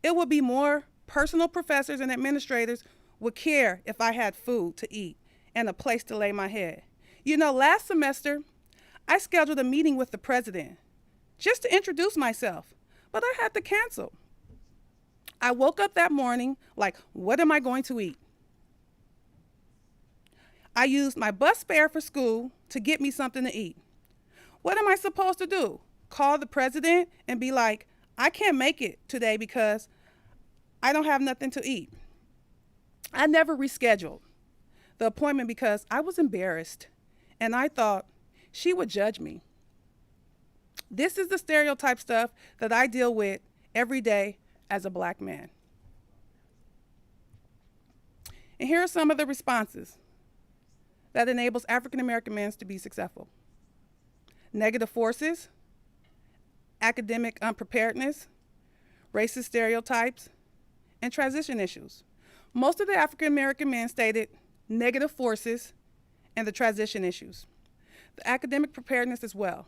[SPEAKER 4] it would be more personal. Professors and administrators would care if I had food to eat and a place to lay my head. You know, last semester, I scheduled a meeting with the president just to introduce myself, but I had to cancel. I woke up that morning like, what am I going to eat? I used my bus fare for school to get me something to eat. What am I supposed to do? Call the president and be like, I can't make it today because I don't have nothing to eat. I never rescheduled the appointment because I was embarrassed and I thought she would judge me. This is the stereotype stuff that I deal with every day as a Black man. And here are some of the responses that enables African American men to be successful: negative forces, academic unpreparedness, racist stereotypes, and transition issues. Most of the African American men stated negative forces and the transition issues. The academic preparedness as well.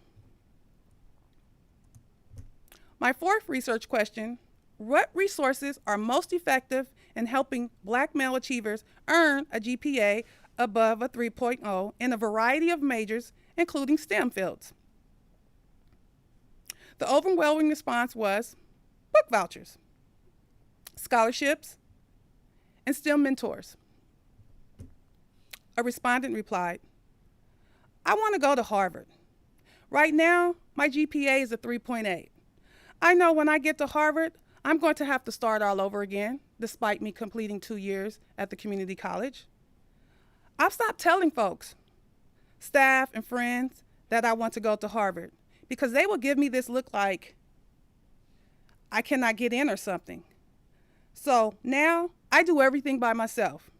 [SPEAKER 4] My fourth research question: what resources are most effective in helping Black male achievers earn a GPA above a 3.0 in a variety of majors, including STEM fields? The overwhelming response was book vouchers, scholarships, and STEM mentors. A respondent replied, I want to go to Harvard. Right now, my GPA is a 3.8. I know when I get to Harvard, I'm going to have to start all over again, despite me completing 2 years at the community college. I've stopped telling folks, staff and friends, that I want to go to Harvard because they will give me this look like I cannot get in or something. So now I do everything by myself.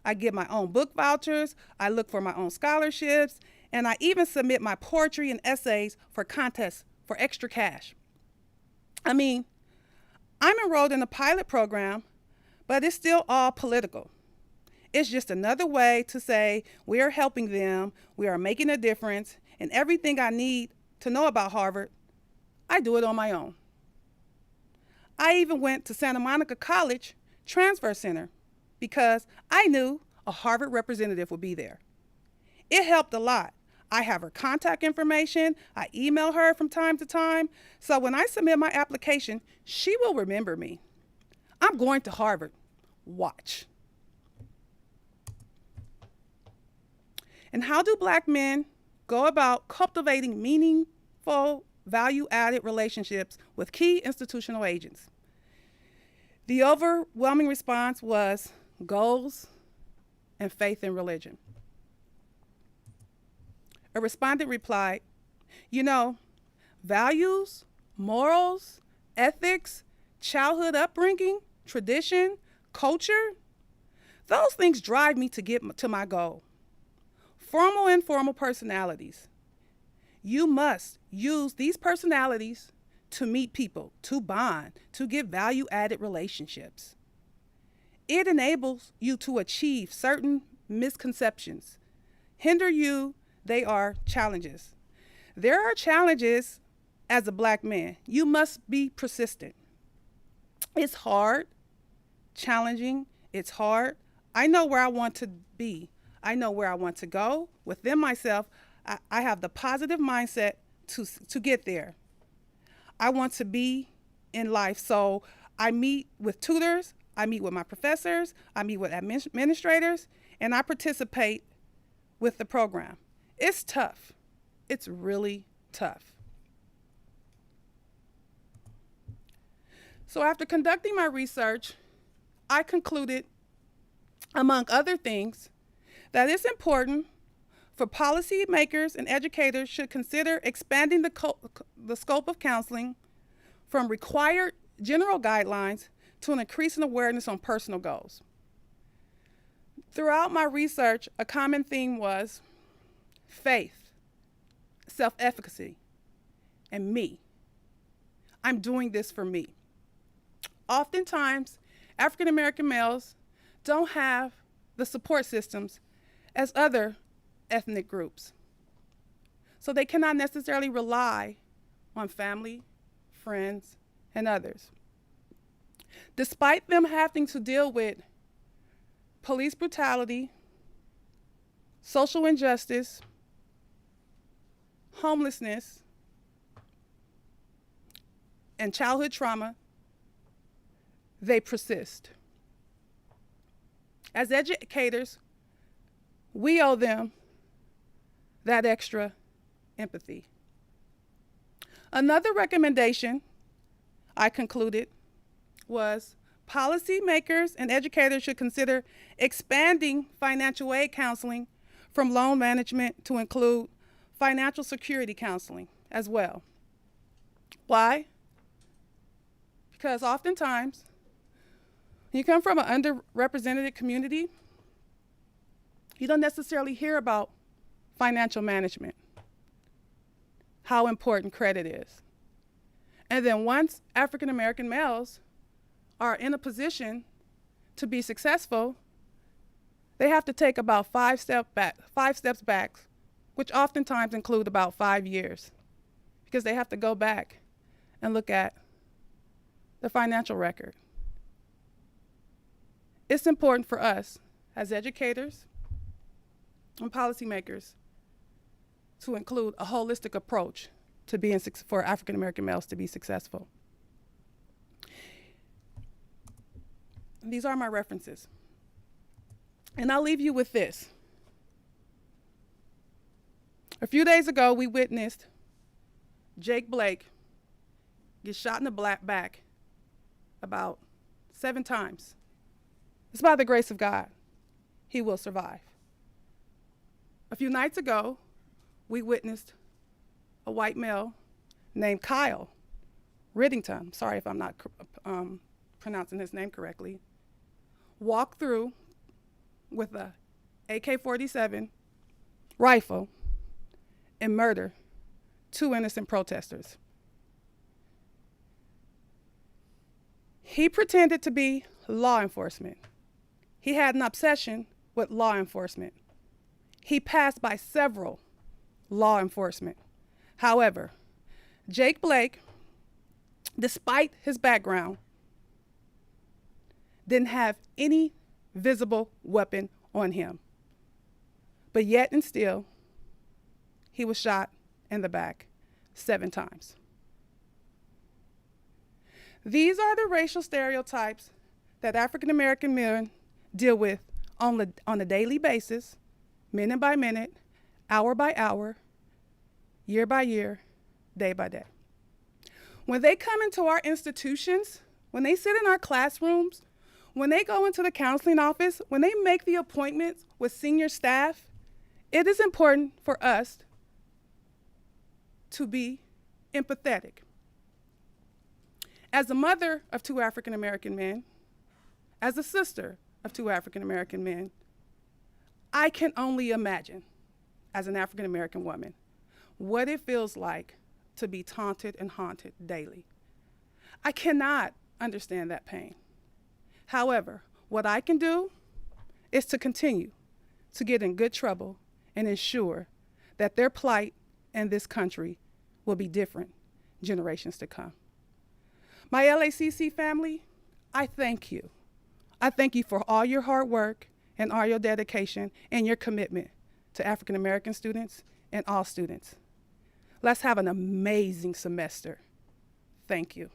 [SPEAKER 4] I get my own book vouchers, I look for my own scholarships, and I even submit my poetry and essays for contests for extra cash. I mean, I'm enrolled in a pilot program, but it's still all political. It's just another way to say we are helping them, we are making a difference, and everything I need to know about Harvard, I do it on my own. I even went to Santa Monica College Transfer Center because I knew a Harvard representative would be there. It helped a lot. I have her contact information. I email her from time to time. So when I submit my application, she will remember me. I'm going to Harvard. Watch. And how do Black men go about cultivating meaningful, value-added relationships with key institutional agents? The overwhelming response was goals and faith in religion. A respondent replied, you know, values, morals, ethics, childhood upbringing, tradition, culture, those things drive me to get to my goal. Formal and informal personalities. You must use these personalities to meet people, to bond, to get value-added relationships. It enables you to achieve certain misconceptions. Hinder you, they are challenges. There are challenges as a Black man. You must be persistent. It's hard, challenging, it's hard. I know where I want to be. I know where I want to go. Within myself, I have the positive mindset to get there. I want to be in life, so I meet with tutors. I meet with my professors, I meet with administrators, and I participate with the program. It's tough. It's really tough. So after conducting my research, I concluded, among other things, that it's important for policymakers and educators should consider expanding the scope of counseling from required general guidelines to an increasing awareness on personal goals. Throughout my research, a common theme was faith, self-efficacy, and me. I'm doing this for me. Oftentimes, African American males don't have the support systems as other ethnic groups. So they cannot necessarily rely on family, friends, and others. Despite them having to deal with police brutality, social injustice, homelessness, and childhood trauma, they persist. As educators, we owe them that extra empathy. Another recommendation I concluded was policymakers and educators should consider expanding financial aid counseling from loan management to include financial security counseling as well. Why? Because oftentimes, you come from an underrepresented community, you don't necessarily hear about financial management, how important credit is. And then once African American males are in a position to be successful, they have to take about 5 steps back, which oftentimes include about 5 years, because they have to go back and look at the financial record. It's important for us as educators and policymakers to include a holistic approach to being for African American males to be successful. These are my references. And I'll leave you with this. A few days ago, we witnessed Jake Blake get shot in the back about 7 times. It's by the grace of God. He will survive. A few nights ago, we witnessed a white male named Kyle Riddington, I'm sorry if I'm not pronouncing his name correctly, walk through with a AK-47 rifle and murder 2 innocent protesters. He pretended to be law enforcement. He had an obsession with law enforcement. He passed by several law enforcement. However, Jake Blake, despite his background, didn't have any visible weapon on him. But yet and still, he was shot in the back 7 times. These are the racial stereotypes that African American men deal with on a daily basis, minute by minute, hour by hour, year by year, day by day. When they come into our institutions, when they sit in our classrooms, when they go into the counseling office, when they make the appointments with senior staff, it is important for us to be empathetic. As a mother of 2 African American men, as a sister of 2 African American men, I can only imagine, as an African American woman, what it feels like to be taunted and haunted daily. I cannot understand that pain. However, what I can do is to continue to get in good trouble and ensure that their plight in this country will be different generations to come. My LACC family, I thank you. I thank you for all your hard work and all your dedication and your commitment to African American students and all students. Let's have an amazing semester. Thank you.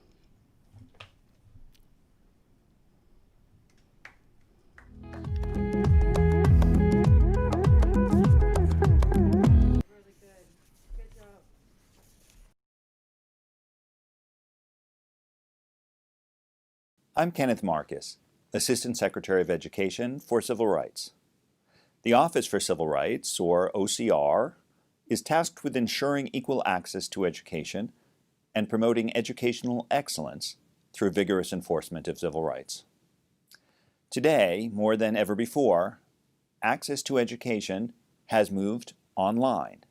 [SPEAKER 13] I'm Kenneth Marcus, Assistant Secretary of Education for Civil Rights. The Office for Civil Rights, or OCR, is tasked with ensuring equal access to education and promoting educational excellence through vigorous enforcement of civil rights. Today, more than ever before, access to education has moved online.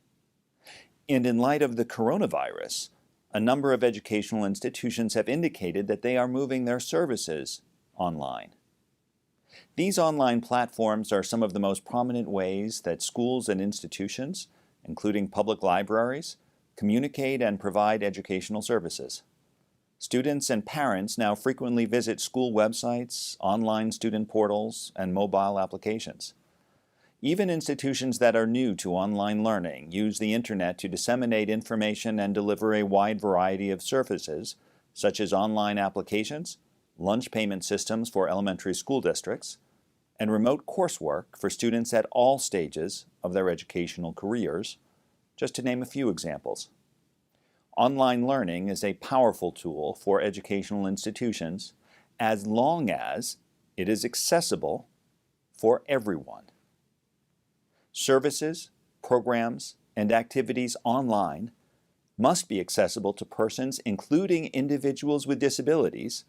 [SPEAKER 13] And in light of the coronavirus, a number of educational institutions have indicated that they are moving their services online. These online platforms are some of the most prominent ways that schools and institutions, including public libraries, communicate and provide educational services. Students and parents now frequently visit school websites, online student portals, and mobile applications. Even institutions that are new to online learning use the internet to disseminate information and deliver a wide variety of services, such as online applications, lunch payment systems for elementary school districts, and remote coursework for students at all stages of their educational careers, just to name a few examples. Online learning is a powerful tool for educational institutions as long as it is accessible for everyone. Services, programs, and activities online must be accessible to persons, including individuals with disabilities,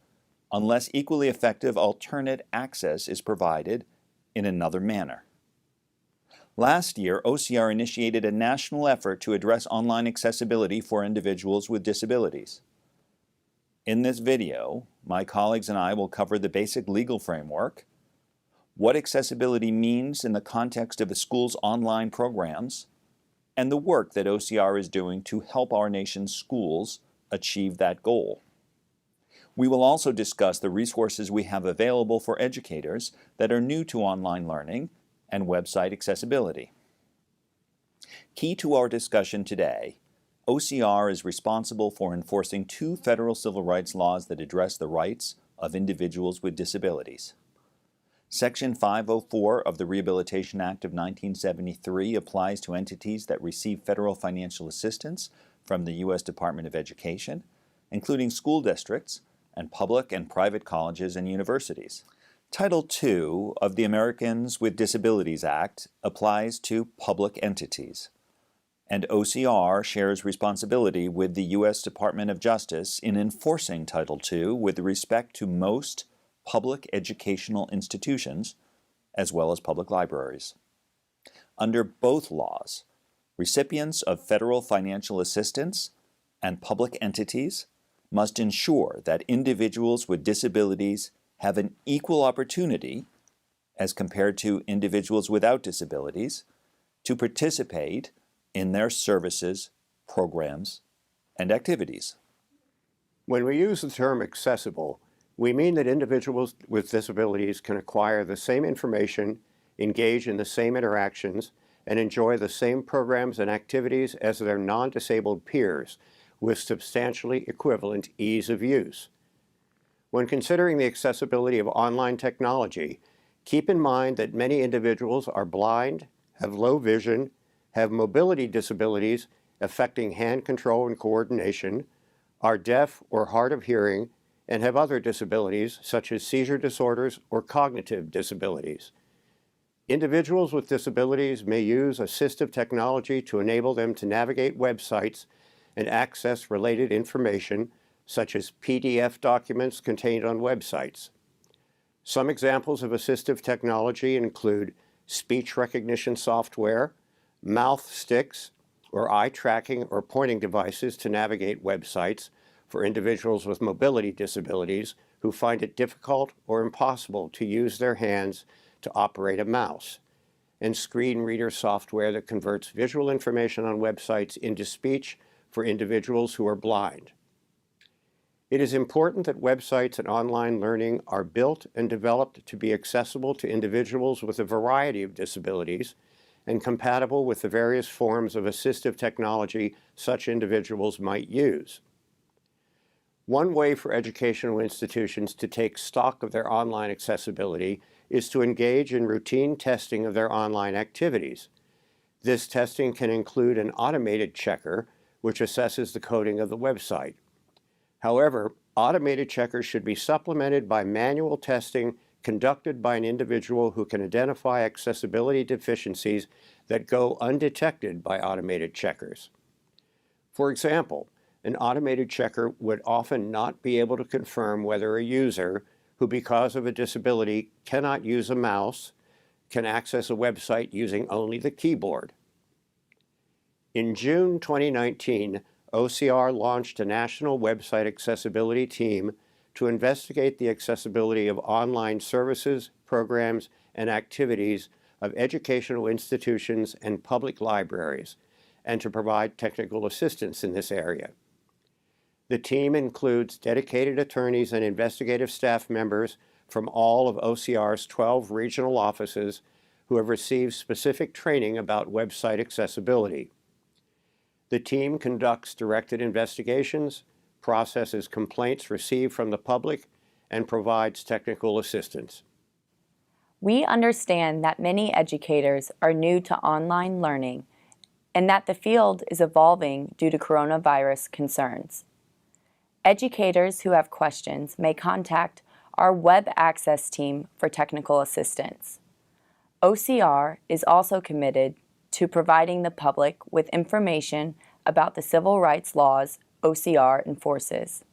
[SPEAKER 13] unless equally effective alternate access is provided in another manner. Last year, OCR initiated a national effort to address online accessibility for individuals with disabilities. In this video, my colleagues and I will cover the basic legal framework, what accessibility means in the context of a school's online programs, and the work that OCR is doing to help our nation's schools achieve that goal. We will also discuss the resources we have available for educators that are new to online learning and website accessibility. Key to our discussion today, OCR is responsible for enforcing 2 federal civil rights laws that address the rights of individuals with disabilities. Section 504 of the Rehabilitation Act of 1973 applies to entities that receive federal financial assistance from the U.S. Department of Education, including school districts and public and private colleges and universities. Title II of the Americans with Disabilities Act applies to public entities, and OCR shares responsibility with the U.S. Department of Justice in enforcing Title II with respect to most public educational institutions, as well as public libraries. Under both laws, recipients of federal financial assistance and public entities must ensure that individuals with disabilities have an equal opportunity, as compared to individuals without disabilities, to participate in their services, programs, and activities.
[SPEAKER 15] When we use the term accessible, we mean that individuals with disabilities can acquire the same information, engage in the same interactions, and enjoy the same programs and activities as their non-disabled peers with substantially equivalent ease of use. When considering the accessibility of online technology, keep in mind that many individuals are blind, have low vision, have mobility disabilities affecting hand control and coordination, are deaf or hard of hearing, and have other disabilities such as seizure disorders or cognitive disabilities. Individuals with disabilities may use assistive technology to enable them to navigate websites and access related information, such as PDF documents contained on websites. Some examples of assistive technology include speech recognition software, mouth sticks, or eye tracking or pointing devices to navigate websites for individuals with mobility disabilities who find it difficult or impossible to use their hands to operate a mouse, and screen reader software that converts visual information on websites into speech for individuals who are blind. It is important that websites and online learning are built and developed to be accessible to individuals with a variety of disabilities and compatible with the various forms of assistive technology such individuals might use. One way for educational institutions to take stock of their online accessibility is to engage in routine testing of their online activities. This testing can include an automated checker, which assesses the coding of the website. However, automated checkers should be supplemented by manual testing conducted by an individual who can identify accessibility deficiencies that go undetected by automated checkers. For example, an automated checker would often not be able to confirm whether a user who, because of a disability, cannot use a mouse, can access a website using only the keyboard. In June 2019, OCR launched a national website accessibility team to investigate the accessibility of online services, programs, and activities of educational institutions and public libraries, and to provide technical assistance in this area. The team includes dedicated attorneys and investigative staff members from all of OCR's 12 regional offices who have received specific training about website accessibility. The team conducts directed investigations, processes complaints received from the public, and provides technical assistance.
[SPEAKER 16] We understand that many educators are new to online learning and that the field is evolving due to coronavirus concerns. Educators who have questions may contact our web access team for technical assistance. OCR is also committed to providing the public with information about the civil rights laws OCR enforces.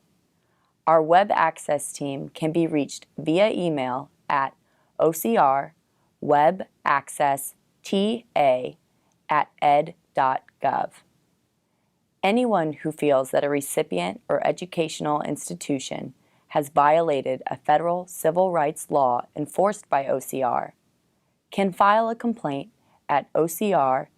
[SPEAKER 16] Our web access team can be reached via email at ocrwebaccessta@ed.gov. Anyone who feels that a recipient or educational institution has violated a federal civil rights law enforced by OCR can file a complaint at ocrcas.ed.gov.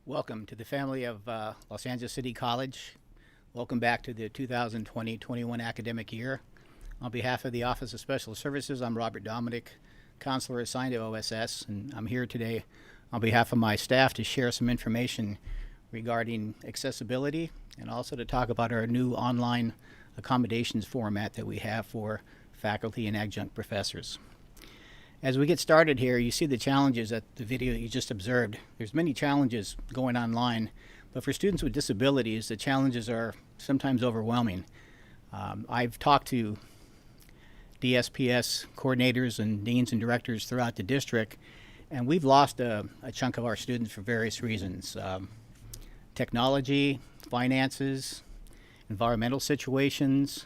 [SPEAKER 17] Welcome to the family of Los Angeles City College. Welcome back to the 2020-21 academic year. On behalf of the Office of Special Services, I'm Robert Dominic, counselor assigned to OSS, and I'm here today on behalf of my staff to share some information regarding accessibility and also to talk about our new online accommodations format that we have for faculty and adjunct professors. As we get started here, you see the challenges at the video you just observed. There's many challenges going online, but for students with disabilities, the challenges are sometimes overwhelming. I've talked to DSPS coordinators and deans and directors throughout the district, and we've lost a chunk of our students for various reasons. Technology, finances, environmental situations,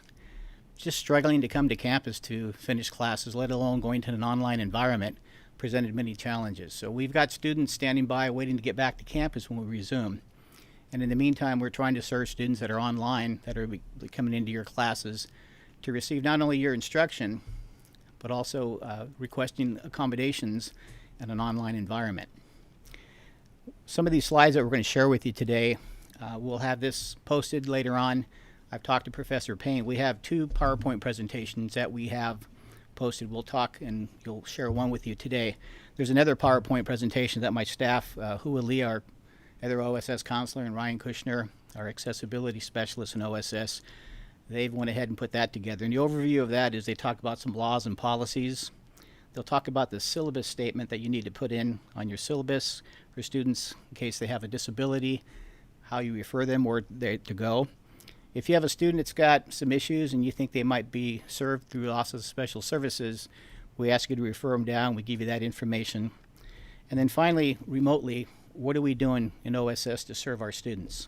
[SPEAKER 17] just struggling to come to campus to finish classes, let alone going to an online environment, presented many challenges. So we've got students standing by waiting to get back to campus when we resume. And in the meantime, we're trying to serve students that are online, that are coming into your classes, to receive not only your instruction, but also requesting accommodations in an online environment. Some of these slides that we're going to share with you today, we'll have this posted later on. I've talked to Professor Payne. We have 2 PowerPoint presentations that we have posted. We'll talk and you'll share one with you today. There's another PowerPoint presentation that my staff, Hua Lee, our other OSS counselor, and Ryan Kushner, our accessibility specialist in OSS, they've went ahead and put that together. And the overview of that is they talk about some laws and policies. They'll talk about the syllabus statement that you need to put in on your syllabus for students in case they have a disability, how you refer them where they're to go. If you have a student that's got some issues and you think they might be served through the Office of Special Services, we ask you to refer them down. We give you that information. And then finally, remotely, what are we doing in OSS to serve our students?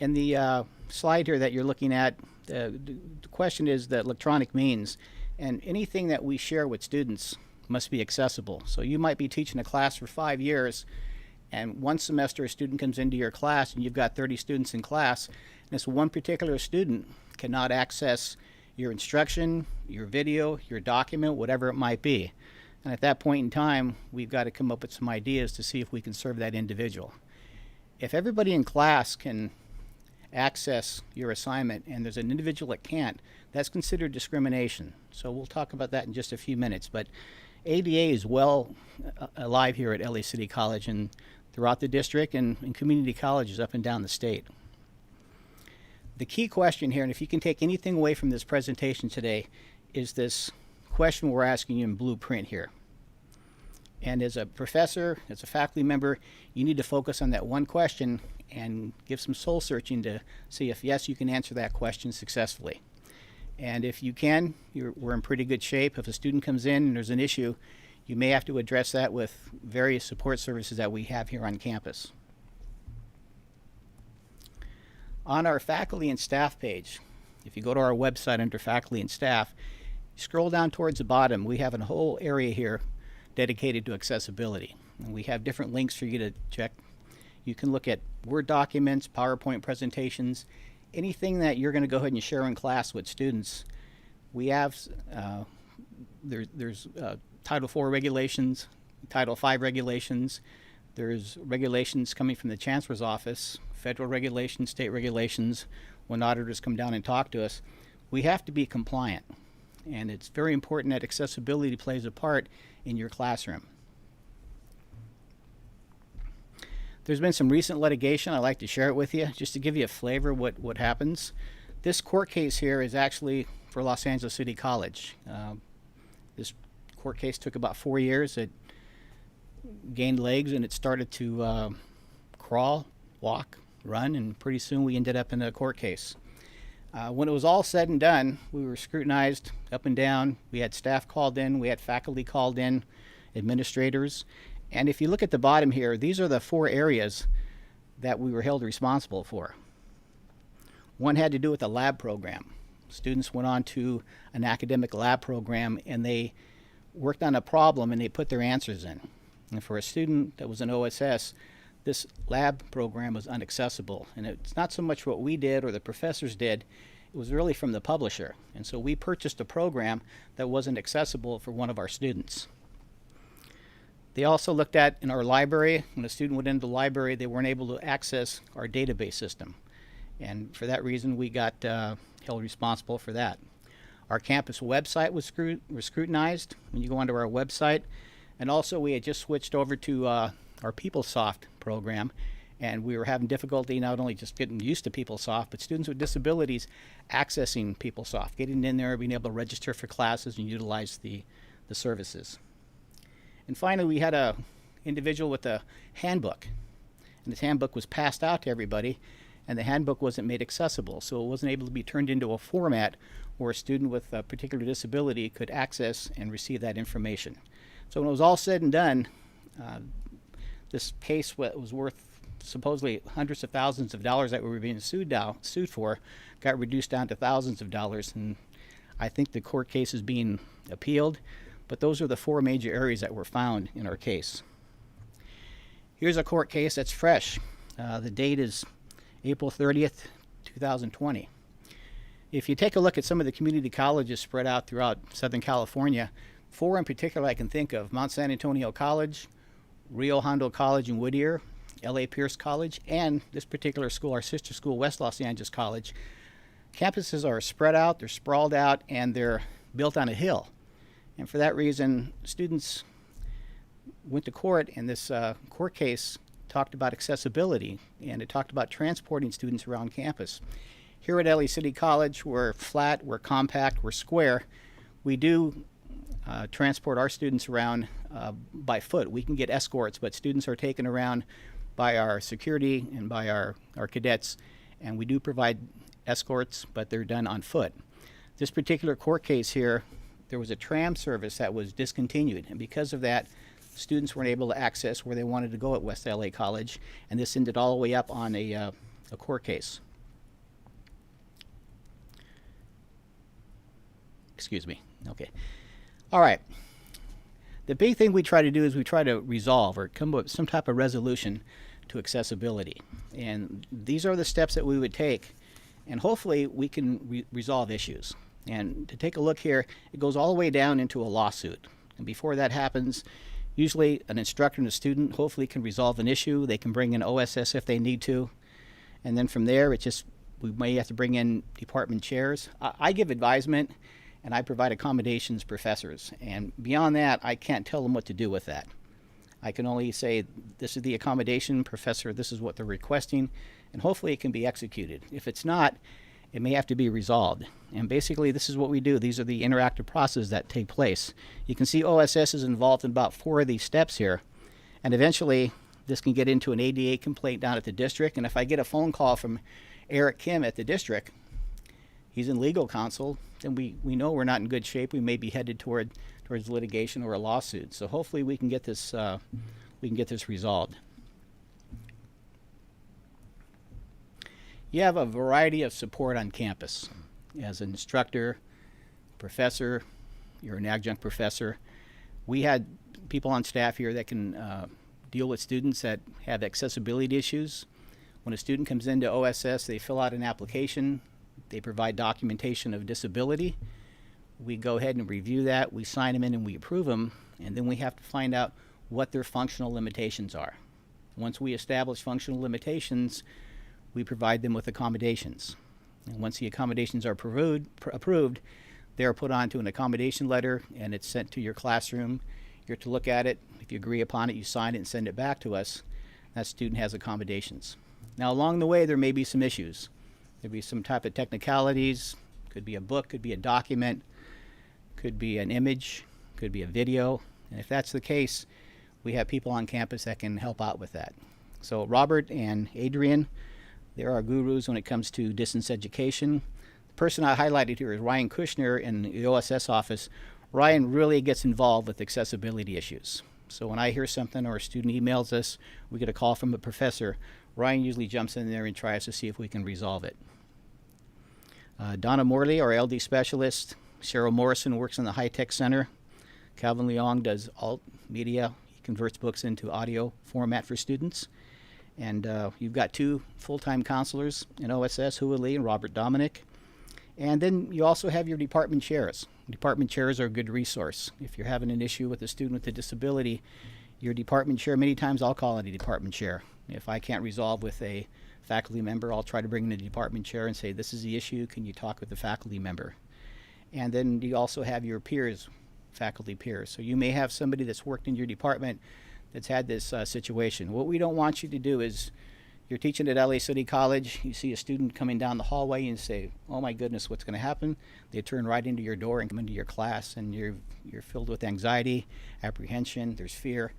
[SPEAKER 17] In the slide here that you're looking at, the question is the electronic means, and anything that we share with students must be accessible. So you might be teaching a class for 5 years, and one semester a student comes into your class and you've got 30 students in class, and this one particular student cannot access your instruction, your video, your document, whatever it might be. And at that point in time, we've got to come up with some ideas to see if we can serve that individual. If everybody in class can access your assignment and there's an individual that can't, that's considered discrimination. So we'll talk about that in just a few minutes. But ADA is well alive here at LA City College and throughout the district and in community colleges up and down the state. The key question here, and if you can take anything away from this presentation today, is this question we're asking you in blueprint here. And as a professor, as a faculty member, you need to focus on that one question and give some soul searching to see if, yes, you can answer that question successfully. And if you can, we're in pretty good shape. If a student comes in and there's an issue, you may have to address that with various support services that we have here on campus. On our faculty and staff page, if you go to our website under faculty and staff, scroll down towards the bottom, we have a whole area here dedicated to accessibility. And we have different links for you to check. You can look at Word documents, PowerPoint presentations, anything that you're going to go ahead and share in class with students. We have, there's Title IV regulations, Title V regulations, there's regulations coming from the Chancellor's office, federal regulations, state regulations, when auditors come down and talk to us. We have to be compliant. And it's very important that accessibility plays a part in your classroom. There's been some recent litigation. I'd like to share it with you, just to give you a flavor of what happens. This court case here is actually for Los Angeles City College. This court case took about 4 years. It gained legs and it started to crawl, walk, run, and pretty soon we ended up in a court case. When it was all said and done, we were scrutinized up and down. We had staff called in, we had faculty called in, administrators. And if you look at the bottom here, these are the 4 areas that we were held responsible for. One had to do with the lab program. Students went on to an academic lab program and they worked on a problem and they put their answers in. And for a student that was an OSS, this lab program was inaccessible. And it's not so much what we did or the professors did, it was really from the publisher. And so we purchased a program that wasn't accessible for one of our students. They also looked at in our library, when a student went into the library, they weren't able to access our database system. And for that reason, we got held responsible for that. Our campus website was scrutinized when you go onto our website. And also we had just switched over to our PeopleSoft program. And we were having difficulty not only just getting used to PeopleSoft, but students with disabilities accessing PeopleSoft, getting in there, being able to register for classes and utilize the services. And finally, we had a individual with a handbook. And this handbook was passed out to everybody, and the handbook wasn't made accessible. So it wasn't able to be turned into a format where a student with a particular disability could access and receive that information. So when it was all said and done, this case was worth supposedly hundreds of thousands of dollars that we were being sued for, got reduced down to thousands of dollars. And I think the court case is being appealed. But those are the 4 major areas that were found in our case. Here's a court case that's fresh. The date is April 30th, 2020. If you take a look at some of the community colleges spread out throughout Southern California, 4 in particular I can think of: Mount San Antonio College, Rio Hondo College in Whittier, LA Pierce College, and this particular school, our sister school, West Los Angeles College. Campuses are spread out, they're sprawled out, and they're built on a hill. And for that reason, students went to court, and this court case talked about accessibility, and it talked about transporting students around campus. Here at LA City College, we're flat, we're compact, we're square. We do transport our students around by foot. We can get escorts, but students are taken around by our security and by our cadets, and we do provide escorts, but they're done on foot. This particular court case here, there was a tram service that was discontinued, and because of that, students weren't able to access where they wanted to go at West LA College, and this ended all the way up on a court case. Excuse me. Okay. All right. The big thing we try to do is we try to resolve or come up with some type of resolution to accessibility, and these are the steps that we would take, and hopefully we can resolve issues. And to take a look here, it goes all the way down into a lawsuit. And before that happens, usually an instructor and a student hopefully can resolve an issue. They can bring in OSS if they need to. And then from there, we may have to bring in department chairs. I give advisement, and I provide accommodations professors. And beyond that, I can't tell them what to do with that. I can only say, this is the accommodation, professor, this is what they're requesting, and hopefully it can be executed. If it's not, it may have to be resolved. And basically this is what we do. These are the interactive processes that take place. You can see OSS is involved in about 4 of these steps here. And eventually this can get into an ADA complaint down at the district. And if I get a phone call from Eric Kim at the district, he's in legal counsel, then we know we're not in good shape. We may be headed towards litigation or a lawsuit. So hopefully we can get this resolved. You have a variety of support on campus. As an instructor, professor, you're an adjunct professor. We had people on staff here that can deal with students that have accessibility issues. When a student comes into OSS, they fill out an application. They provide documentation of disability. We go ahead and review that. We sign them in and we approve them. And then we have to find out what their functional limitations are. Once we establish functional limitations, we provide them with accommodations. And once the accommodations are approved, they're put onto an accommodation letter and it's sent to your classroom. You're to look at it. If you agree upon it, you sign it and send it back to us. That student has accommodations. Now along the way, there may be some issues. There'd be some type of technicalities. Could be a book, could be a document, could be an image, could be a video. And if that's the case, we have people on campus that can help out with that. So Robert and Adrian, they're our gurus when it comes to distance education. The person I highlighted here is Ryan Kushner in the OSS office. Ryan really gets involved with accessibility issues. So when I hear something or a student emails us, we get a call from a professor, Ryan usually jumps in there and tries to see if we can resolve it. Donna Morley, our LD specialist. Cheryl Morrison works in the High-Tech Center. Calvin Leong does alt media. He converts books into audio format for students. And you've got 2 full-time counselors in OSS, Hua Lee and Robert Dominic. And then you also have your department chairs. Department chairs are a good resource. If you're having an issue with a student with a disability, your department chair, many times I'll call it a department chair. If I can't resolve with a faculty member, I'll try to bring in a department chair and say, this is the issue, can you talk with the faculty member? And then you also have your peers, faculty peers. So you may have somebody that's worked in your department that's had this situation. What we don't want you to do is, you're teaching at LA City College, you see a student coming down the hallway and say, oh my goodness, what's going to happen? They turn right into your door and come into your class and you're filled with anxiety, apprehension, there's fear.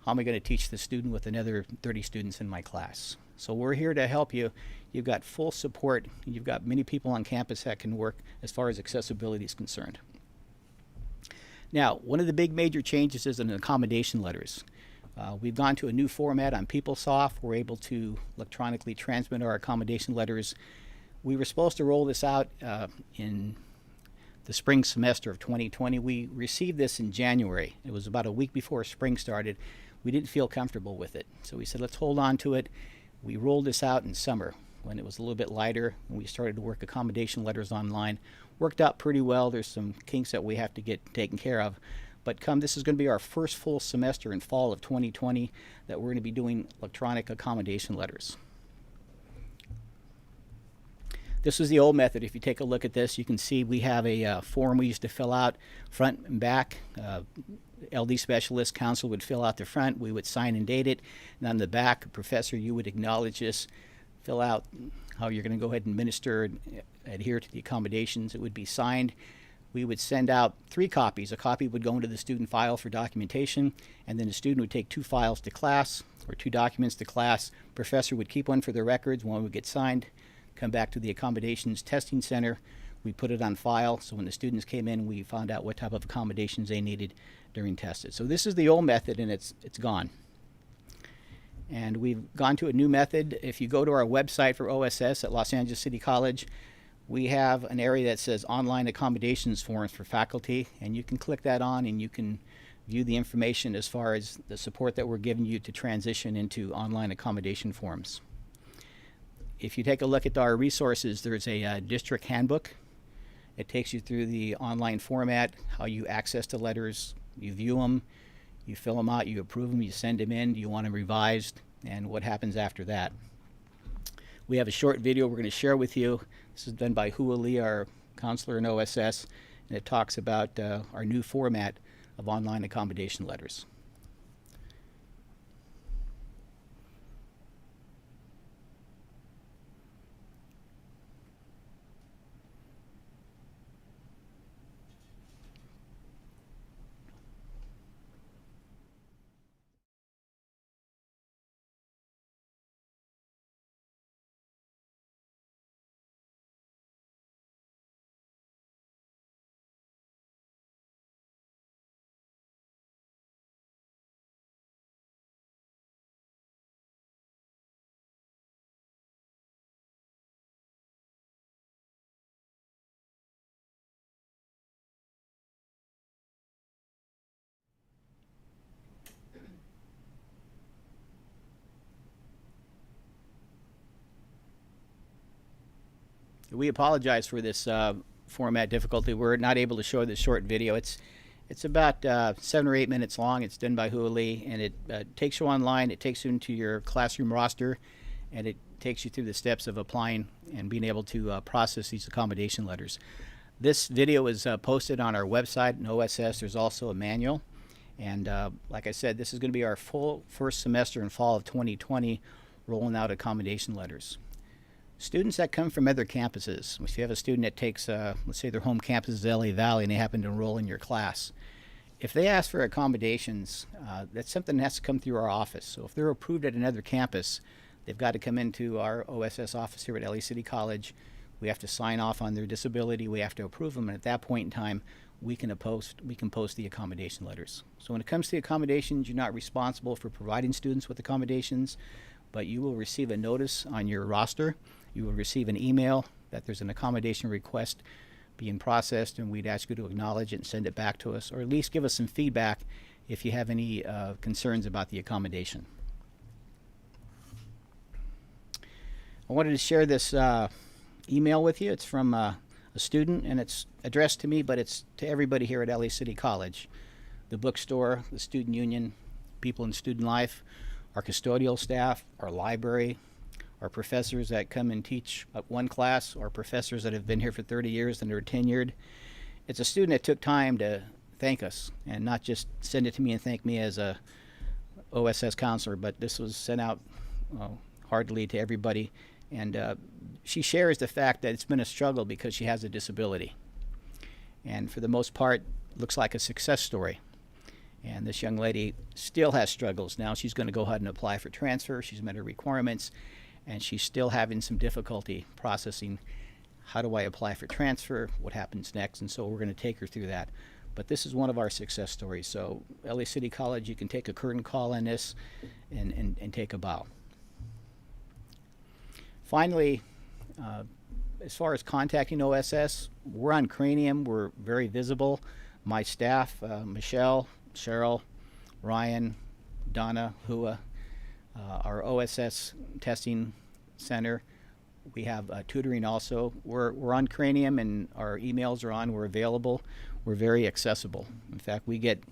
[SPEAKER 17] How am I going to teach the student with another 30 students in my class? So we're here to help you. You've got full support. You've got many people on campus that can work as far as accessibility is concerned. Now, one of the big major changes is in accommodation letters. We've gone to a new format on PeopleSoft. We're able to electronically transmit our accommodation letters. We were supposed to roll this out in the spring semester of 2020. We received this in January. It was about a week before spring started. We didn't feel comfortable with it. So we said, let's hold on to it. We rolled this out in summer when it was a little bit lighter, and we started to work accommodation letters online. Worked out pretty well. There's some kinks that we have to get taken care of. But this is going to be our first full semester in fall of 2020 that we're going to be doing electronic accommodation letters. This was the old method. If you take a look at this, you can see we have a form we used to fill out front and back. LD specialist counsel would fill out the front. We would sign and date it. And on the back, professor, you would acknowledge this, fill out how you're going to go ahead and administer and adhere to the accommodations. It would be signed. We would send out 3 copies. A copy would go into the student file for documentation, and then the student would take 2 files to class or 2 documents to class. Professor would keep one for the records. One would get signed, come back to the accommodations testing center. We put it on file, so when the students came in, we found out what type of accommodations they needed during tested. So this is the old method, and it's gone. And we've gone to a new method. If you go to our website for OSS at Los Angeles City College, we have an area that says online accommodations forms for faculty, and you can click that on and you can view the information as far as the support that we're giving you to transition into online accommodation forms. If you take a look at our resources, there's a district handbook. It takes you through the online format, how you access the letters, you view them, you fill them out, you approve them, you send them in, do you want them revised, and what happens after that. We have a short video we're going to share with you. This is done by Hua Lee, our counselor in OSS, and it talks about our new format of online accommodation letters. We apologize for this format difficulty. We're not able to show this short video. It's about 7 or 8 minutes long. It's done by Hua Lee, and it takes you online. It takes you into your classroom roster, and it takes you through the steps of applying and being able to process these accommodation letters. This video is posted on our website in OSS. There's also a manual. And like I said, this is going to be our full first semester in fall of 2020, rolling out accommodation letters. Students that come from other campuses, if you have a student that takes, let's say their home campus is LA Valley and they happen to enroll in your class, if they ask for accommodations, that's something that has to come through our office. So if they're approved at another campus, they've got to come into our OSS office here at LA City College. We have to sign off on their disability. We have to approve them, and at that point in time, we can post the accommodation letters. So when it comes to the accommodations, you're not responsible for providing students with accommodations, but you will receive a notice on your roster. You will receive an email that there's an accommodation request being processed, and we'd ask you to acknowledge it and send it back to us, or at least give us some feedback if you have any concerns about the accommodation. I wanted to share this email with you. It's from a student, and it's addressed to me, but it's to everybody here at LA City College. The bookstore, the student union, people in student life, our custodial staff, our library, our professors that come and teach one class, or professors that have been here for 30 years and are tenured. It's a student that took time to thank us, and not just send it to me and thank me as a OSS counselor, but this was sent out heartily to everybody. And she shares the fact that it's been a struggle because she has a disability. And for the most part, looks like a success story. And this young lady still has struggles. Now she's going to go ahead and apply for transfer. She's met her requirements, and she's still having some difficulty processing, how do I apply for transfer, what happens next, and so we're going to take her through that. But this is one of our success stories. So LA City College, you can take a curtain call on this and take a bow. Finally, as far as contacting OSS, we're on Cranium. We're very visible. My staff, Michelle, Cheryl, Ryan, Donna, Hua, our OSS testing center. We have tutoring also. We're on Cranium, and our emails are on. We're available. We're very accessible. In fact, we get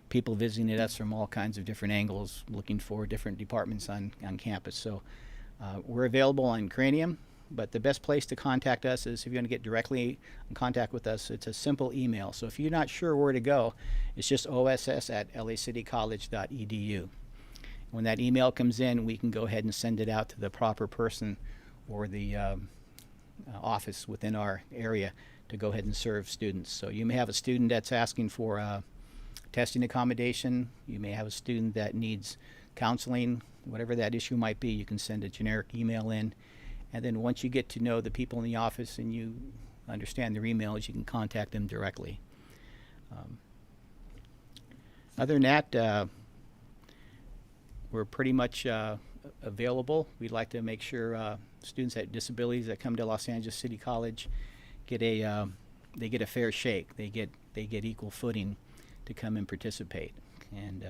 [SPEAKER 17] people visiting us from all kinds of different angles, looking for different departments on campus. So we're available on Cranium, but the best place to contact us is if you want to get directly in contact with us, it's a simple email. So if you're not sure where to go, it's just oss@lacitycollege.edu. When that email comes in, we can go ahead and send it out to the proper person or the office within our area to go ahead and serve students. So you may have a student that's asking for testing accommodation. You may have a student that needs counseling. Whatever that issue might be, you can send a generic email in. And then once you get to know the people in the office and you understand their emails, you can contact them directly. Other than that, we're pretty much available. We'd like to make sure students with disabilities that come to Los Angeles City College get a fair shake. They get equal footing to come and participate. And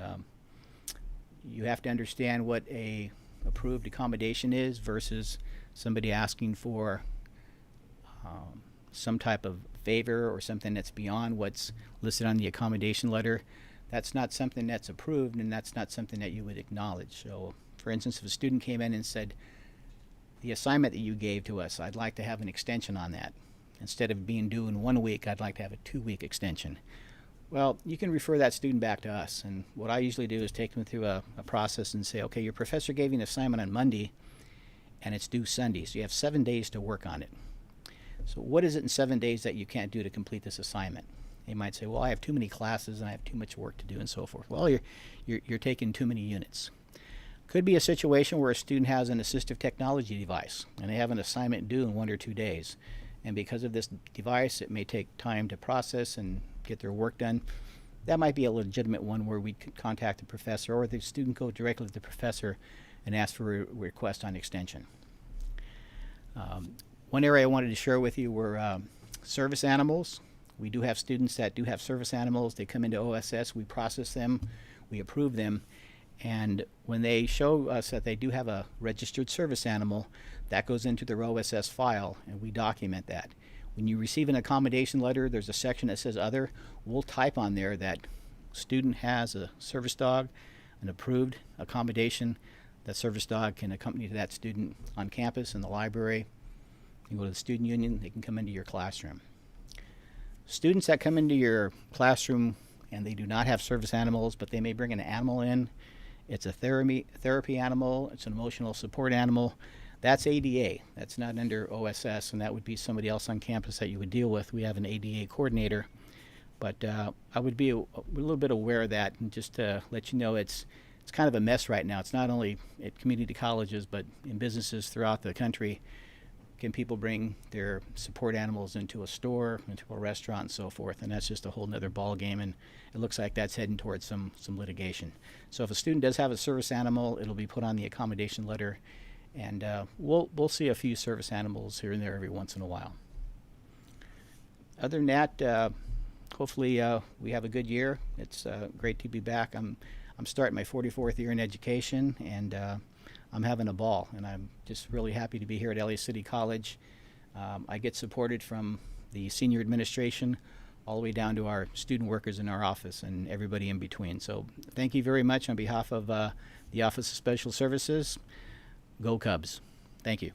[SPEAKER 17] you have to understand what a approved accommodation is versus somebody asking for some type of favor or something that's beyond what's listed on the accommodation letter. That's not something that's approved, and that's not something that you would acknowledge. So, for instance, if a student came in and said, the assignment that you gave to us, I'd like to have an extension on that. Instead of being due in 1 week, I'd like to have a 2-week extension. Well, you can refer that student back to us, and what I usually do is take them through a process and say, okay, your professor gave you an assignment on Monday, and it's due Sunday, so you have 7 days to work on it. So what is it in 7 days that you can't do to complete this assignment? They might say, well, I have too many classes and I have too much work to do and so forth. Well, you're taking too many units. Could be a situation where a student has an assistive technology device and they have an assignment due in 1 or 2 days. And because of this device, it may take time to process and get their work done. That might be a legitimate one where we could contact the professor, or the student go directly to the professor and ask for a request on extension. One area I wanted to share with you were service animals. We do have students that do have service animals. They come into OSS, we process them, we approve them, And when they show us that they do have a registered service animal, that goes into their OSS file, and we document that. When you receive an accommodation letter, there's a section that says other. We'll type on there that student has a service dog, an approved accommodation. That service dog can accompany that student on campus in the library. You go to the student union, they can come into your classroom. Students that come into your classroom and they do not have service animals, but they may bring an animal in. It's a therapy animal, it's an emotional support animal. That's ADA. That's not under OSS, and that would be somebody else on campus that you would deal with. We have an ADA coordinator. But I would be a little bit aware of that, and just to let you know, it's kind of a mess right now. It's not only at community colleges, but in businesses throughout the country. Can people bring their support animals into a store, into a restaurant, and so forth? And that's just a whole nother ball game, and it looks like that's heading towards some litigation. So if a student does have a service animal, it'll be put on the accommodation letter, and we'll see a few service animals here and there every once in a while. Other than that, hopefully we have a good year. It's great to be back. I'm starting my 44th year in education, and I'm having a ball, and I'm just really happy to be here at LA City College. I get supported from the senior administration all the way down to our student workers in our office and everybody in between. So thank you very much on behalf of the Office of Special Services. Go Cubs. Thank you.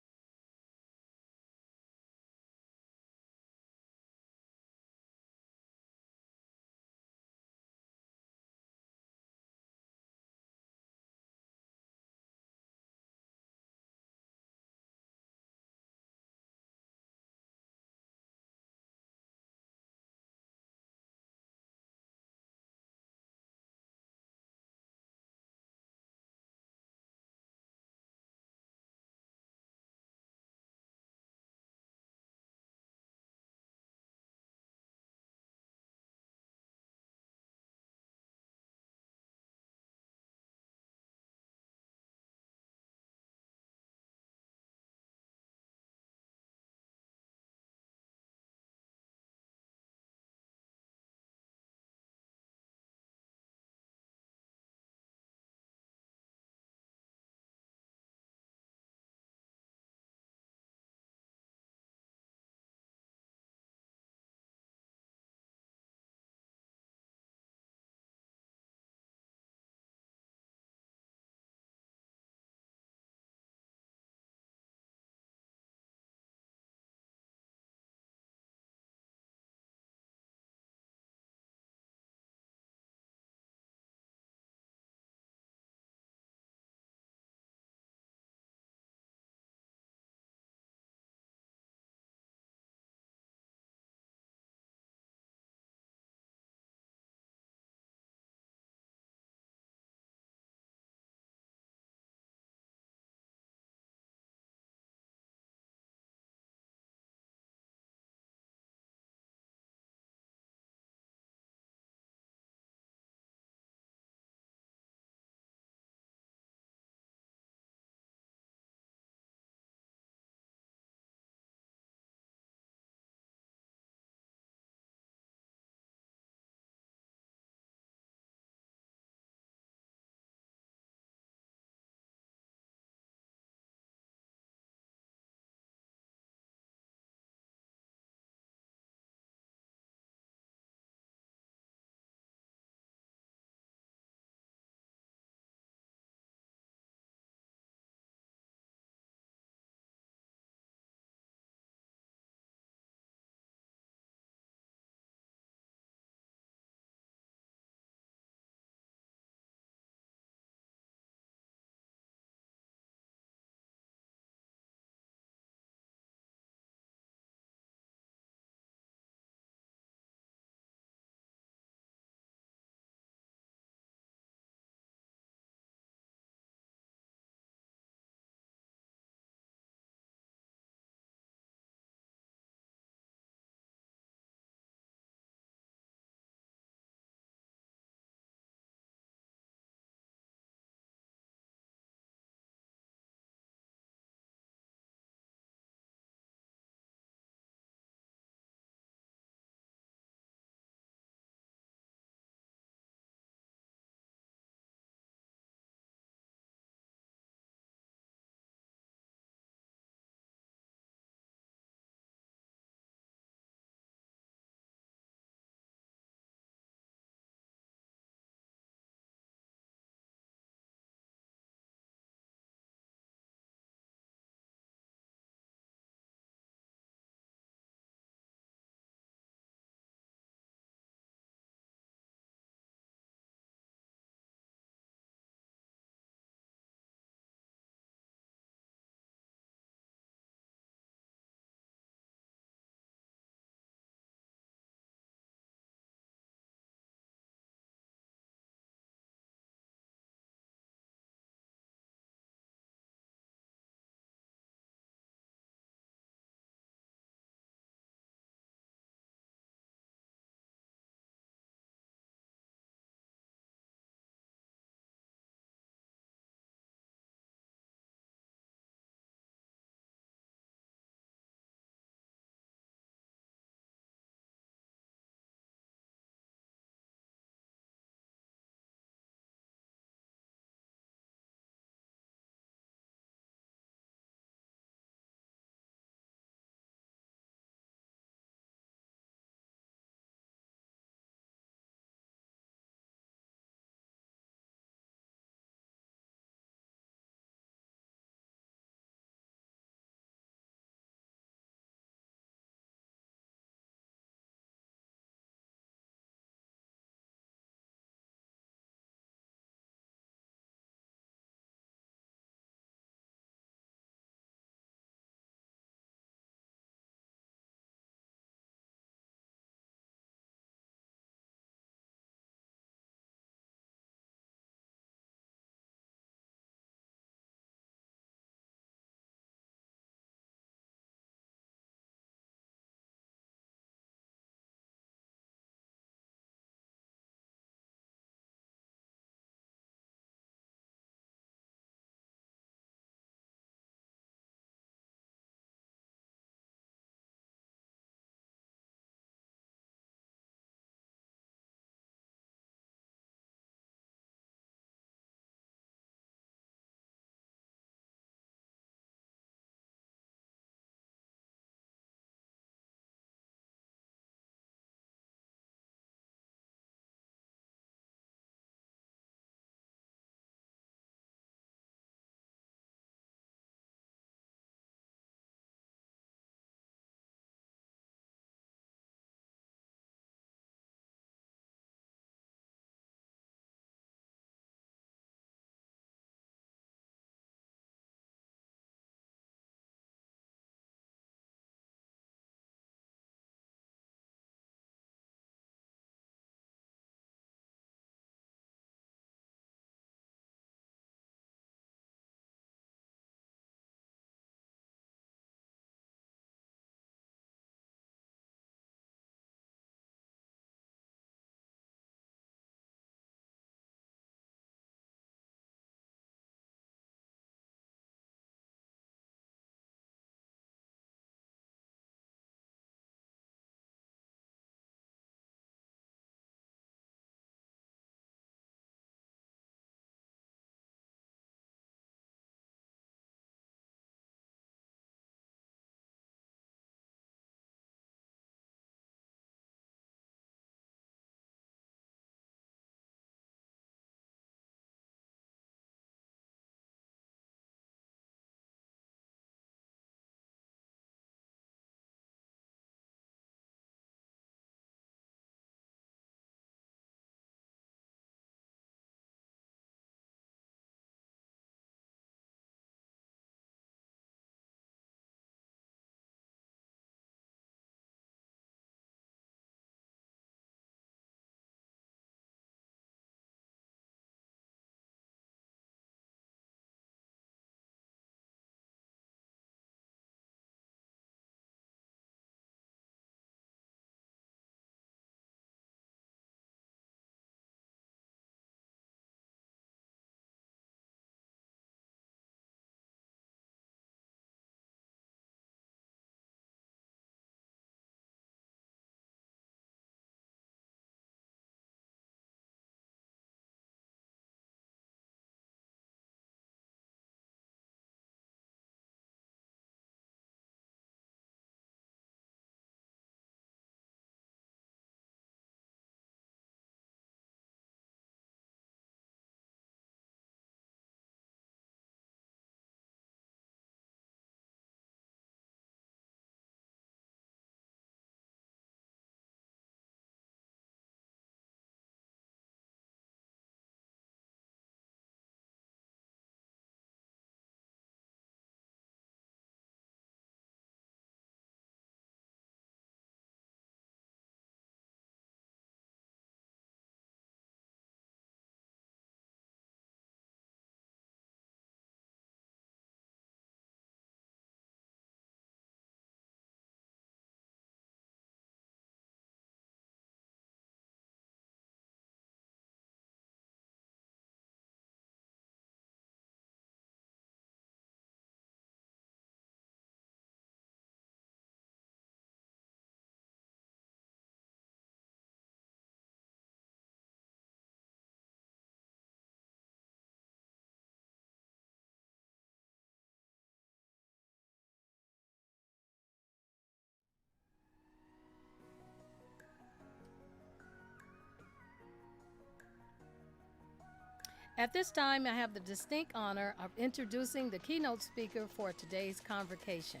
[SPEAKER 14] At this time, I have the distinct honor of introducing the keynote speaker for today's convocation.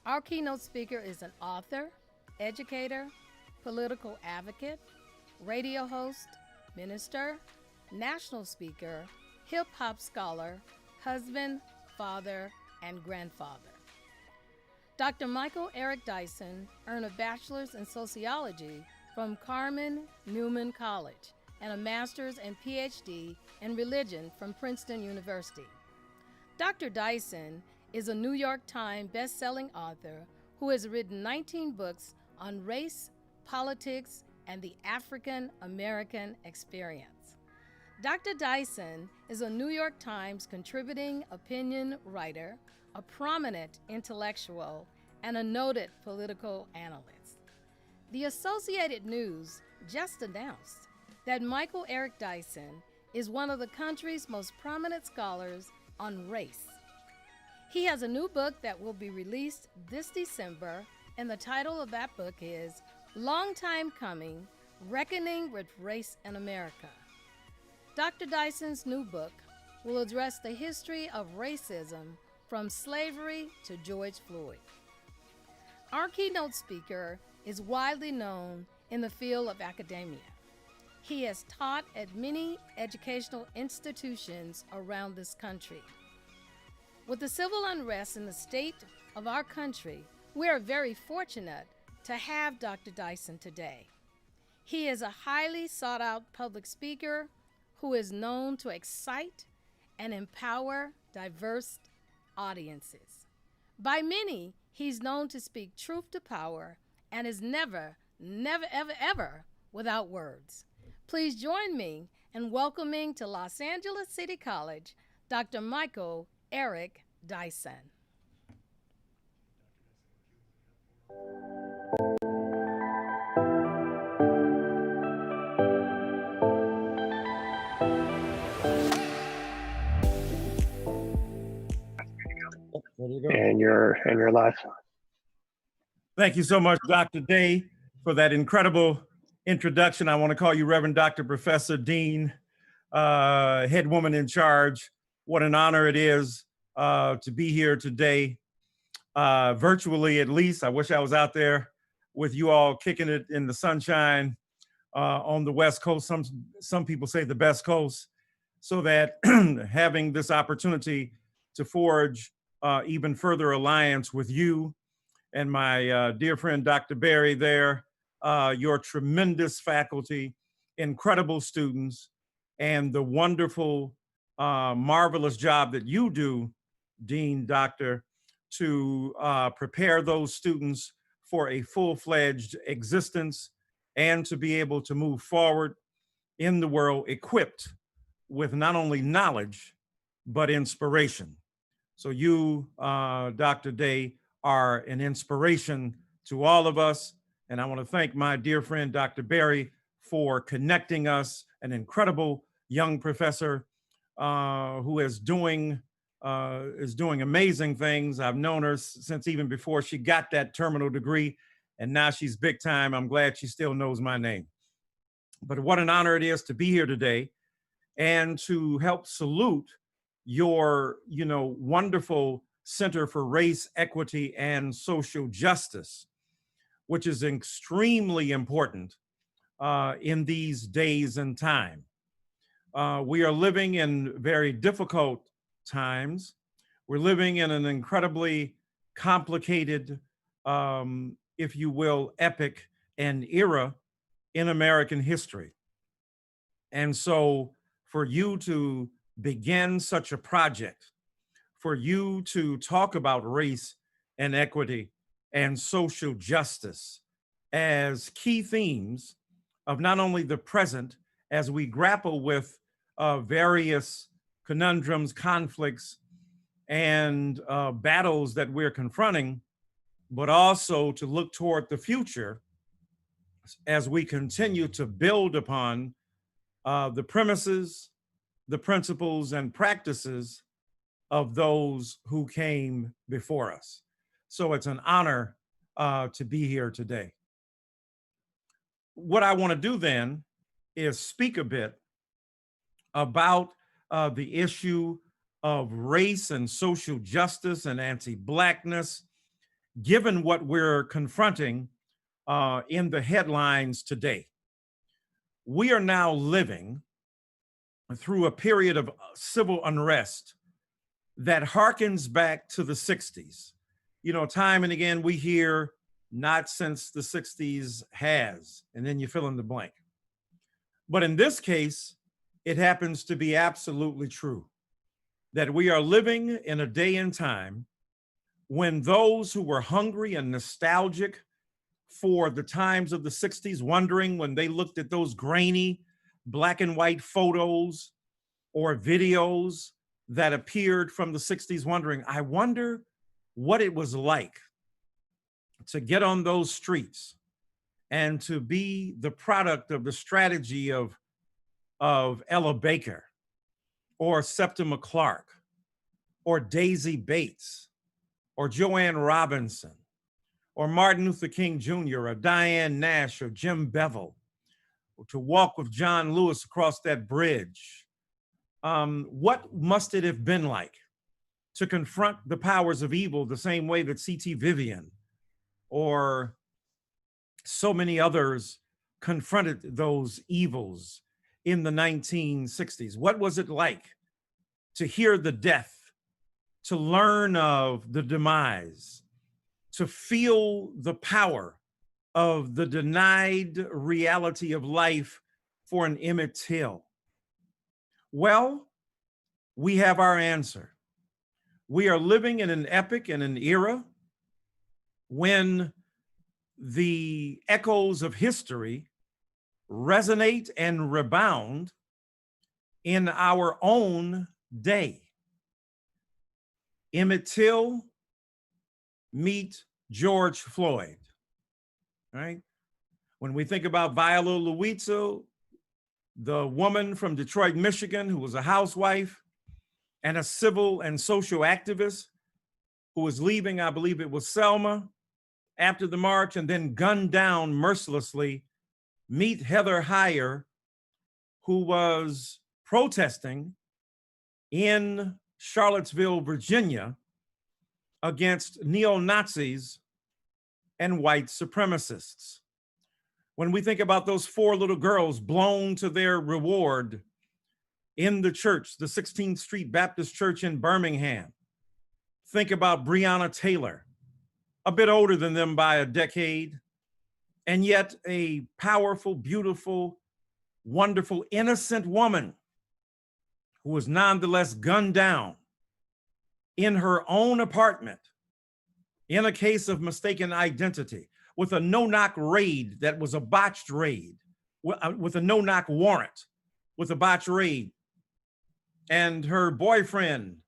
[SPEAKER 14] Our keynote speaker is an author, educator, political advocate, radio host, minister, national speaker, hip-hop scholar, husband, father, and grandfather. Dr. Michael Eric Dyson earned a bachelor's in sociology from Carmen Newman College and a master's and PhD in religion from Princeton University. Dr. Dyson is a New York Times best-selling author who has written 19 books on race, politics, and the African American experience. Dr. Dyson is a New York Times contributing opinion writer, a prominent intellectual, and a noted political analyst. The Associated News just announced that Michael Eric Dyson is one of the country's most prominent scholars on race. He has a new book that will be released this December, and the title of that book is Long Time Coming, Reckoning with Race in America. Dr. Dyson's new book will address the history of racism from slavery to George Floyd. Our keynote speaker is widely known in the field of academia. He has taught at many educational institutions around this country. With the civil unrest in the state of our country, we are very fortunate to have Dr. Dyson today. He is a highly sought-out public speaker who is known to excite and empower diverse audiences. By many, he's known to speak truth to power and is never, ever without words. Please join me in welcoming to Los Angeles City College, Dr. Michael Eric Dyson.
[SPEAKER 23] And you're live.
[SPEAKER 19] Thank you so much, Dr. Day, for that incredible introduction. I want to call you Reverend Dr. Professor Dean, head woman in charge. What an honor it is to be here today, virtually at least. I wish I was out there with you all kicking it in the sunshine on the West Coast. Some people say the best coast, so that having this opportunity to forge even further alliance with you and my dear friend, Dr. Berry there, your tremendous faculty, incredible students, and the wonderful, marvelous job that you do, Dean, Doctor, to prepare those students for a full-fledged existence and to be able to move forward in the world equipped with not only knowledge, but inspiration. So you, Dr. Day, are an inspiration to all of us. And I want to thank my dear friend, Dr. Berry, for connecting us, an incredible young professor who is doing amazing things. I've known her since even before she got that terminal degree, and now she's big time. I'm glad she still knows my name. But what an honor it is to be here today and to help salute your, wonderful Center for Race, Equity, and Social Justice, which is extremely important in these days and time. We are living in very difficult times. We're living in an incredibly complicated, if you will, epoch and era in American history. And so for you to begin such a project, for you to talk about race and equity and social justice as key themes of not only the present as we grapple with various conundrums, conflicts, and battles that we're confronting, but also to look toward the future as we continue to build upon the premises, the principles, and practices of those who came before us. So it's an honor to be here today. What I want to do then is speak a bit about the issue of race and social justice and anti-Blackness, given what we're confronting in the headlines today. We are now living through a period of civil unrest that harkens back to the 60s. You know, time and again we hear, not since the 60s has, and then you fill in the blank. But in this case, it happens to be absolutely true that we are living in a day and time when those who were hungry and nostalgic for the times of the 60s, wondering when they looked at those grainy black and white photos or videos that appeared from the 60s, wondering, I wonder what it was like to get on those streets and to be the product of the strategy of Ella Baker or Septima Clark or Daisy Bates or Joanne Robinson or Martin Luther King Jr. or Diane Nash or Jim Bevel, or to walk with John Lewis across that bridge. What must it have been like to confront the powers of evil the same way that C.T. Vivian or so many others confronted those evils in the 1960s? What was it like to hear the death, to learn of the demise, to feel the power of the denied reality of life for an Emmett Till? Well, we have our answer. We are living in an epoch and an era when the echoes of history resonate and rebound in our own day. Emmett Till meet George Floyd, right? When we think about Viola Luizzo, the woman from Detroit, Michigan, who was a housewife and a civil and social activist who was leaving, I believe it was Selma, after the march and then gunned down mercilessly. Meet Heather Heyer, who was protesting in Charlottesville, Virginia, against neo-Nazis and white supremacists. When we think about those 4 little girls blown to their reward in the church, the 16th Street Baptist Church in Birmingham, think about Breonna Taylor, a bit older than them by a decade, and yet a powerful, beautiful, wonderful, innocent woman who was nonetheless gunned down in her own apartment in a case of mistaken identity, with a no-knock raid that was a botched raid, with a no-knock warrant, with a botched raid. And her boyfriend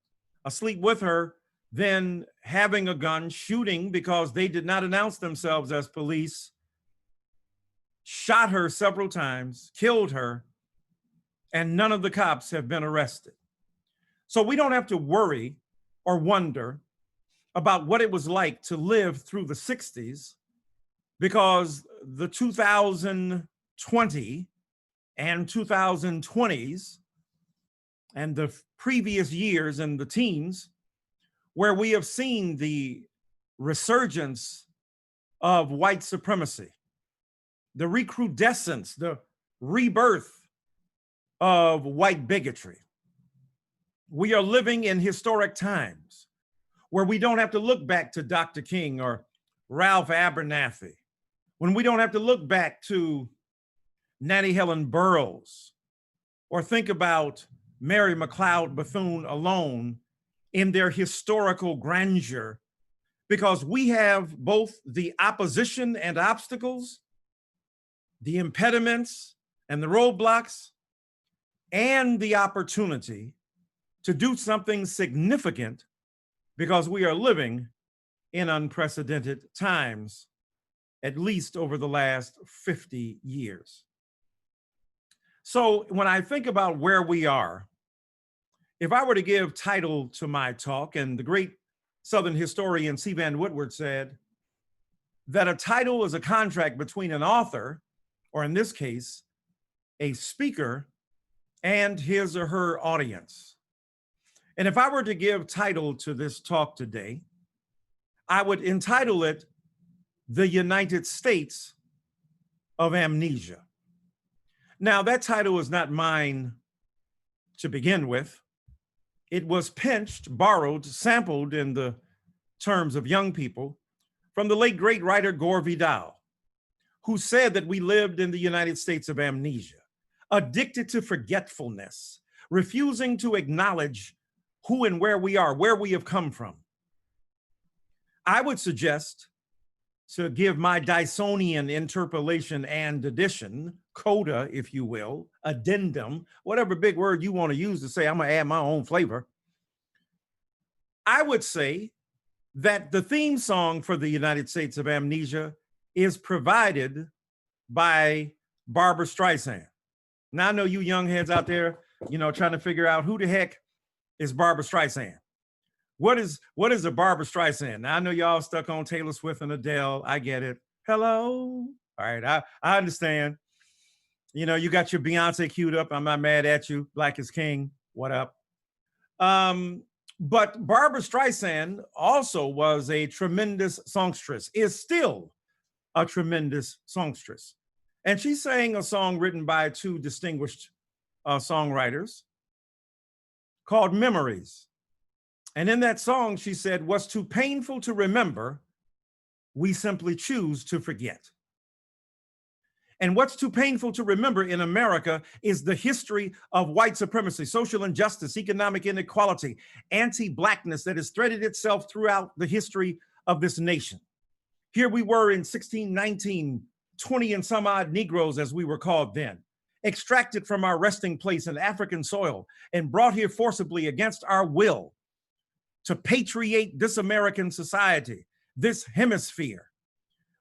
[SPEAKER 19] asleep with her, then having a gun, shooting because they did not announce themselves as police, shot her several times, killed her, and none of the cops have been arrested. So we don't have to worry or wonder about what it was like to live through the 60s, because the 2020 and 2020s and the previous years and the teens, where we have seen the resurgence of white supremacy, the recrudescence, the rebirth of white bigotry. We are living in historic times where we don't have to look back to Dr. King or Ralph Abernathy, when we don't have to look back to Nannie Helen Burroughs or think about Mary McLeod Bethune alone in their historical grandeur, because we have both the opposition and obstacles, the impediments and the roadblocks, and the opportunity to do something significant, because we are living in unprecedented times, at least over the last 50 years. So when I think about where we are, if I were to give title to my talk, and the great Southern historian C. Van Woodward said that a title is a contract between an author, or in this case, a speaker, and his or her audience. And if I were to give title to this talk today, I would entitle it The United States of Amnesia. Now, that title is not mine to begin with. It was pinched, borrowed, sampled in the terms of young people from the late great writer Gore Vidal, who said that we lived in the United States of amnesia, addicted to forgetfulness, refusing to acknowledge who and where we are, where we have come from. I would suggest, to give my Dysonian interpolation and addition, coda, if you will, addendum, whatever big word you want to use to say, I'm gonna add my own flavor. I would say that the theme song for the United States of Amnesia is provided by Barbra Streisand. Now I know you young heads out there, trying to figure out who the heck is Barbra Streisand. What is a Barbra Streisand? Now I know y'all stuck on Taylor Swift and Adele. I get it. Hello. All right, I understand. You got your Beyonce queued up. I'm not mad at you. Black is king. What up? But Barbra Streisand also was a tremendous songstress, is still a tremendous songstress. And she sang a song written by two distinguished songwriters called Memories. And in that song, she said, "What's too painful to remember, we simply choose to forget." And what's too painful to remember in America is the history of white supremacy, social injustice, economic inequality, anti-Blackness that has threaded itself throughout the history of this nation. Here we were in 1619, 20 and some odd Negroes, as we were called then, extracted from our resting place in African soil and brought here forcibly against our will to patriate this American society, this hemisphere,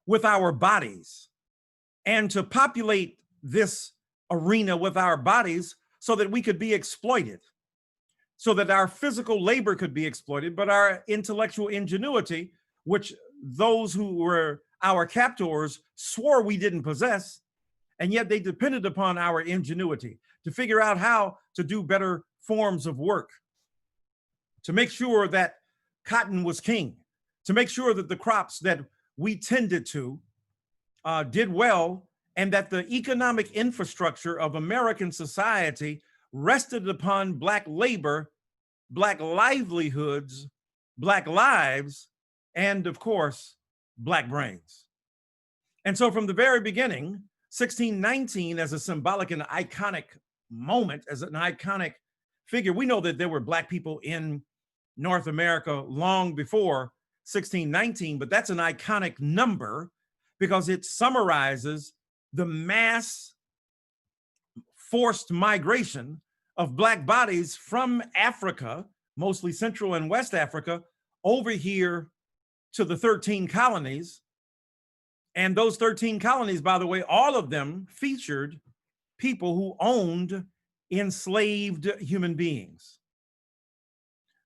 [SPEAKER 19] with our bodies, and to populate this arena with our bodies so that we could be exploited, so that our physical labor could be exploited, but our intellectual ingenuity, which those who were our captors swore we didn't possess, and yet they depended upon our ingenuity to figure out how to do better forms of work, to make sure that cotton was king, to make sure that the crops that we tended to did well, and that the economic infrastructure of American society rested upon Black labor, Black livelihoods, Black lives, and of course, Black brains. And so from the very beginning, 1619 as a symbolic and iconic moment, as an iconic figure, we know that there were Black people in North America long before 1619, but that's an iconic number because it summarizes the mass forced migration of Black bodies from Africa, mostly Central and West Africa, over here to the 13 colonies. And those 13 colonies, by the way, all of them featured people who owned enslaved human beings.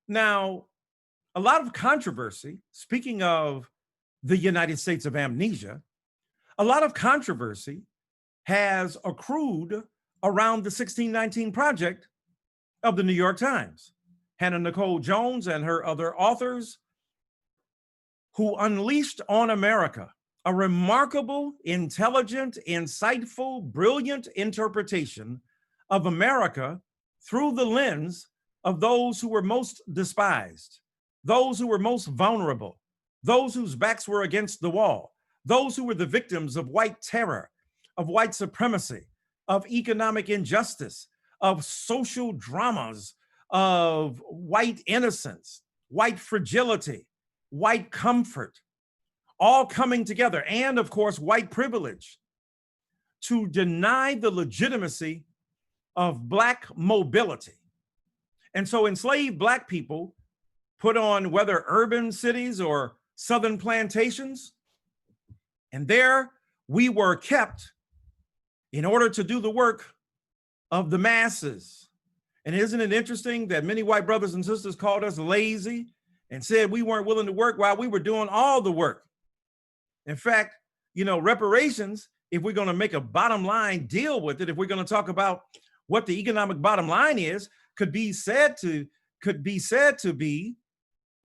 [SPEAKER 19] Now, a lot of controversy, speaking of the United States of amnesia, a lot of controversy has accrued around the 1619 project of the New York Times. Hannah Nicole Jones and her other authors, who unleashed on America a remarkable, intelligent, insightful, brilliant interpretation of America through the lens of those who were most despised, those who were most vulnerable, those whose backs were against the wall, those who were the victims of white terror, of white supremacy, of economic injustice, of social dramas, of white innocence, white fragility, white comfort, all coming together, and of course, white privilege, to deny the legitimacy of Black mobility. And so enslaved Black people put on whether urban cities or southern plantations, and there we were kept in order to do the work of the masses. And isn't it interesting that many white brothers and sisters called us lazy and said we weren't willing to work while we were doing all the work? In fact, reparations, if we're going to make a bottom line deal with it, if we're going to talk about what the economic bottom line is could be said to be,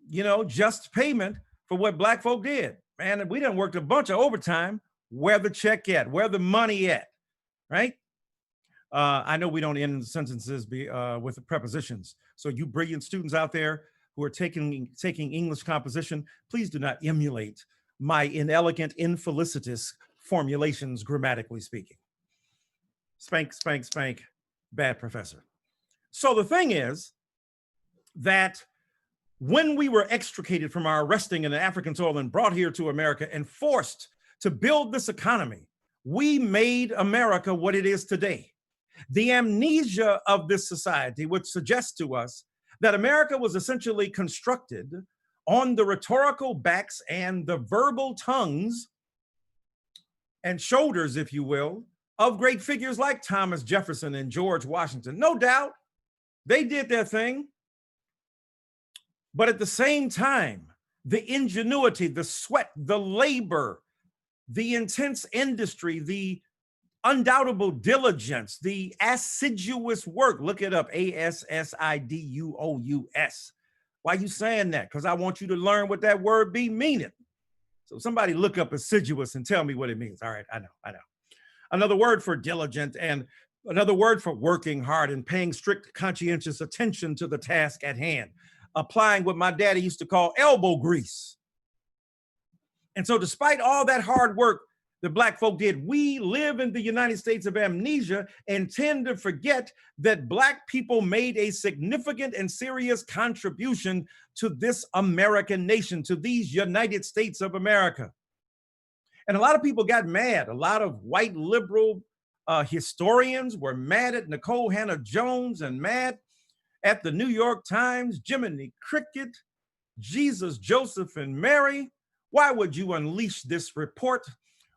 [SPEAKER 19] you know, just payment for what Black folk did. Man, we done worked a bunch of overtime. Where the check at? Where the money at? Right? I know we don't end sentences with the prepositions. So you brilliant students out there who are taking English composition, please do not emulate my inelegant, infelicitous formulations, grammatically speaking. Spank, spank, spank, bad professor. So the thing is that when we were extricated from our resting in the African soil and brought here to America and forced to build this economy, we made America what it is today. The amnesia of this society would suggest to us that America was essentially constructed on the rhetorical backs and the verbal tongues and shoulders, if you will, of great figures like Thomas Jefferson and George Washington. No doubt, they did their thing. But at the same time, the ingenuity, the sweat, the labor, the intense industry, the undoubtable diligence, the assiduous work, look it up, ASSIDUOUS. Why are you saying that? Because I want you to learn what that word be meaning. So somebody look up assiduous and tell me what it means. All right, I know. Another word for diligent and another word for working hard and paying strict conscientious attention to the task at hand, applying what my daddy used to call elbow grease. And so despite all that hard work the Black folk did, we live in the United States of amnesia and tend to forget that Black people made a significant and serious contribution to this American nation, to these United States of America. And a lot of people got mad. A lot of white liberal historians were mad at Nicole Hannah-Jones and mad at the New York Times, Jiminy Cricket, Jesus, Joseph, and Mary. Why would you unleash this report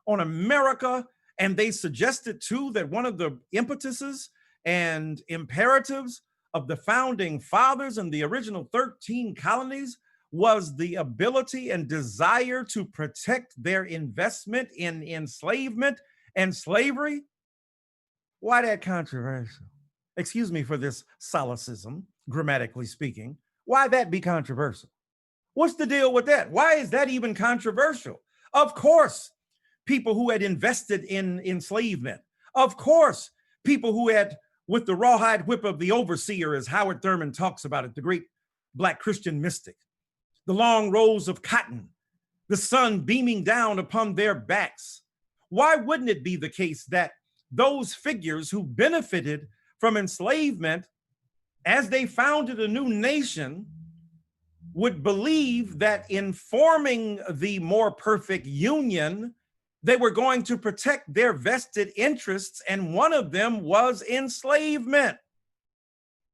[SPEAKER 19] on America? And they suggested too that one of the impetuses and imperatives of the founding fathers and the original 13 colonies was the ability and desire to protect their investment in enslavement and slavery. Why that controversial? Excuse me for this solecism, grammatically speaking. Why that be controversial? What's the deal with that? Why is that even controversial? Of course, people who had invested in enslavement. Of course, people who had, with the rawhide whip of the overseer, as Howard Thurman talks about it, the great Black Christian mystic, the long rows of cotton, the sun beaming down upon their backs. Why wouldn't it be the case that those figures who benefited from enslavement as they founded a new nation would believe that in forming the more perfect union, they were going to protect their vested interests, and one of them was enslavement.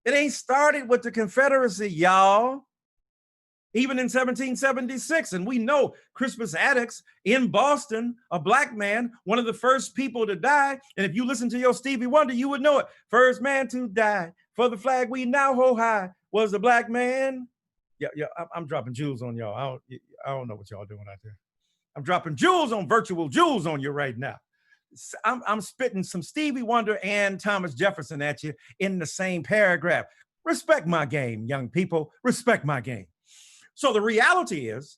[SPEAKER 19] It ain't started with the Confederacy, y'all. Even in 1776, and we know Crispus Attucks in Boston, a Black man, one of the first people to die, and if you listen to your Stevie Wonder, you would know it. First man to die for the flag we now hold high was a Black man. Yeah, I'm dropping jewels on y'all. I don't know what y'all doing out there. I'm dropping jewels on virtual jewels on you right now. I'm spitting some Stevie Wonder and Thomas Jefferson at you in the same paragraph. Respect my game, young people. Respect my game. So the reality is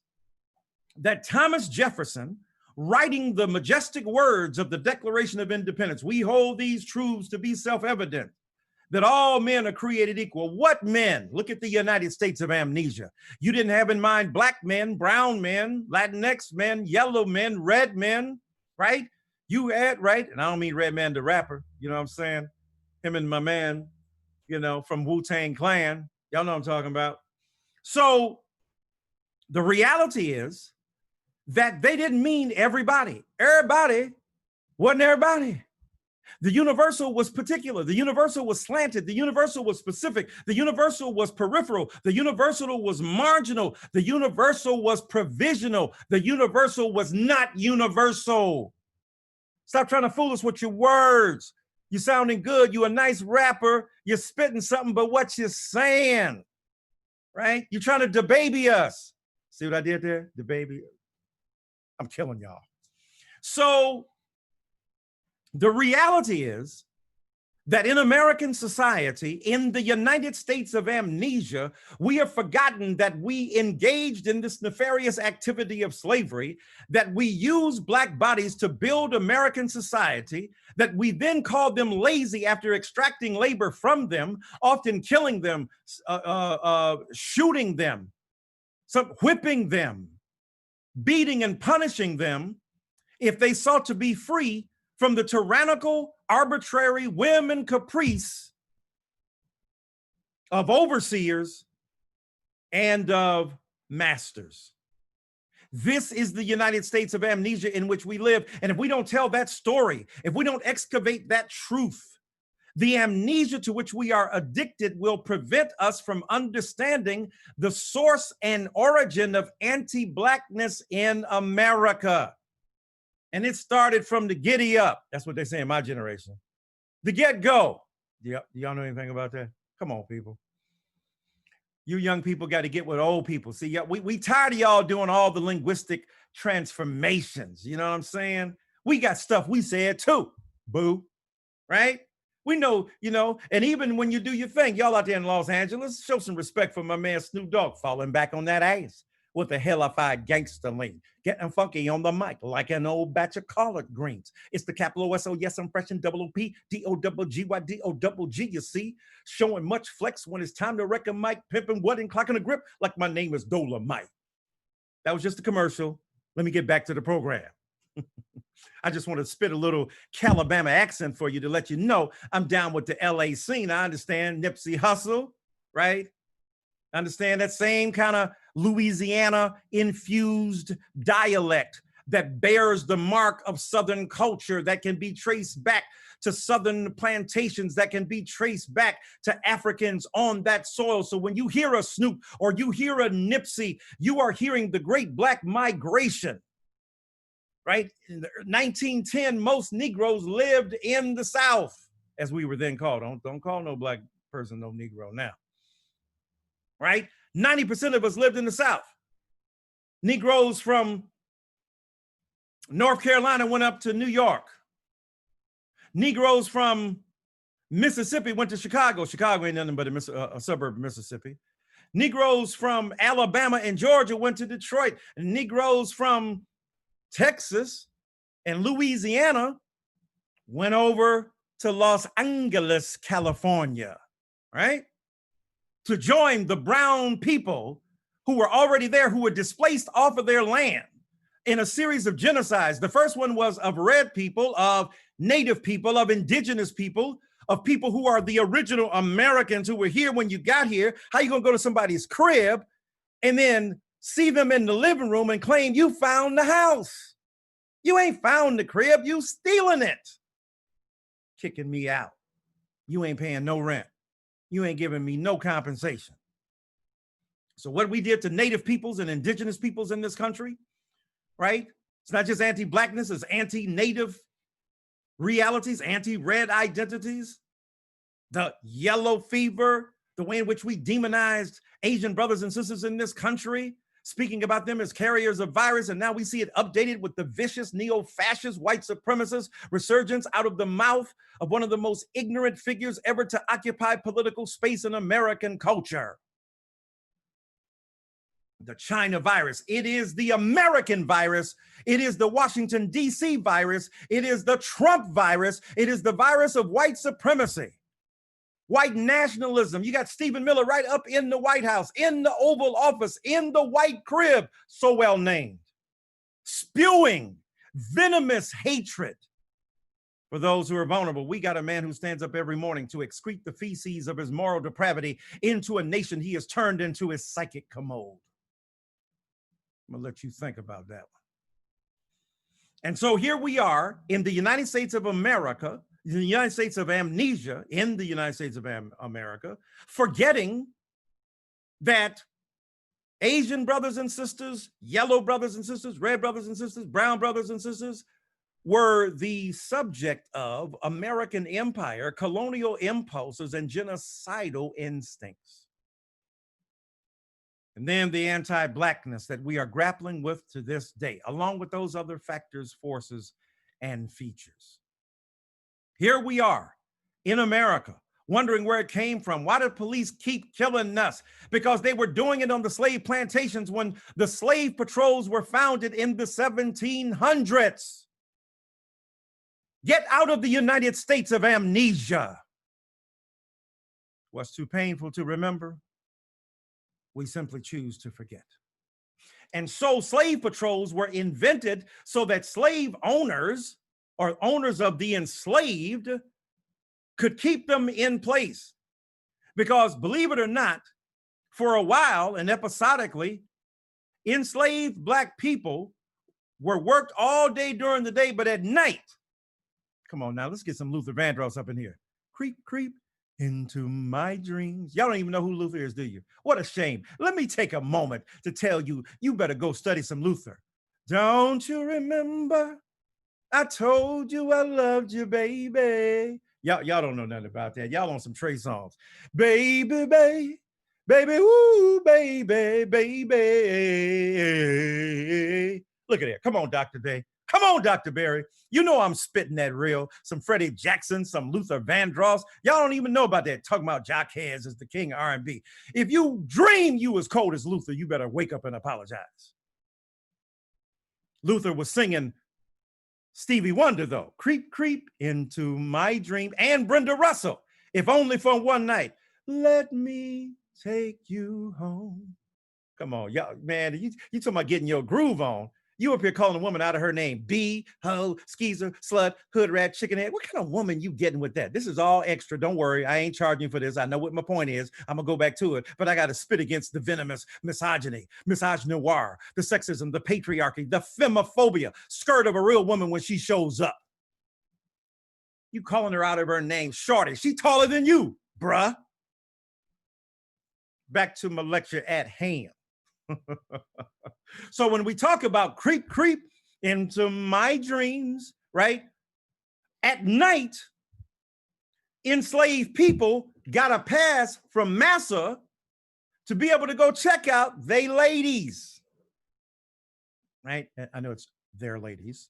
[SPEAKER 19] that Thomas Jefferson, writing the majestic words of the Declaration of Independence, we hold these truths to be self-evident, that all men are created equal. What men? Look at the United States of amnesia. You didn't have in mind Black men, brown men, Latinx men, yellow men, red men, right? You had, right? And I don't mean Redman the rapper, you know what I'm saying? Him and my man, you know, from Wu-Tang Clan. Y'all know what I'm talking about. So the reality is that they didn't mean everybody. Everybody wasn't everybody. The universal was particular. The universal was slanted. The universal was specific. The universal was peripheral. The universal was marginal. The universal was provisional. The universal was not universal. Stop trying to fool us with your words. You're sounding good. You're a nice rapper. You're spitting something, but what you're saying, right? You're trying to debaby us. See what I did there? Debaby. I'm killing y'all. So the reality is that in American society, in the United States of amnesia, we have forgotten that we engaged in this nefarious activity of slavery, that we used Black bodies to build American society, that we then called them lazy after extracting labor from them, often killing them, shooting them, whipping them, beating and punishing them if they sought to be free from the tyrannical, arbitrary whim and caprice of overseers and of masters. This is the United States of amnesia in which we live. And if we don't tell that story, if we don't excavate that truth, the amnesia to which we are addicted will prevent us from understanding the source and origin of anti-Blackness in America. And it started from the giddy up. That's what they say in my generation. The get-go. Yep. Y'all know anything about that? Come on, people. You young people got to get with old people. See, we tired of y'all doing all the linguistic transformations. You know what I'm saying? We got stuff we said too, boo. Right? We know, and even when you do your thing, y'all out there in Los Angeles, show some respect for my man Snoop Dogg falling back on that ass with the hellified gangster lean, getting funky on the mic like an old batch of collard greens. It's the capital S-O, yes, I'm fresh and double O-P, D-O-double-G-Y, D-O-double-G, you see, showing much flex when it's time to wreck a mic, pimping what and clocking a grip like my name is Dolomite. That was just a commercial. Let me get back to the program. I just want to spit a little Calabama accent for you to let you know I'm down with the LA scene. I understand Nipsey Hussle, right? I understand that same kind of Louisiana infused dialect that bears the mark of Southern culture, that can be traced back to Southern plantations, that can be traced back to Africans on that soil. So when you hear a Snoop or you hear a Nipsey, you are hearing the great Black migration. Right? In 1910, most Negroes lived in the South, as we were then called. Don't call no Black person no Negro now. Right? 90% of us lived in the South. Negroes from North Carolina went up to New York. Negroes from Mississippi went to Chicago. Chicago ain't nothing but a suburb of Mississippi. Negroes from Alabama and Georgia went to Detroit. And Negroes from Texas and Louisiana went over to Los Angeles, California, right? To join the brown people who were already there, who were displaced off of their land in a series of genocides. The first one was of red people, of native people, of indigenous people, of people who are the original Americans who were here when you got here. How you gonna go to somebody's crib and then see them in the living room and claim you found the house? You ain't found the crib, you stealing it. Kicking me out. You ain't paying no rent. You ain't giving me no compensation. So what we did to native peoples and indigenous peoples in this country, right? It's not just anti-Blackness, it's anti-native realities, anti-red identities, the yellow fever, the way in which we demonized Asian brothers and sisters in this country, speaking about them as carriers of virus, and now we see it updated with the vicious neo-fascist white supremacist resurgence out of the mouth of one of the most ignorant figures ever to occupy political space in American culture. The China virus. It is the American virus. It is the Washington, D.C. virus. It is the Trump virus. It is the virus of white supremacy. White nationalism. You got Stephen Miller right up in the White House, in the Oval Office, in the White Crib, so well named, spewing venomous hatred for those who are vulnerable. We got a man who stands up every morning to excrete the feces of his moral depravity into a nation he has turned into his psychic commode. I'm gonna let you think about that one. And so here we are in the United States of America, the United States of amnesia, in the United States of America, forgetting that Asian brothers and sisters, yellow brothers and sisters, red brothers and sisters, brown brothers and sisters were the subject of American empire, colonial impulses, and genocidal instincts. And then the anti-Blackness that we are grappling with to this day, along with those other factors, forces, and features. Here we are in America, wondering where it came from. Why did police keep killing us? Because they were doing it on the slave plantations when the slave patrols were founded in the 1700s. Get out of the United States of amnesia. What's too painful to remember? We simply choose to forget. And so slave patrols were invented so that slave owners or owners of the enslaved could keep them in place. Because believe it or not, for a while and episodically, enslaved Black people were worked all day during the day, but at night, come on now, let's get some Luther Vandross up in here. Creep, creep into my dreams. Y'all don't even know who Luther is, do you? What a shame. Let me take a moment to tell you, you better go study some Luther. Don't you remember? I told you I loved you, baby. Y'all don't know nothing about that. Y'all on some Trey songs. Baby, baby, baby, ooh, baby, baby. Look at that. Come on, Dr. Day. Come on, Dr. Berry. You know I'm spitting that real. Some Freddie Jackson, some Luther Vandross. Y'all don't even know about that. Talking about Jock Heads as the king of R&B. If you dream you as cold as Luther, you better wake up and apologize. Luther was singing Stevie Wonder, though. Creep, creep into my dream. And Brenda Russell, if only for one night. Let me take you home. Come on, y'all, man, you talking about getting your groove on. You up here calling a woman out of her name. B, hoe, skeezer, slut, hood rat, chicken head. What kind of woman you getting with that? This is all extra. Don't worry. I ain't charging you for this. I know what my point is. I'm going to go back to it. But I got to spit against the venomous misogyny, misogynoir, the sexism, the patriarchy, the femophobia, skirt of a real woman when she shows up. You calling her out of her name. Shorty, she taller than you, bruh. Back to my lecture at hand. So when we talk about creep, creep into my dreams, right? At night, enslaved people got a pass from massa to be able to go check out they ladies, right? I know it's their ladies,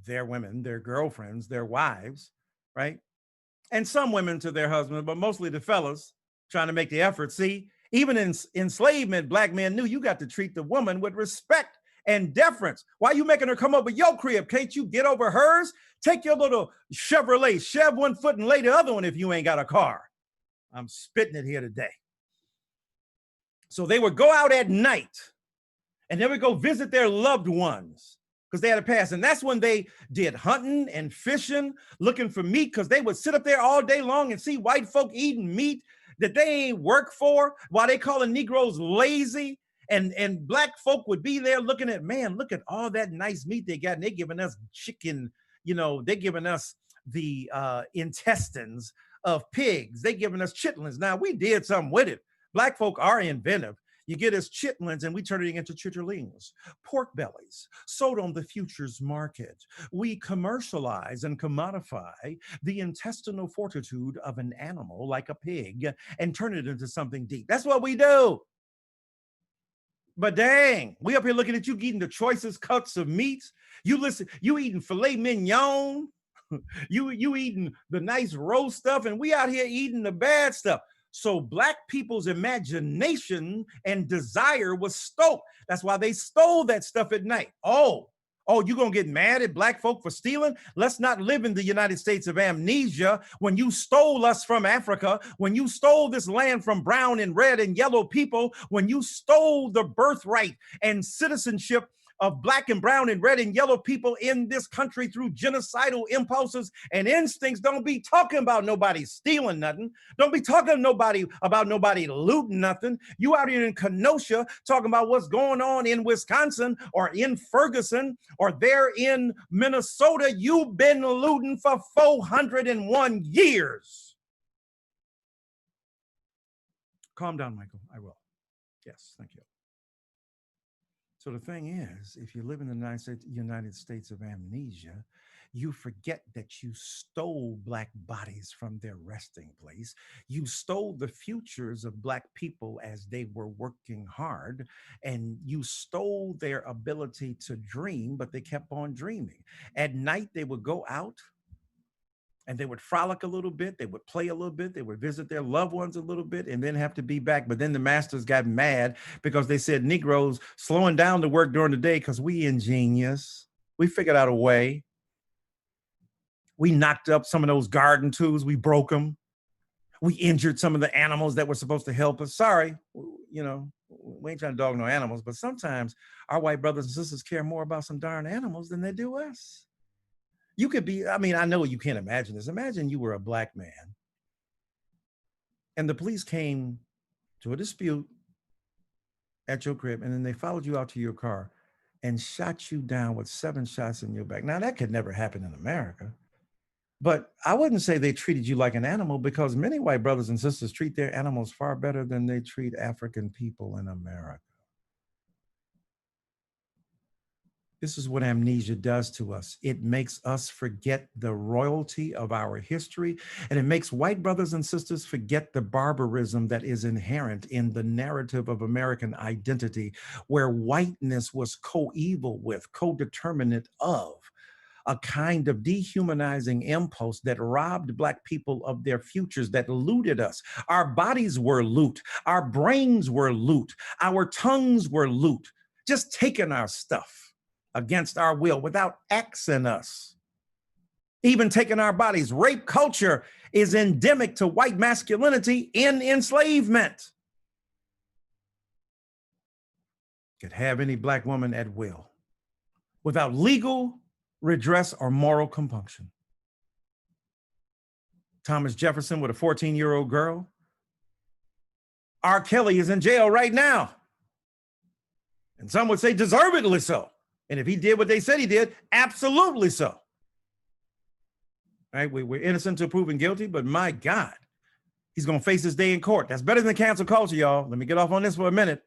[SPEAKER 19] their women, their girlfriends, their wives, right? And some women to their husbands, but mostly the fellas trying to make the effort. See, even in enslavement, Black men knew you got to treat the woman with respect and deference. Why you making her come over your crib? Can't you get over hers? Take your little Chevrolet, shove one foot and lay the other one if you ain't got a car. I'm spitting it here today. So they would go out at night and they would go visit their loved ones because they had a pass. And that's when they did hunting and fishing, looking for meat, because they would sit up there all day long and see white folk eating meat that they ain't work for, while they calling Negroes lazy, and Black folk would be there looking at, man, look at all that nice meat they got, and they giving us chicken, they giving us the intestines of pigs, they giving us chitlins. Now, we did something with it. Black folk are inventive. You get us chitlins and we turn it into chitterlings, pork bellies, sold on the futures market. We commercialize and commodify the intestinal fortitude of an animal like a pig and turn it into something deep. That's what we do. But dang, we up here looking at you eating the choicest cuts of meats. You eating filet mignon. You eating the nice roast stuff, and we out here eating the bad stuff. So Black people's imagination and desire was stoked. That's why they stole that stuff at night. Oh, you gonna get mad at Black folk for stealing? Let's not live in the United States of amnesia. When you stole us from Africa, when you stole this land from brown and red and yellow people, when you stole the birthright and citizenship of Black and brown and red and yellow people in this country through genocidal impulses and instincts, don't be talking about nobody stealing nothing. Don't be talking about nobody looting nothing. You out here in Kenosha talking about what's going on in Wisconsin or in Ferguson or there in Minnesota. You've been looting for 401 years. Calm down, Michael. I will. Yes, thank you. So the thing is, if you live in the United States of amnesia, you forget that you stole Black bodies from their resting place. You stole the futures of Black people as they were working hard, and you stole their ability to dream, but they kept on dreaming. At night, they would go out and they would frolic a little bit, they would play a little bit, they would visit their loved ones a little bit, and then have to be back. But then the masters got mad because they said Negroes slowing down the work during the day because we ingenious. We figured out a way. We knocked up some of those garden tools, we broke them. We injured some of the animals that were supposed to help us. Sorry, you know, we ain't trying to dog no animals, but sometimes our white brothers and sisters care more about some darn animals than they do us. You could be, I mean, I know you can't imagine this. Imagine you were a black man and the police came to a dispute at your crib and then they followed you out to your car and shot you down with 7 shots in your back. Now that could never happen in America, but I wouldn't say they treated you like an animal because many white brothers and sisters treat their animals far better than they treat African people in America. This is what amnesia does to us. It makes us forget the royalty of our history, and it makes white brothers and sisters forget the barbarism that is inherent in the narrative of American identity, where whiteness was co-evil with, co-determinant of, a kind of dehumanizing impulse that robbed Black people of their futures, that looted us. Our bodies were loot, our brains were loot, our tongues were loot, just taking our stuff against our will, without asking us, even taking our bodies. Rape culture is endemic to white masculinity in enslavement. Could have any Black woman at will, without legal redress or moral compunction. Thomas Jefferson with a 14-year-old girl. R. Kelly is in jail right now. And some would say deservedly so. And if he did what they said he did, absolutely so. Right? We're innocent until proven guilty, but my God, he's going to face his day in court. That's better than cancel culture, y'all. Let me get off on this for a minute.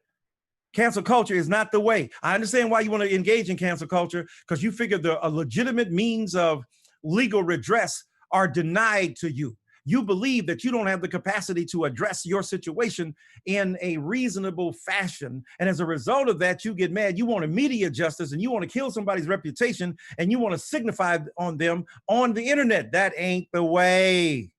[SPEAKER 19] Cancel culture is not the way. I understand why you want to engage in cancel culture, because you figure a legitimate means of legal redress are denied to you. You believe that you don't have the capacity to address your situation in a reasonable fashion. And as a result of that, you get mad. You want immediate justice and you want to kill somebody's reputation and you want to signify on them on the internet. That ain't the way.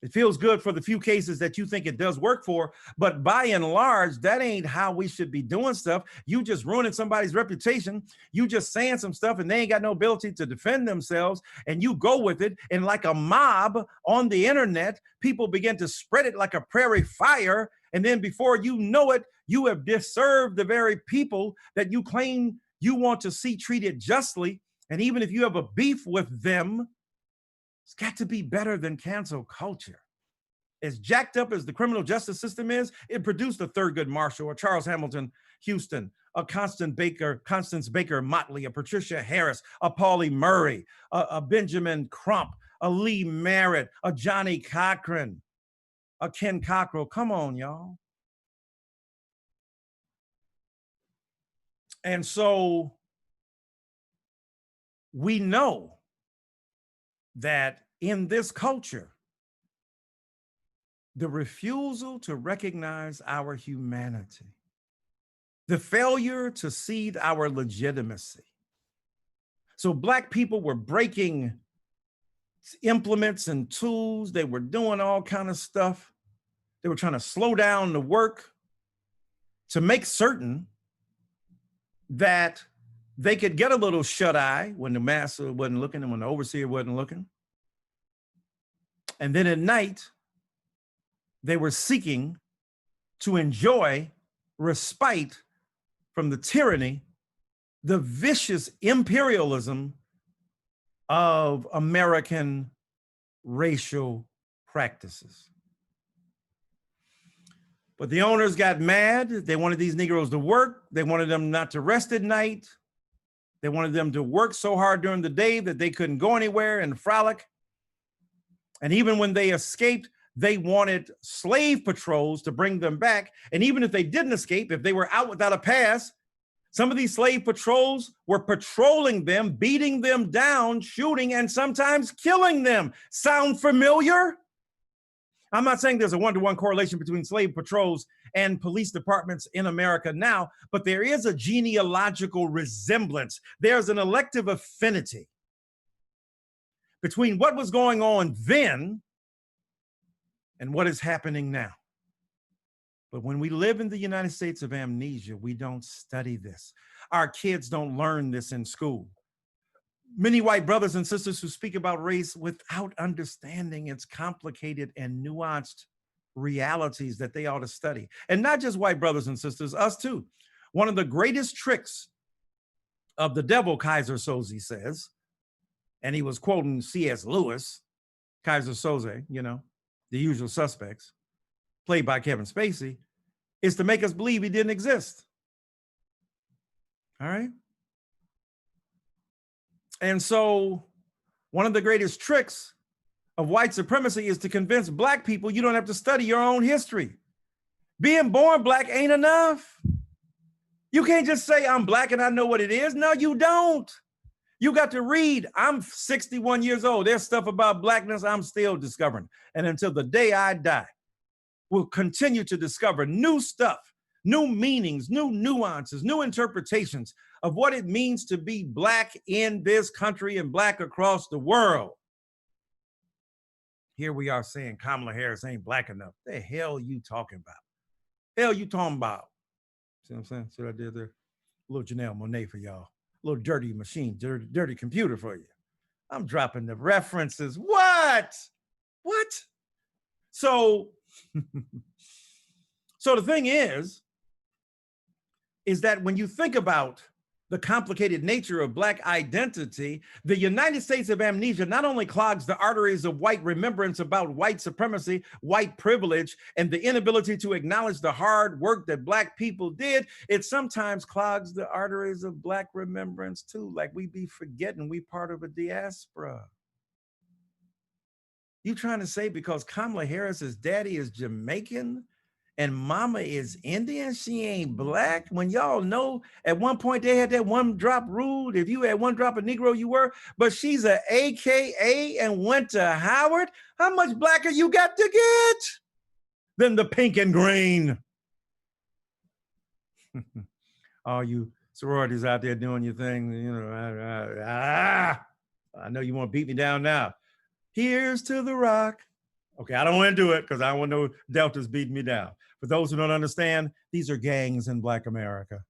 [SPEAKER 19] It feels good for the few cases that you think it does work for, but by and large, that ain't how we should be doing stuff. You just ruining somebody's reputation. You just saying some stuff and they ain't got no ability to defend themselves, and you go with it. And like a mob on the internet, people begin to spread it like a prairie fire. And then before you know it, you have disserved the very people that you claim you want to see treated justly. And even if you have a beef with them, it's got to be better than cancel culture. As jacked up as the criminal justice system is, it produced a Thurgood Marshall, a Charles Hamilton Houston, a Constance Baker Motley, a Patricia Harris, a Pauli Murray, a Benjamin Crump, a Lee Merritt, a Johnny Cochran, a Ken Cockrell. Come on, y'all. And so we know that in this culture, the refusal to recognize our humanity, the failure to cede our legitimacy. So Black people were breaking implements and tools. They were doing all kind of stuff. They were trying to slow down the work to make certain that they could get a little shut-eye when the master wasn't looking and when the overseer wasn't looking. And then at night, they were seeking to enjoy respite from the tyranny, the vicious imperialism of American racial practices. But the owners got mad. They wanted these Negroes to work. They wanted them not to rest at night. They wanted them to work so hard during the day that they couldn't go anywhere and frolic. And even when they escaped, they wanted slave patrols to bring them back. And even if they didn't escape, if they were out without a pass, some of these slave patrols were patrolling them, beating them down, shooting, and sometimes killing them. Sound familiar? I'm not saying there's a one-to-one correlation between slave patrols and police departments in America now, but there is a genealogical resemblance. There's an elective affinity. between what was going on then and what is happening now. But when we live in the United States of amnesia, we don't study this. Our kids don't learn this in school. Many white brothers and sisters who speak about race without understanding its complicated and nuanced realities that they ought to study. And not just white brothers and sisters, us too. One of the greatest tricks of the devil, Kaiser Soze says, and he was quoting C.S. Lewis, Kaiser Soze, you know, The Usual Suspects, played by Kevin Spacey, is to make us believe he didn't exist. All right? And so one of the greatest tricks of white supremacy is to convince black people you don't have to study your own history. Being born black ain't enough. You can't just say I'm black and I know what it is. No, you don't. You got to read. I'm 61 years old. There's stuff about blackness I'm still discovering. And until the day I die, we'll continue to discover new stuff, new meanings, new nuances, new interpretations of what it means to be black in this country and black across the world. Here we are saying Kamala Harris ain't black enough. The hell you talking about? Hell you talking about? See what I'm saying? See what I did there? A little Janelle Monáe for y'all. A little dirty machine, dirty computer for you. I'm dropping the references. What? So, so the thing is that when you think about the complicated nature of black identity, the United States of amnesia not only clogs the arteries of white remembrance about white supremacy, white privilege, and the inability to acknowledge the hard work that black people did, it sometimes clogs the arteries of black remembrance too. Like we be forgetting we part of a diaspora. You trying to say because Kamala Harris's daddy is Jamaican and mama is Indian, she ain't black? When y'all know at one point they had that one drop rule. If you had one drop of Negro, you were, but she's a AKA and went to Howard. How much blacker you got to get than the pink and green? All you sororities out there doing your thing, you know, I know you want to beat me down now. Here's to the rock. Okay, I don't want to do it because I want no Deltas beating me down. For those who don't understand, these are gangs in Black America.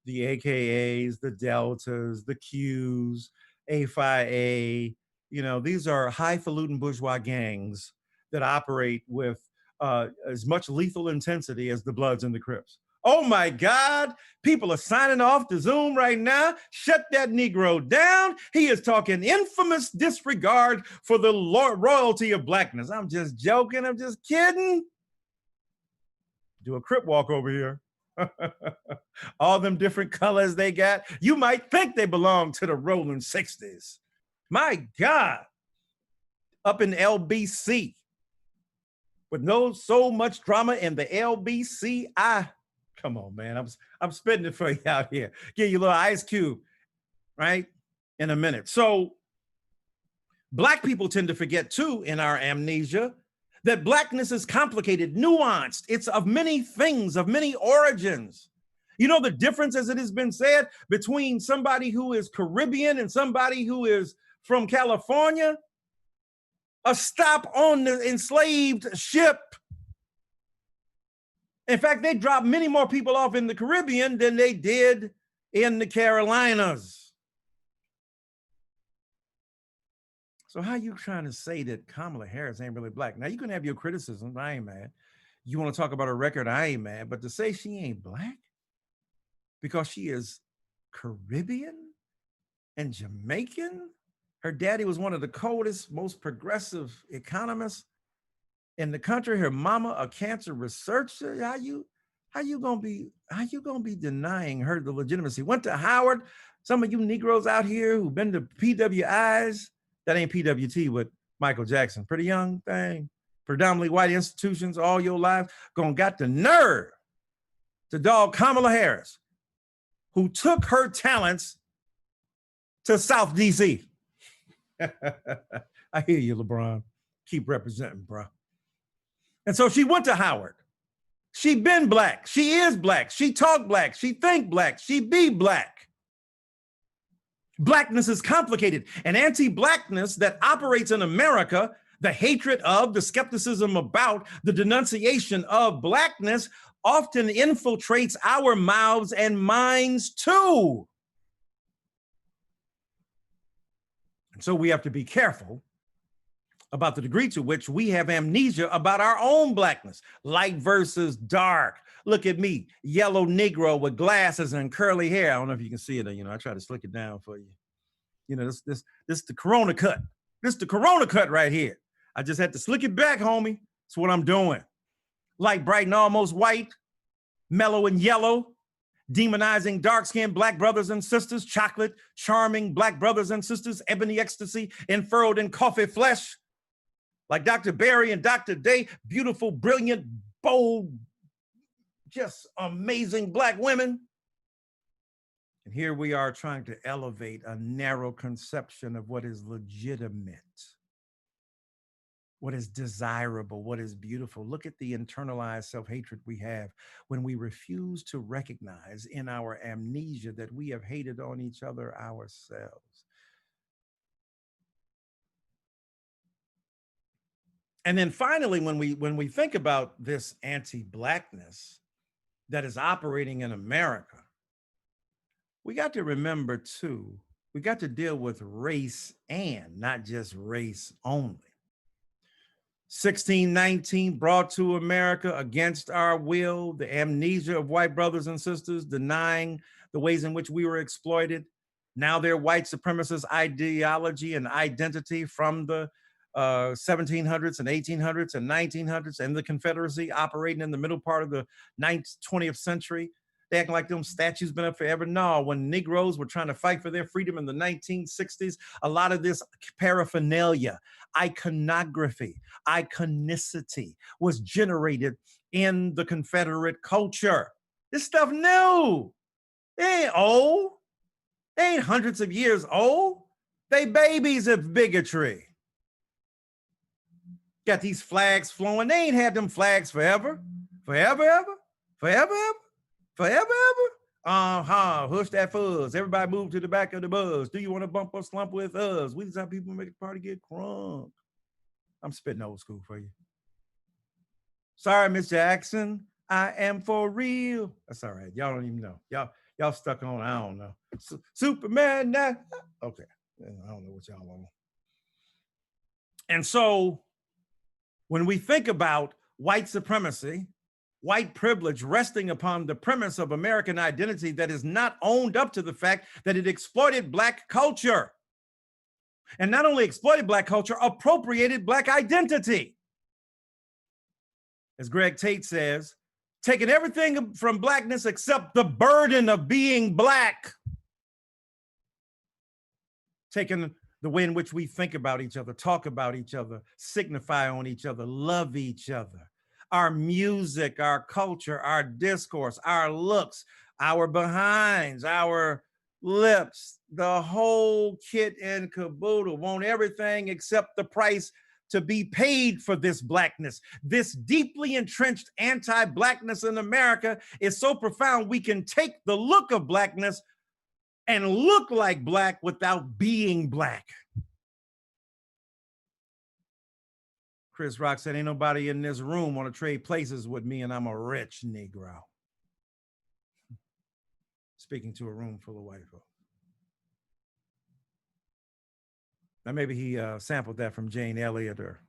[SPEAKER 19] The AKAs, the Deltas, the Qs, A5A, you know, these are highfalutin bourgeois gangs that operate with as much lethal intensity as the Bloods and the Crips. Oh my God, people are signing off to Zoom right now. Shut that Negro down. He is talking infamous disregard for the royalty of blackness. I'm just joking. I'm just kidding. Do a Crip walk over here. All them different colors they got. You might think they belong to the rolling 60s. My God. Up in LBC. With so much drama in the LBC, come on, man. I'm spitting it for you out here. Give you a little Ice Cube, right? In a minute. So Black people tend to forget too in our amnesia that blackness is complicated, nuanced. It's of many things, of many origins. You know the difference, as it has been said, between somebody who is Caribbean and somebody who is from California? A stop on the enslaved ship. In fact, they dropped many more people off in the Caribbean than they did in the Carolinas. So how you trying to say that Kamala Harris ain't really black? Now, you can have your criticisms. I ain't mad. You want to talk about her record? I ain't mad. But to say she ain't black because she is Caribbean and Jamaican? Her daddy was one of the coldest, most progressive economists in the country. Her mama, a cancer researcher. How you gonna be denying her the legitimacy? Went to Howard. Some of you Negroes out here who've been to PWIs, that ain't PWT with Michael Jackson. Pretty young thing. Predominantly white institutions all your life. Got the nerve to dog Kamala Harris, who took her talents to South DC. I hear you, LeBron. Keep representing, bro. And so she went to Howard. She been black. She is black. She talk black. She think black. She be black. Blackness is complicated. An anti-Blackness that operates in America, the hatred of, the skepticism about, the denunciation of Blackness often infiltrates our mouths and minds too. And so we have to be careful about the degree to which we have amnesia about our own Blackness, light versus dark. Look at me, yellow Negro with glasses and curly hair. I don't know if you can see it. I try to slick it down for you. This is the Corona cut. This is the Corona cut right here. I just had to slick it back, homie. That's what I'm doing. Light, bright, and almost white, mellow and yellow, demonizing dark-skinned Black brothers and sisters, chocolate, charming Black brothers and sisters, ebony ecstasy, enfurrowed in coffee flesh, like Dr. Berry and Dr. Day, beautiful, brilliant, bold, just amazing Black women. And here we are trying to elevate a narrow conception of what is legitimate, what is desirable, what is beautiful. Look at the internalized self-hatred we have when we refuse to recognize in our amnesia that we have hated on each other ourselves. And then finally, when we think about this anti-Blackness that is operating in America, we got to remember too, we got to deal with race and not just race only. 1619 brought to America against our will, the amnesia of white brothers and sisters, denying the ways in which we were exploited. Now their white supremacist ideology and identity from the 1700s and 1800s and 1900s and the Confederacy operating in the middle part of the 20th century. They acting like them statues been up forever. No, when Negroes were trying to fight for their freedom in the 1960s, a lot of this paraphernalia, iconography, iconicity was generated in the Confederate culture. This stuff new. They ain't old. They ain't hundreds of years old. They babies of bigotry. Got these flags flowing. They ain't had them flags forever. Forever, ever? Forever, ever? Forever, ever? Hush that fuzz. Everybody move to the back of the bus. Do you want to bump or slump with us? We just have people make the party get crunk. I'm spitting old school for you. Sorry, Miss Jackson. I am for real. That's all right. Y'all don't even know. Y'all stuck on, I don't know. Superman now. Okay. I don't know what y'all want. And so when we think about white supremacy, white privilege resting upon the premise of American identity that is not owned up to the fact that it exploited Black culture. And not only exploited Black culture, appropriated Black identity. As Greg Tate says, taking everything from Blackness except the burden of being Black. Taking the way in which we think about each other, talk about each other, signify on each other, love each other. Our music, our culture, our discourse, our looks, our behinds, our lips, the whole kit and caboodle, want everything except the price to be paid for this Blackness. This deeply entrenched anti-Blackness in America is so profound we can take the look of Blackness and look like Black without being Black. Chris Rock said, ain't nobody in this room want to trade places with me and I'm a rich Negro. Speaking to a room full of white folks. Now maybe he sampled that from Jane Elliott or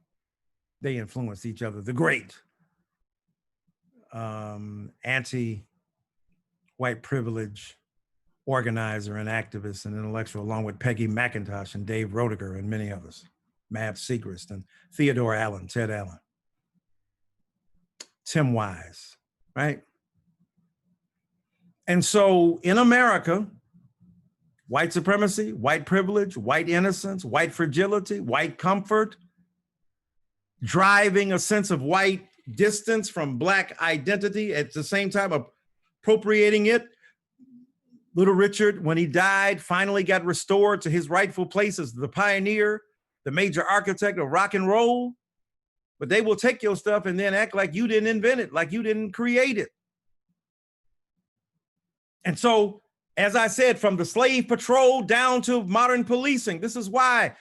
[SPEAKER 19] they influenced each other. The great anti-white privilege organizer and activist and intellectual, along with Peggy McIntosh and Dave Roediger and many others. Mav Segrist and Theodore Allen, Ted Allen, Tim Wise, right? And so in America, white supremacy, white privilege, white innocence, white fragility, white comfort, driving a sense of white distance from Black identity, at the same time appropriating it. Little Richard, when he died, finally got restored to his rightful place as the pioneer, the major architect of rock and roll, but they will take your stuff and then act like you didn't invent it, like you didn't create it. And so As I said, from the slave patrol down to modern policing. This is why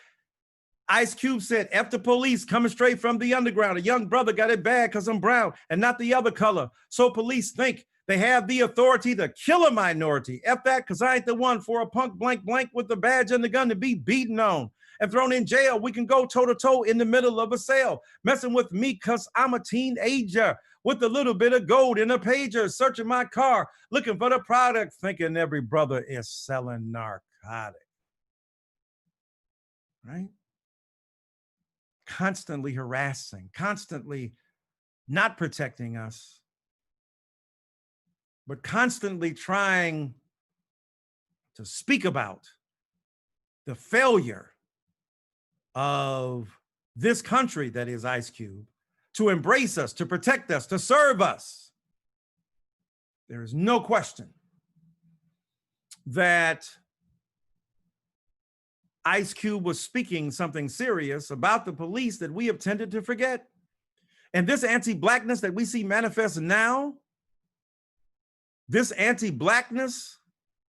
[SPEAKER 19] Ice Cube said, F the police, coming straight from the underground. A young brother got it bad because I'm brown and not the other color. So police think they have the authority to kill a minority. F that, because I ain't the one for a punk blank blank with the badge and the gun to be beaten on and thrown in jail. We can go toe to toe in the middle of a cell, messing with me because I'm a teenager with a little bit of gold in a pager, searching my car, looking for the product, thinking every brother is selling narcotics. Right? Constantly harassing, constantly not protecting us, but constantly trying to speak about the failure of this country that is Ice Cube to embrace us, to protect us, to serve us. There is no question that Ice Cube was speaking something serious about the police that we have tended to forget. And this anti-Blackness that we see manifest now, this anti-Blackness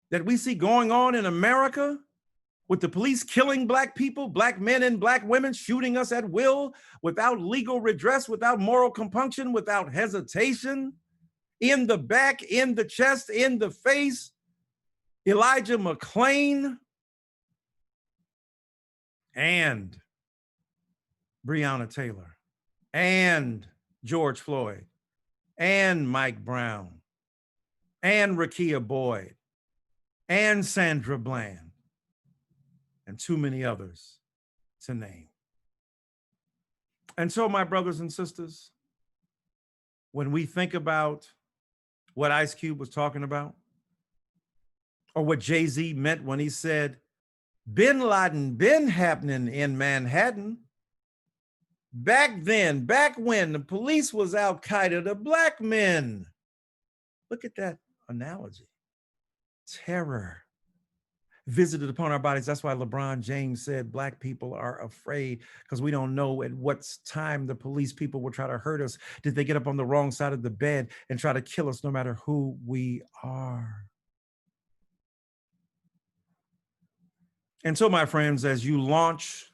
[SPEAKER 19] that we see going on in America, with the police killing Black people, Black men and Black women, shooting us at will, without legal redress, without moral compunction, without hesitation, in the back, in the chest, in the face. Elijah McClain and Breonna Taylor and George Floyd and Mike Brown and Rakia Boyd and Sandra Bland and too many others to name. And so, my brothers and sisters, when we think about what Ice Cube was talking about, or what Jay-Z meant when he said, Bin Laden been happening in Manhattan. Back then, back when the police was Al-Qaeda, the Black men. Look at that analogy. Terror visited upon our bodies. That's why LeBron James said Black people are afraid, because we don't know at what time the police people will try to hurt us. Did they get up on the wrong side of the bed and try to kill us no matter who we are? And so, my friends, as you launch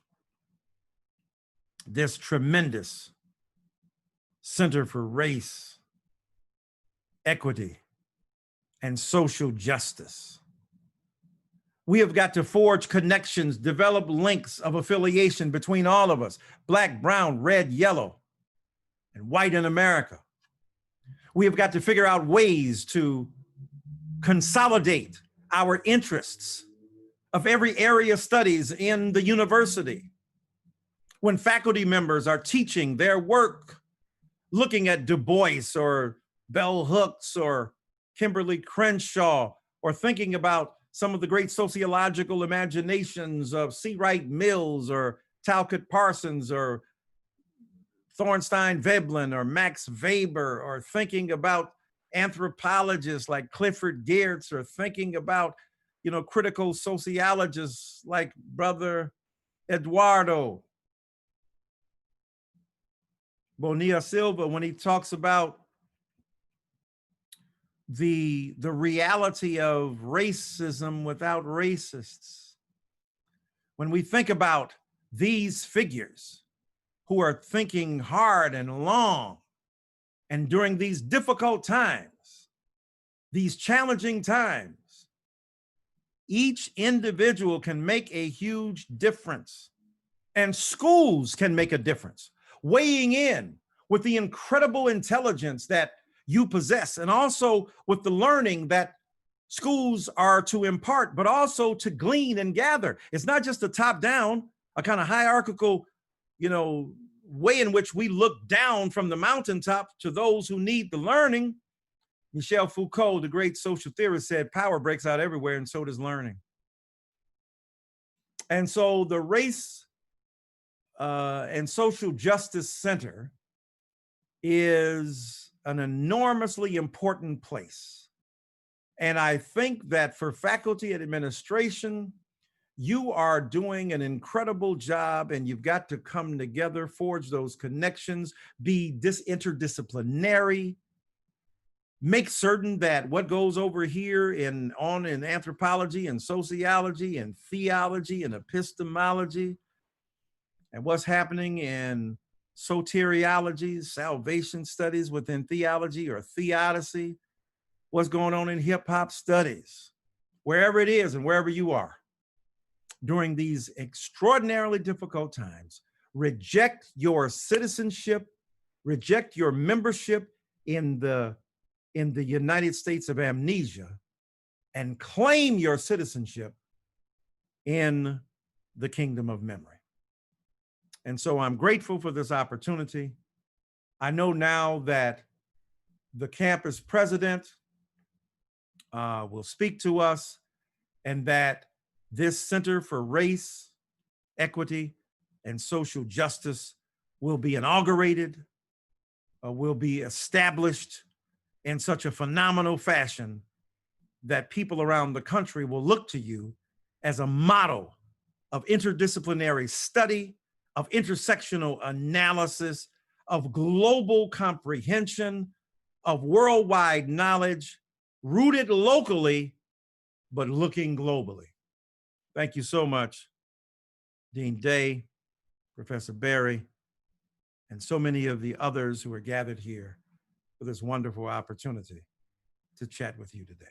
[SPEAKER 19] this tremendous Center for Race, Equity, and Social Justice, we have got to forge connections, develop links of affiliation between all of us, Black, brown, red, yellow, and white in America. We have got to figure out ways to consolidate our interests of every area of studies in the university. When faculty members are teaching their work, looking at Du Bois or Bell Hooks or Kimberly Crenshaw, or thinking about some of the great sociological imaginations of C. Wright Mills or Talcott Parsons or Thorstein Veblen or Max Weber, or thinking about anthropologists like Clifford Geertz, or thinking about critical sociologists like Brother Eduardo Bonilla Silva, when he talks about the reality of racism without racists. When we think about these figures who are thinking hard and long, and during these difficult times, these challenging times, each individual can make a huge difference, and schools can make a difference, weighing in with the incredible intelligence that you possess, and also with the learning that schools are to impart, but also to glean and gather. It's not just a top down, a kind of hierarchical, way in which we look down from the mountaintop to those who need the learning. Michel Foucault, the great social theorist, said power breaks out everywhere, and so does learning. And so the Race and Social Justice Center is an enormously important place. And I think that for faculty and administration, you are doing an incredible job, and you've got to come together, forge those connections, be interdisciplinary, make certain that what goes over here in anthropology and sociology and theology and epistemology and what's happening in soteriology, salvation studies within theology or theodicy, what's going on in hip hop studies, wherever it is and wherever you are during these extraordinarily difficult times, reject your citizenship, reject your membership in the United States of amnesia, and claim your citizenship in the kingdom of memory. And so I'm grateful for this opportunity. I know now that the campus president will speak to us, and that this Center for Race, Equity, and Social Justice will be inaugurated, will be established in such a phenomenal fashion that people around the country will look to you as a model of interdisciplinary study, of intersectional analysis, of global comprehension, of worldwide knowledge, rooted locally, but looking globally. Thank you so much, Dean Day, Professor Berry, and so many of the others who are gathered here for this wonderful opportunity to chat with you today.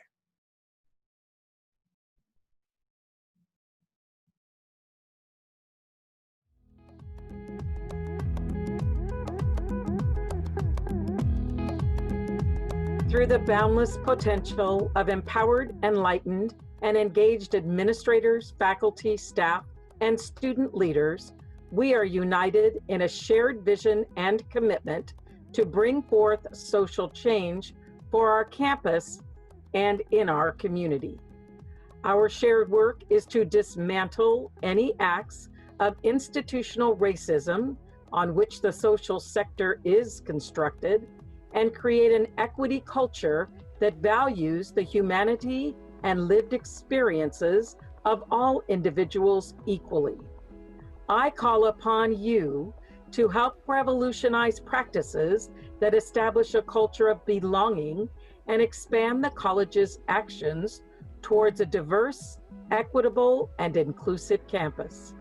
[SPEAKER 2] Through the boundless potential of empowered, enlightened, and engaged administrators, faculty, staff, and student leaders, we are united in a shared vision and commitment to bring forth social change for our campus and in our community. Our shared work is to dismantle any acts of institutional racism on which the social sector is constructed, and create an equity culture that values the humanity and lived experiences of all individuals equally. I call upon you to help revolutionize practices that establish a culture of belonging and expand the college's actions towards a diverse, equitable, and inclusive campus.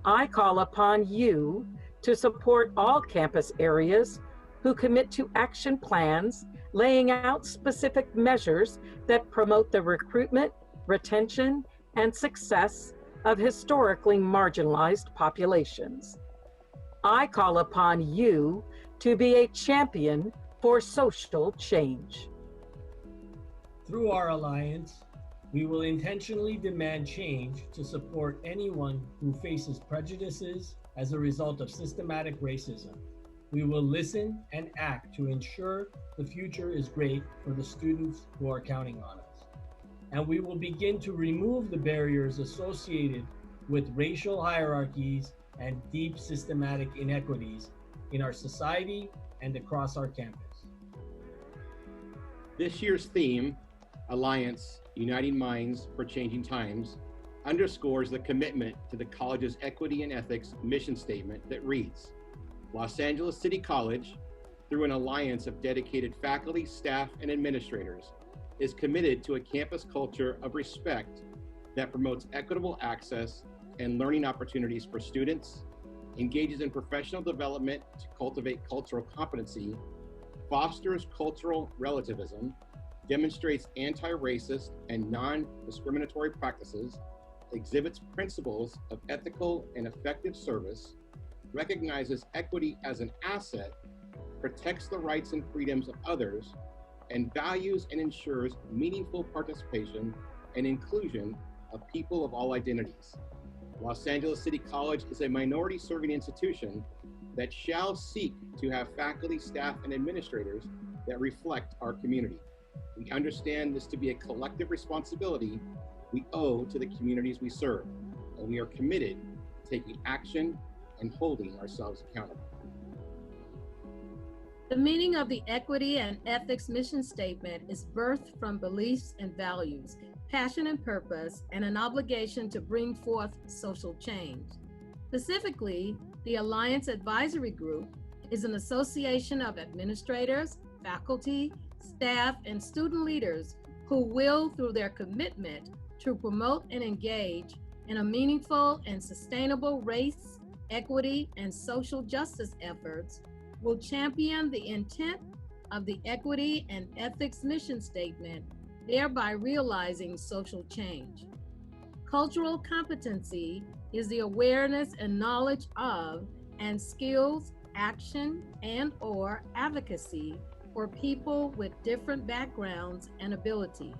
[SPEAKER 2] I call upon you to support all campus areas who commit to action plans laying out specific measures that promote the recruitment, retention, and success of historically marginalized populations. I call upon you to be a champion for social change.
[SPEAKER 3] Through our alliance, we will intentionally demand change to support anyone who faces prejudices as a result of systematic racism. We will listen and act to ensure the future is great for the students who are counting on us. And we will begin to remove the barriers associated with racial hierarchies and deep systematic inequities in our society and across our campus.
[SPEAKER 20] This year's theme, Alliance, Uniting Minds for Changing Times, underscores the commitment to the college's equity and ethics mission statement that reads, Los Angeles City College, through an alliance of dedicated faculty, staff, and administrators, is committed to a campus culture of respect that promotes equitable access and learning opportunities for students, engages in professional development to cultivate cultural competency, fosters cultural relativism, demonstrates anti-racist and non-discriminatory practices, exhibits principles of ethical and effective service, recognizes equity as an asset, protects the rights and freedoms of others, and values and ensures meaningful participation and inclusion of people of all identities. Los Angeles City College is a minority-serving institution that shall seek to have faculty, staff, and administrators that reflect our community. We understand this to be a collective responsibility we owe to the communities we serve, and we are committed to taking action and holding ourselves accountable.
[SPEAKER 14] The meaning of the Equity and Ethics mission statement is birthed from beliefs and values, passion and purpose, and an obligation to bring forth social change. Specifically, the Alliance Advisory Group is an association of administrators, faculty, staff, and student leaders who will, through their commitment to promote and engage in a meaningful and sustainable race, equity, and social justice efforts, will champion the intent of the Equity and Ethics Mission Statement, thereby realizing social change. Cultural competency is the awareness and knowledge of and skills, action, and/or advocacy for people with different backgrounds and abilities.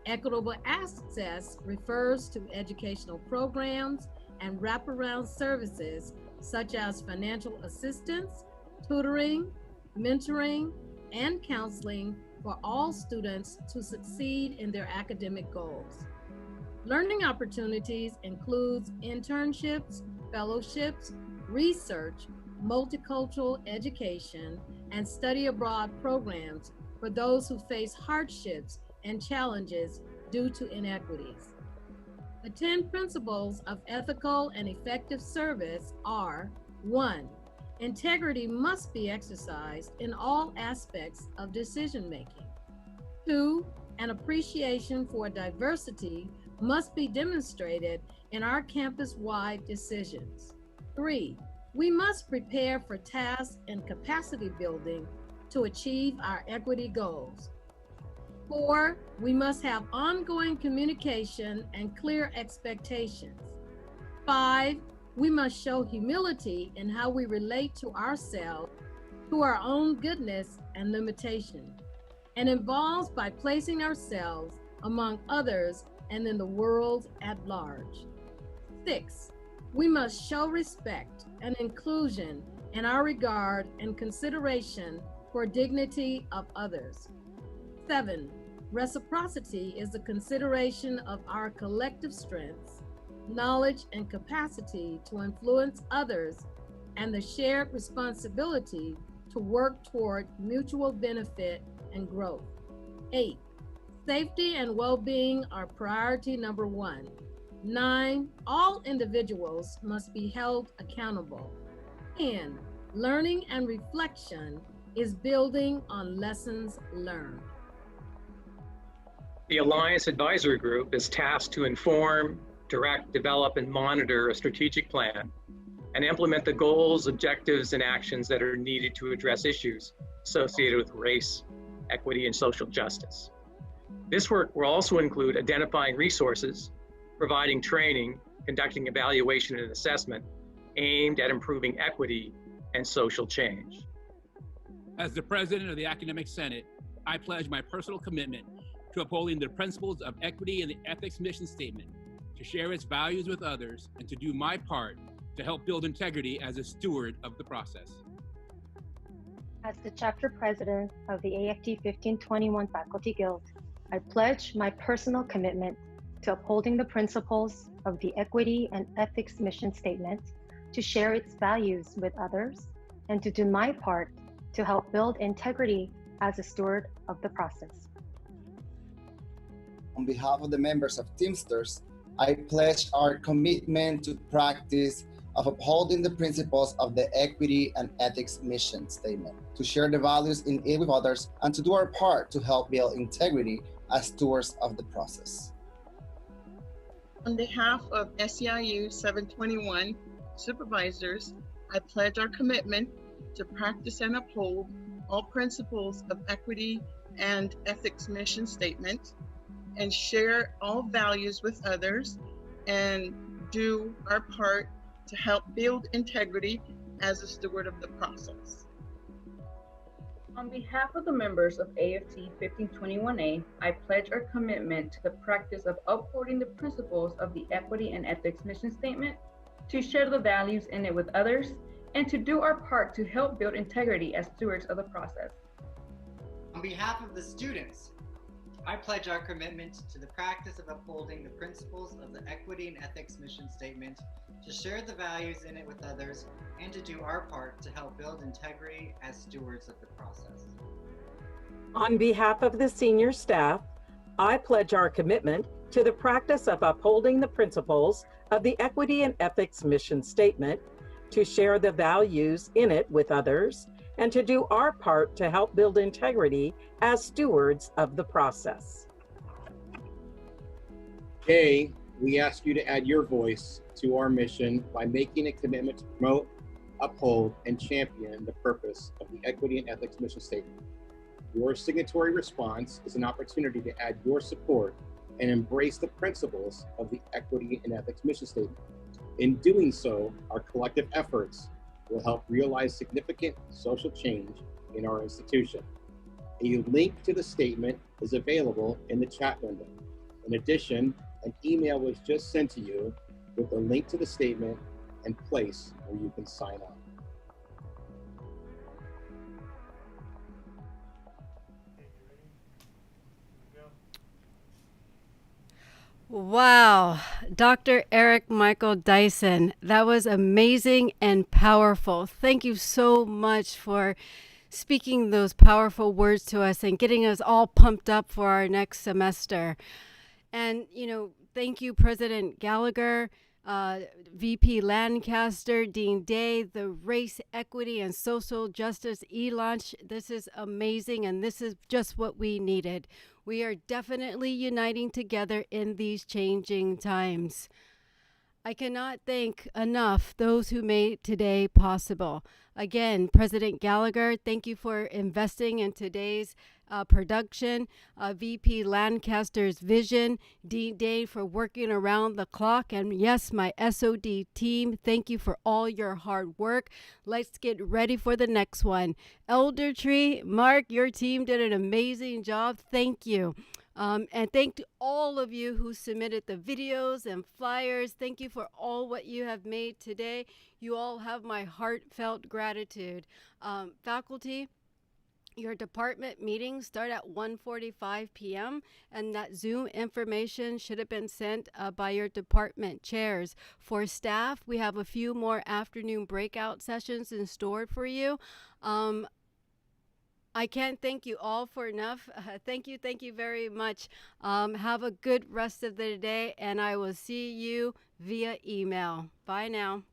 [SPEAKER 14] Equitable access refers to educational programs and wraparound services such as financial assistance, tutoring, mentoring, and counseling for all students to succeed in their academic goals. Learning opportunities includes internships, fellowships, research, multicultural education, and study abroad programs for those who face hardships and challenges due to inequities. The 10 principles of ethical and effective service are: 1, integrity must be exercised in all aspects of decision-making. 2, an appreciation for diversity must be demonstrated in our campus-wide decisions. 3, we must prepare for tasks and capacity building to achieve our equity goals. 4, we must have ongoing communication and clear expectations. 5, we must show humility in how we relate to ourselves, to our own goodness and limitation, and involves by placing ourselves among others and in the world at large. 6, we must show respect and inclusion in our regard and consideration for dignity of others. 7, reciprocity is the consideration of our collective strengths, knowledge, and capacity to influence others, and the shared responsibility to work toward mutual benefit and growth. 8, safety and well-being are priority number 1. 9, all individuals must be held accountable. 10, learning and reflection is building on lessons learned.
[SPEAKER 1] The Alliance Advisory Group is tasked to inform, direct, develop, and monitor a strategic plan and implement the goals, objectives, and actions that are needed to address issues associated with race, equity, and social justice. This work will also include identifying resources, providing training, conducting evaluation and assessment aimed at improving equity and social change.
[SPEAKER 6] As the President of the Academic Senate, I pledge my personal commitment to upholding the principles of equity and the ethics mission statement, to share its values with others, and to do my part to help build integrity as a steward of the process.
[SPEAKER 7] As the chapter president of the AFT 1521 Faculty Guild, I pledge my personal commitment to upholding the principles of the Equity and Ethics Mission Statement, to share its values with others, and to do my part to help build integrity as a steward of the process.
[SPEAKER 21] On behalf of the members of Teamsters, I pledge our commitment to practice of upholding the principles of the Equity and Ethics Mission Statement, to share the values in it with others, and to do our part to help build integrity as stewards of the process.
[SPEAKER 24] On behalf of SEIU 721 supervisors, I pledge our commitment to practice and uphold all principles of Equity and Ethics Mission Statement, and share all values with others, and do our part to help build integrity as a steward of the process.
[SPEAKER 25] On behalf of the members of AFT 1521A, I pledge our commitment to the practice of upholding the principles of the Equity and Ethics Mission Statement, to share the values in it with others, and to do our part to help build integrity as stewards of the process.
[SPEAKER 26] On behalf of the students, I pledge our commitment to the practice of upholding the principles of the Equity and Ethics Mission Statement, to share the values in it with others, and to do our part to help build integrity as stewards of the process.
[SPEAKER 2] On behalf of the senior staff, I pledge our commitment to the practice of upholding the principles of the Equity and Ethics Mission Statement, to share the values in it with others, and to do our part to help build integrity as stewards of the process.
[SPEAKER 20] Today, we ask you to add your voice to our mission by making a commitment to promote, uphold, and champion the purpose of the Equity and Ethics Mission Statement. Your signatory response is an opportunity to add your support and embrace the principles of the Equity and Ethics Mission Statement. In doing so, our collective efforts will help realize significant social change in our institution. A link to the statement is available in the chat window. In addition, an email was just sent to you with a link to the statement and place where you can sign up.
[SPEAKER 5] Wow, Dr. Eric Michael Dyson, that was amazing and powerful. Thank you so much for speaking those powerful words to us and getting us all pumped up for our next semester. And, thank you, President Gallagher, VP Lancaster, Dean Day, the Race, Equity, and Social Justice e-launch. This is amazing, and this is just what we needed. We are definitely uniting together in these changing times. I cannot thank enough those who made today possible. Again, President Gallagher, thank you for investing in today's production. VP Lancaster's vision. Dean Day for working around the clock. And yes, my SOD team, thank you for all your hard work. Let's get ready for the next one. Elder Tree, Mark, your team did an amazing job. Thank you. And thank to all of you who submitted the videos and flyers. Thank you for all what you have made today. You all have my heartfelt gratitude. Faculty, your department meetings start at 1:45 p.m. and that Zoom information should have been sent by your department chairs. For staff, we have a few more afternoon breakout sessions in store for you. I can't thank you all for enough. Thank you very much. Have a good rest of the day, and I will see you via email. Bye now.